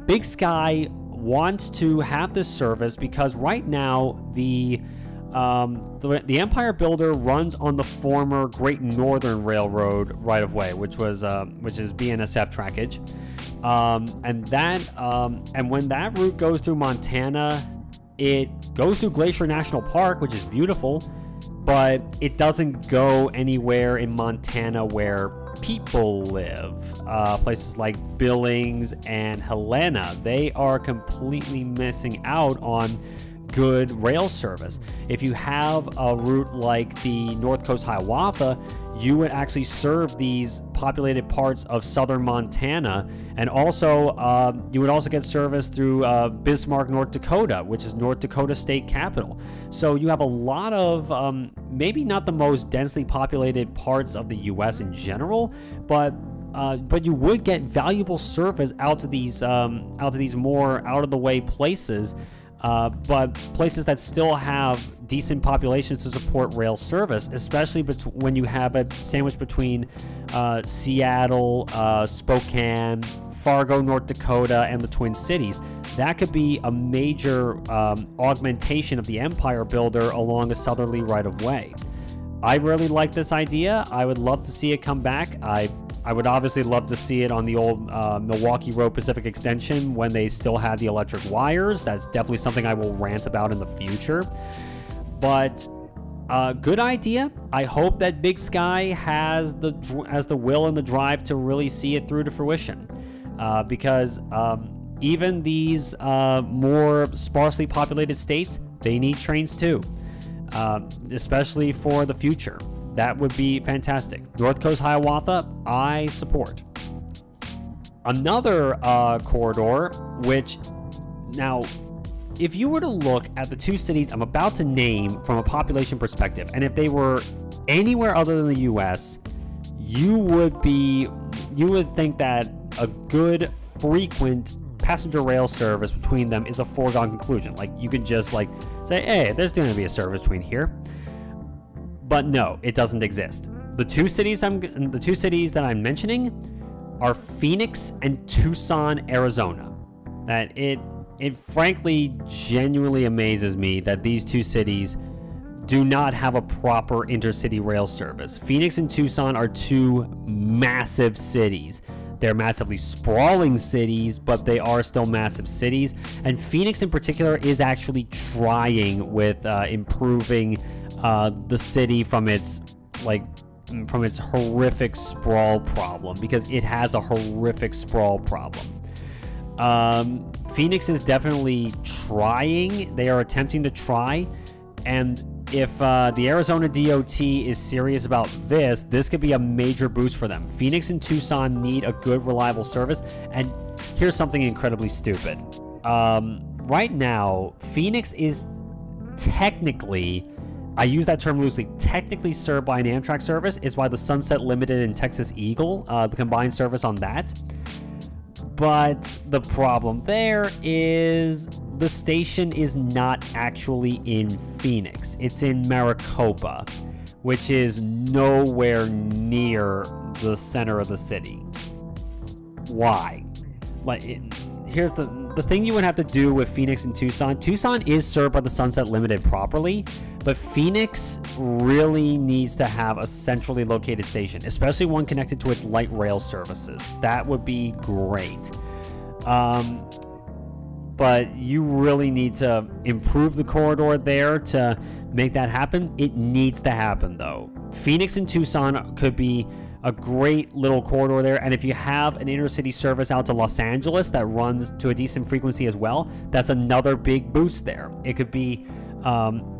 Big Sky wants to have this service because right now the Empire Builder runs on the former Great Northern Railroad right-of-way, which is BNSF trackage, and when that route goes through Montana, it goes through Glacier National Park, which is beautiful, but it doesn't go anywhere in Montana where people live. Places like Billings and Helena, they are completely missing out on good rail service. If you have a route like the North Coast Hiawatha, you would actually serve these populated parts of southern Montana, and also you would also get service through Bismarck, North Dakota, which is North Dakota state capital. So you have a lot of maybe not the most densely populated parts of the U.S. in general, but you would get valuable service out to these more out of the way places. But places that still have decent populations to support rail service, especially when you have it sandwiched between Seattle, Spokane, Fargo, North Dakota, and the Twin Cities. That could be a major augmentation of the Empire Builder along a southerly right-of-way. I really like this idea. I would love to see it come back. I would obviously love to see it on the old Milwaukee Road Pacific Extension when they still had the electric wires. That's definitely something I will rant about in the future. But good idea. I hope that Big Sky has the will and the drive to really see it through to fruition. Because even these more sparsely populated states, they need trains too. especially for the future. That would be fantastic. North Coast Hiawatha, I support. Another corridor, which now, if you were to look at the two cities I'm about to name from a population perspective, and if they were anywhere other than the US, you would think that a good frequent passenger rail service between them is a foregone conclusion. Like, you could just like say, hey, there's going to be a service between here. But no, it doesn't exist. The two cities that I'm mentioning are Phoenix and Tucson, Arizona. That it frankly genuinely amazes me that these two cities do not have a proper intercity rail service. Phoenix and Tucson are two massive cities. They're massively sprawling cities, but they are still massive cities. And Phoenix in particular is actually trying with improving the city from its horrific sprawl problem, because it has a horrific sprawl problem. Phoenix is definitely trying. They are attempting to try, and if the Arizona DOT is serious about this could be a major boost for them. Phoenix and Tucson need a good, reliable service, and here's something incredibly stupid. Right now, Phoenix is technically, I use that term loosely, technically served by an Amtrak service. It's by the Sunset Limited and Texas Eagle, the combined service on that. But the problem there is the station is not actually in Phoenix. It's in Maricopa, which is nowhere near the center of the city. Why? Like, here's the thing you would have to do with Phoenix and Tucson. Tucson is served by the Sunset Limited properly, but Phoenix really needs to have a centrally located station, especially one connected to its light rail services. That would be great. But you really need to improve the corridor there to make that happen. It needs to happen, though. Phoenix and Tucson could be a great little corridor there, and if you have an intercity service out to Los Angeles that runs to a decent frequency as well, that's another big boost there. It could be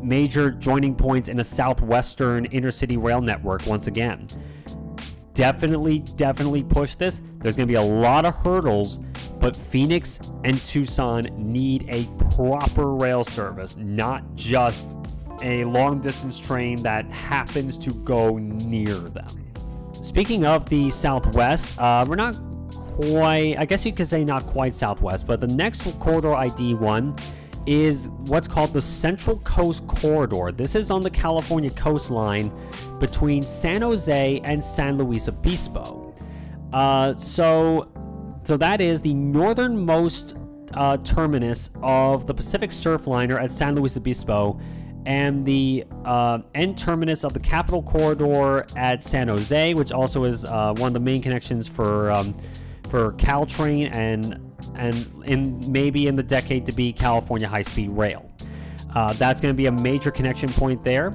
major joining points in a southwestern intercity rail network once again. Definitely push this. There's going to be a lot of hurdles, but Phoenix and Tucson need a proper rail service, not just a long distance train that happens to go near them. Speaking of the Southwest, we're not quite, I guess you could say not quite Southwest, but the next corridor ID one is what's called the Central Coast Corridor. This is on the California coastline between San Jose and San Luis Obispo. So that is the northernmost terminus of the Pacific Surfliner at San Luis Obispo, and the end terminus of the Capital Corridor at San Jose, which also is one of the main connections for Caltrain and maybe in the decade to be California High-Speed Rail. That's going to be a major connection point there.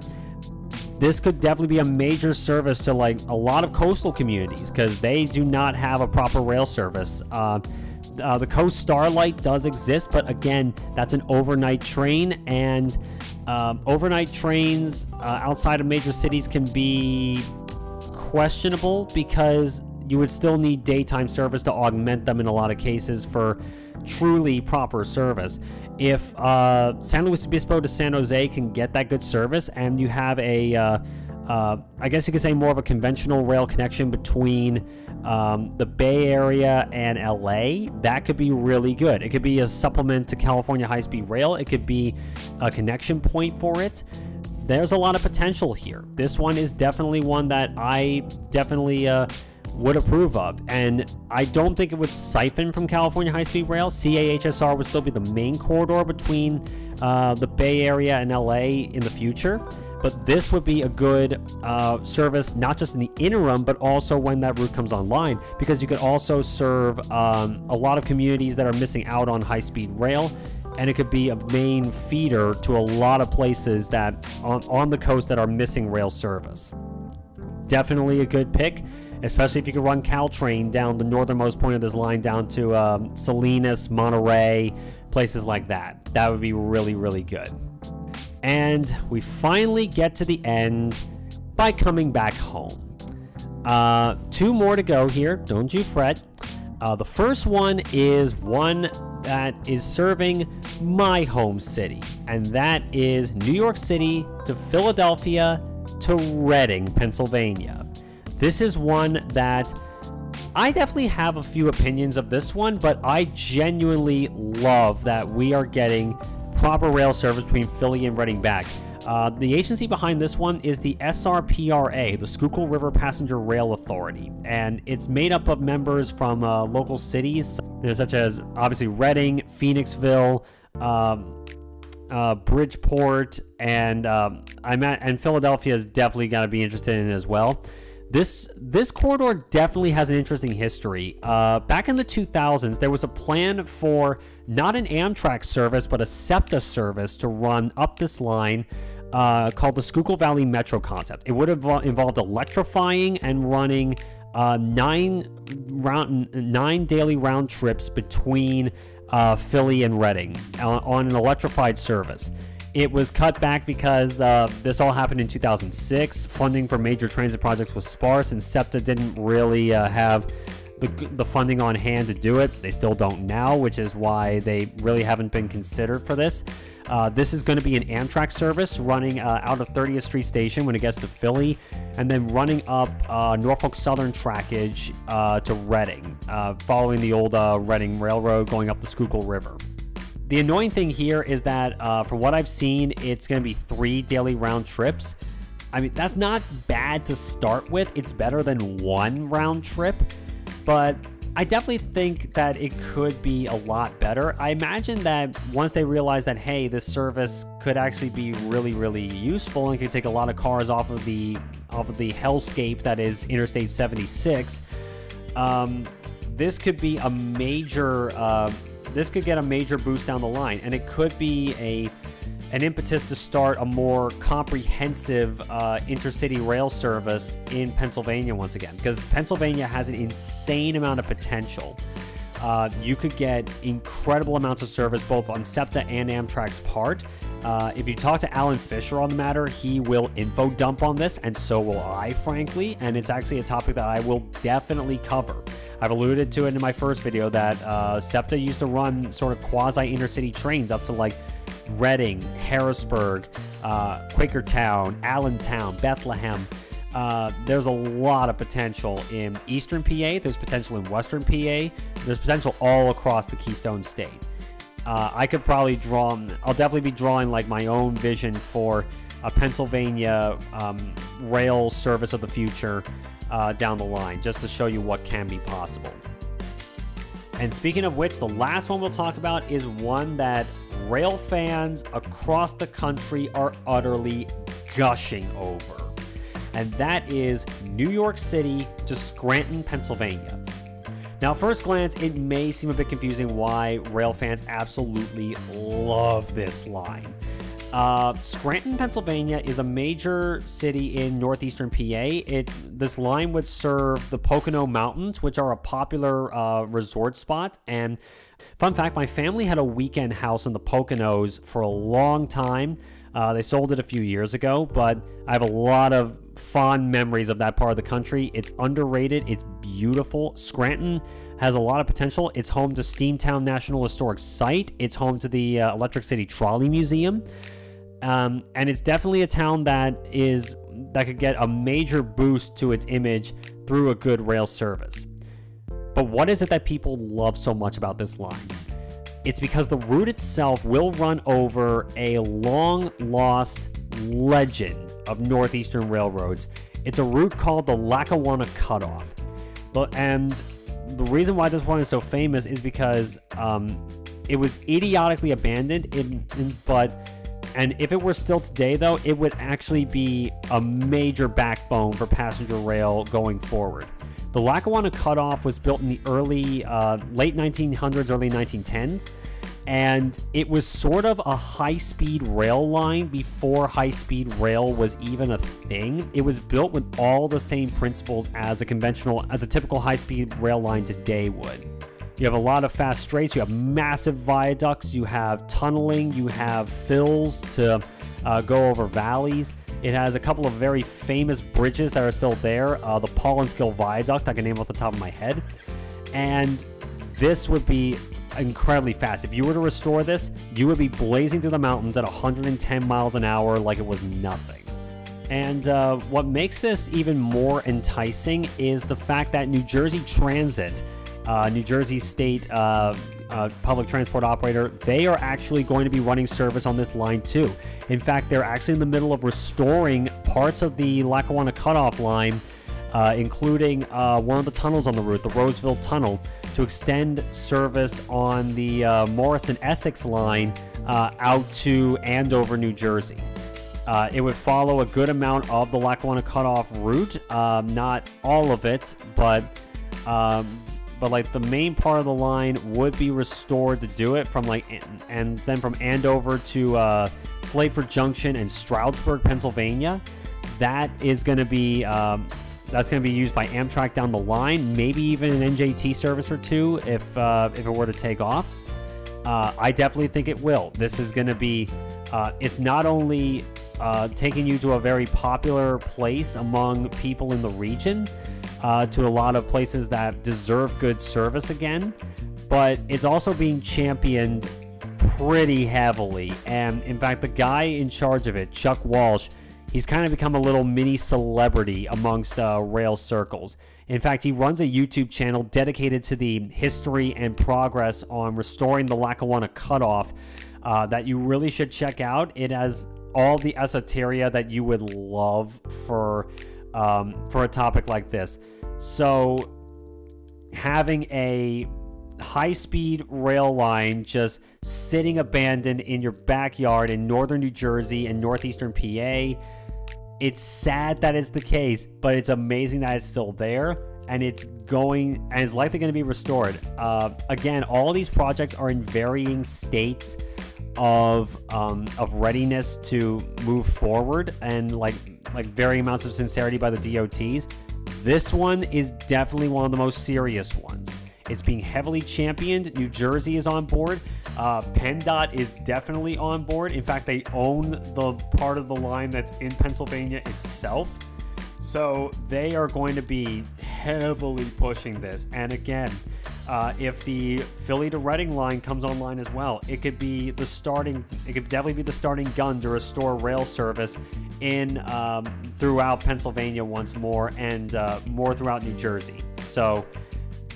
This could definitely be a major service to like a lot of coastal communities, because they do not have a proper rail service. The Coast Starlight does exist, but again, that's an overnight train, and overnight trains outside of major cities can be questionable, because you would still need daytime service to augment them in a lot of cases for truly proper service. If San Luis Obispo to San Jose can get that good service, and you have a I guess you could say more of a conventional rail connection between the Bay Area and LA, that could be really good. It could be a supplement to California High-Speed Rail. It could be a connection point for it. There's a lot of potential here. This one is definitely one that I definitely would approve of, and I don't think it would siphon from California High-Speed Rail. CAHSR would still be the main corridor between the Bay Area and LA in the future, but this would be a good service, not just in the interim, but also when that route comes online, because you could also serve a lot of communities that are missing out on high-speed rail, and it could be a main feeder to a lot of places that on the coast that are missing rail service. Definitely a good pick, especially if you could run Caltrain down the northernmost point of this line down to Salinas, Monterey, places like that. That would be really, really good. And we finally get to the end by coming back home. 2 more to go here, don't you fret. The first one is one that is serving my home city, and that is New York City to Philadelphia to Reading, Pennsylvania. This is one that I definitely have a few opinions of this one, but I genuinely love that we are getting proper rail service between Philly and Reading back. The agency behind this one is the SRPRA, the Schuylkill River Passenger Rail Authority, and it's made up of members from local cities, such as obviously Reading, Phoenixville, Bridgeport, and Philadelphia is definitely got to be interested in it as well. This corridor definitely has an interesting history. Back in the 2000s, there was a plan for not an Amtrak service, but a SEPTA service to run up this line called the Schuylkill Valley Metro concept. It would have involved electrifying and running 9 daily round trips between Philly and Reading on an electrified service. It was cut back because this all happened in 2006. Funding for major transit projects was sparse, and SEPTA didn't really have the funding on hand to do it. They still don't now, which is why they really haven't been considered for this. This is going to be an Amtrak service running out of 30th Street Station when it gets to Philly, and then running up Norfolk Southern trackage to Reading, following the old Reading Railroad going up the Schuylkill River. The annoying thing here is that, from what I've seen, it's going to be 3 daily round trips. I mean, that's not bad to start with. It's better than 1 round trip, but I definitely think that it could be a lot better. I imagine that once they realize that, hey, this service could actually be really, really useful and could take a lot of cars off of the hellscape that is Interstate 76, this could be a major... this could get a major boost down the line, and it could be an impetus to start a more comprehensive intercity rail service in Pennsylvania once again, because Pennsylvania has an insane amount of potential. You could get incredible amounts of service both on SEPTA and Amtrak's part. If you talk to Alan Fisher on the matter, he will info dump on this, and so will I, frankly, and it's actually a topic that I will definitely cover. I've alluded to it in my first video that SEPTA used to run sort of quasi-intercity trains up to like Reading, Harrisburg, Quakertown, Allentown, Bethlehem. There's a lot of potential in Eastern PA. There's potential in Western PA. There's potential all across the Keystone State. I could probably I'll definitely be drawing like my own vision for a Pennsylvania rail service of the future down the line, just to show you what can be possible. And speaking of which, the last one we'll talk about is one that rail fans across the country are utterly gushing over. And that is New York City to Scranton, Pennsylvania. Now, at first glance, it may seem a bit confusing why rail fans absolutely love this line. Scranton, Pennsylvania is a major city in northeastern PA. This line would serve the Pocono Mountains, which are a popular resort spot. And fun fact, my family had a weekend house in the Poconos for a long time. They sold it a few years ago, but I have a lot of fond memories of that part of the country. It's underrated. It's beautiful. Scranton has a lot of potential. It's home to Steamtown National Historic Site. It's home to the Electric City Trolley Museum. And it's definitely a town that could get a major boost to its image through a good rail service. But what is it that people love so much about this line? It's because the route itself will run over a long-lost legend of northeastern railroads. It's a route called the Lackawanna Cutoff. And the reason why this one is so famous is because it was idiotically abandoned, and if it were still today, though, it would actually be a major backbone for passenger rail going forward. The Lackawanna Cutoff was built in the late 1900s, early 1910s, and it was sort of a high-speed rail line before high-speed rail was even a thing. It was built with all the same principles as a typical high-speed rail line today would. You have a lot of fast straights, you have massive viaducts, you have tunneling, you have fills to go over valleys. It has a couple of very famous bridges that are still there. The Paulinskill Viaduct, I can name off the top of my head. And this would be incredibly fast. If you were to restore this, you would be blazing through the mountains at 110 miles an hour like it was nothing. And what makes this even more enticing is the fact that New Jersey Transit, New Jersey State public transport operator, they are actually going to be running service on this line too. In fact, they're actually in the middle of restoring parts of the Lackawanna Cutoff line, including one of the tunnels on the route, the Roseville Tunnel, to extend service on the Morrison-Essex line out to Andover, New Jersey. It would follow a good amount of the Lackawanna Cutoff route, not all of it, but like the main part of the line would be restored to do it from and then from Andover to Slateford Junction and Stroudsburg, Pennsylvania. That is going to be used by Amtrak down the line, maybe even an NJT service or two if it were to take off. I definitely think it will. This is going to be it's not only taking you to a very popular place among people in the region, to a lot of places that deserve good service again, but it's also being championed pretty heavily. And in fact, the guy in charge of it, Chuck Walsh, he's kind of become a little mini celebrity amongst rail circles. In fact, he runs a YouTube channel dedicated to the history and progress on restoring the Lackawanna Cutoff that you really should check out. It has all the esoteria that you would love for a topic like this. So having a high-speed rail line just sitting abandoned in your backyard in northern New Jersey and northeastern PA, it's sad that it's the case, but it's amazing that it's still there, and it's likely going to be restored. Again, all of these projects are in varying states of readiness to move forward, and like varying amounts of sincerity by the DOTs. This one is definitely one of the most serious ones. It's being heavily championed. New Jersey is on board. PennDOT is definitely on board. In fact, they own the part of the line that's in Pennsylvania itself. So they are going to be heavily pushing this. And again, if the Philly to Reading line comes online as well, it could definitely be the starting gun to restore rail service in throughout Pennsylvania once more, and more throughout New Jersey. So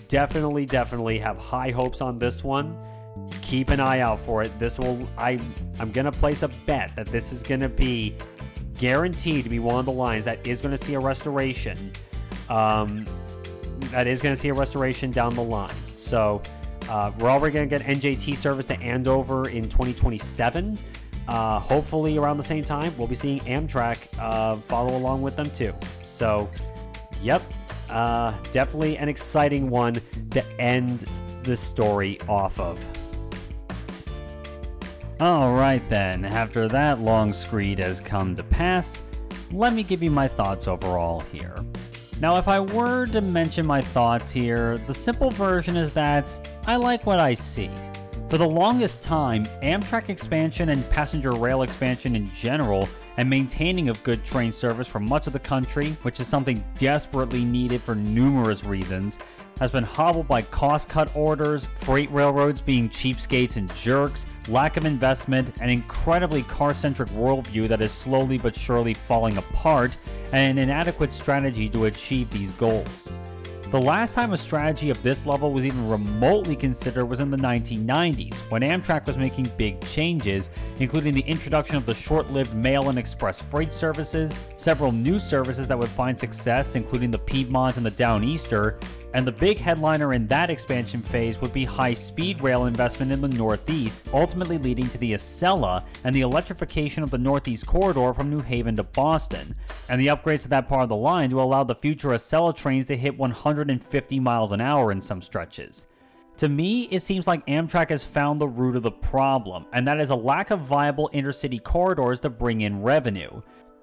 definitely have high hopes on this one. Keep an eye out for it. I'm gonna place a bet that this is gonna be guaranteed to be one of the lines that is going to see a restoration. Down the line. So we're already going to get NJT service to Andover in 2027. Hopefully around the same time, we'll be seeing Amtrak follow along with them too. So, yep, definitely an exciting one to end the story off of. Alright then, after that long screed has come to pass, let me give you my thoughts overall here. Now, if I were to mention my thoughts here, the simple version is that I like what I see. For the longest time, Amtrak expansion and passenger rail expansion in general, and maintaining of good train service for much of the country, which is something desperately needed for numerous reasons, has been hobbled by cost-cut orders, freight railroads being cheapskates and jerks, lack of investment, an incredibly car-centric worldview that is slowly but surely falling apart, and an inadequate strategy to achieve these goals. The last time a strategy of this level was even remotely considered was in the 1990s, when Amtrak was making big changes, including the introduction of the short-lived mail and express freight services, several new services that would find success, including the Piedmont and the Downeaster, and the big headliner in that expansion phase would be high-speed rail investment in the Northeast, ultimately leading to the Acela and the electrification of the Northeast Corridor from New Haven to Boston, and the upgrades to that part of the line to allow the future Acela trains to hit 150 miles an hour in some stretches. To me, it seems like Amtrak has found the root of the problem, and that is a lack of viable intercity corridors to bring in revenue.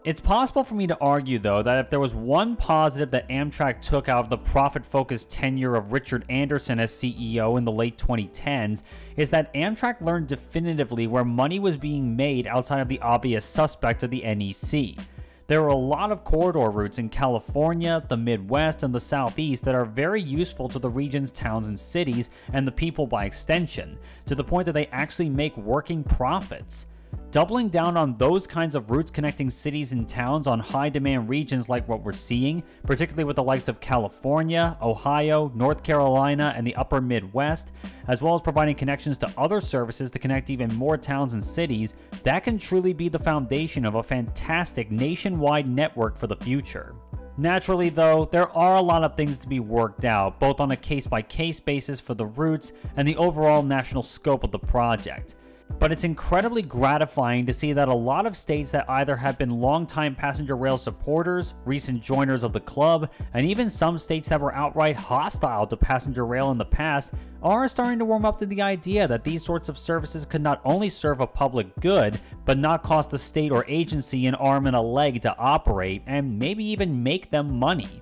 It's possible for me to argue, though, that if there was one positive that Amtrak took out of the profit-focused tenure of Richard Anderson as CEO in the late 2010s, is that Amtrak learned definitively where money was being made outside of the obvious suspect of the NEC. There are a lot of corridor routes in California, the Midwest, and the Southeast that are very useful to the region's towns and cities, and the people by extension, to the point that they actually make working profits. Doubling down on those kinds of routes connecting cities and towns on high-demand regions like what we're seeing, particularly with the likes of California, Ohio, North Carolina, and the upper Midwest, as well as providing connections to other services to connect even more towns and cities, that can truly be the foundation of a fantastic nationwide network for the future. Naturally, though, there are a lot of things to be worked out, both on a case-by-case basis for the routes and the overall national scope of the project. But it's incredibly gratifying to see that a lot of states that either have been longtime passenger rail supporters, recent joiners of the club, and even some states that were outright hostile to passenger rail in the past are starting to warm up to the idea that these sorts of services could not only serve a public good, but not cost the state or agency an arm and a leg to operate, and maybe even make them money.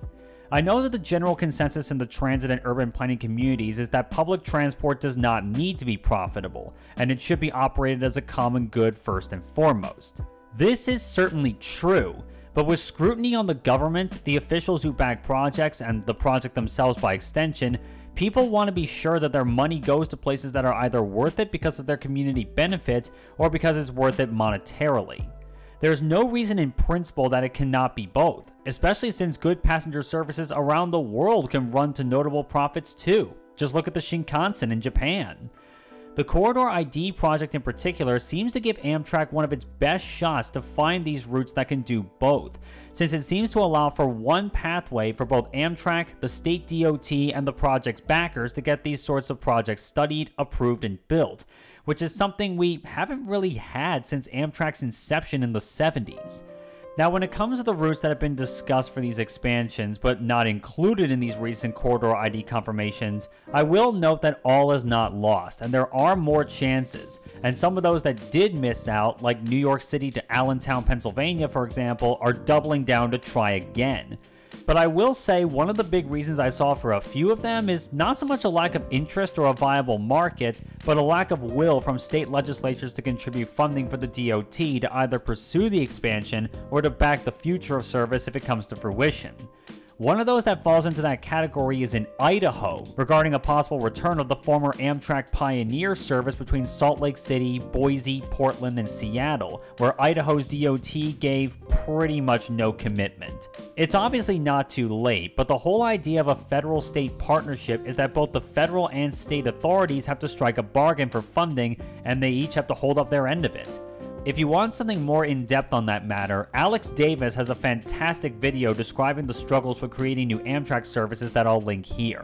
I know that the general consensus in the transit and urban planning communities is that public transport does not need to be profitable, and it should be operated as a common good first and foremost. This is certainly true, but with scrutiny on the government, the officials who back projects, and the project themselves by extension, people want to be sure that their money goes to places that are either worth it because of their community benefits, or because it's worth it monetarily. There's no reason in principle that it cannot be both, especially since good passenger services around the world can run to notable profits too. Just look at the Shinkansen in Japan. The Corridor ID project in particular seems to give Amtrak one of its best shots to find these routes that can do both, since it seems to allow for one pathway for both Amtrak, the state DOT, and the project's backers to get these sorts of projects studied, approved, and built, which is something we haven't really had since Amtrak's inception in the 70s. Now, when it comes to the routes that have been discussed for these expansions, but not included in these recent Corridor ID confirmations, I will note that all is not lost, and there are more chances, and some of those that did miss out, like New York City to Allentown, Pennsylvania, for example, are doubling down to try again. But I will say one of the big reasons I saw for a few of them is not so much a lack of interest or a viable market, but a lack of will from state legislatures to contribute funding for the DOT to either pursue the expansion or to back the future of service if it comes to fruition. One of those that falls into that category is in Idaho, regarding a possible return of the former Amtrak Pioneer service between Salt Lake City, Boise, Portland, and Seattle, where Idaho's DOT gave pretty much no commitment. It's obviously not too late, but the whole idea of a federal-state partnership is that both the federal and state authorities have to strike a bargain for funding, and they each have to hold up their end of it. If you want something more in-depth on that matter, Alex Davis has a fantastic video describing the struggles for creating new Amtrak services that I'll link here.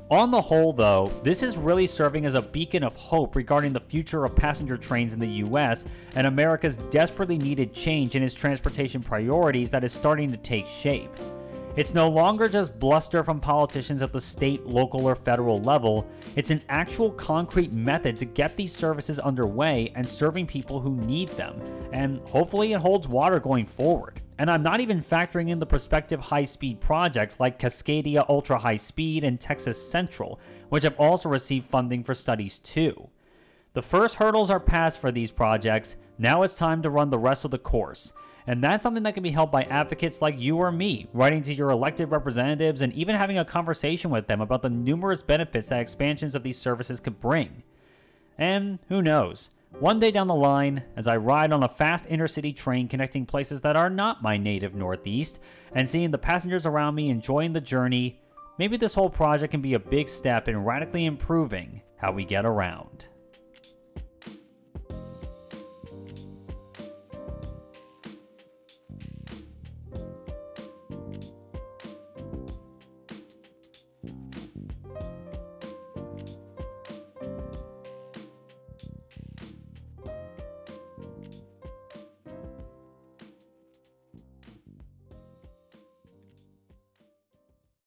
On the whole, though, this is really serving as a beacon of hope regarding the future of passenger trains in the US and America's desperately needed change in its transportation priorities that is starting to take shape. It's no longer just bluster from politicians at the state, local, or federal level. It's an actual concrete method to get these services underway and serving people who need them, and hopefully it holds water going forward. And I'm not even factoring in the prospective high-speed projects like Cascadia Ultra High Speed and Texas Central, which have also received funding for studies too. The first hurdles are passed for these projects. Now it's time to run the rest of the course. And that's something that can be helped by advocates like you or me, writing to your elected representatives and even having a conversation with them about the numerous benefits that expansions of these services could bring. And who knows, one day down the line, as I ride on a fast intercity train connecting places that are not my native Northeast, and seeing the passengers around me enjoying the journey, maybe this whole project can be a big step in radically improving how we get around.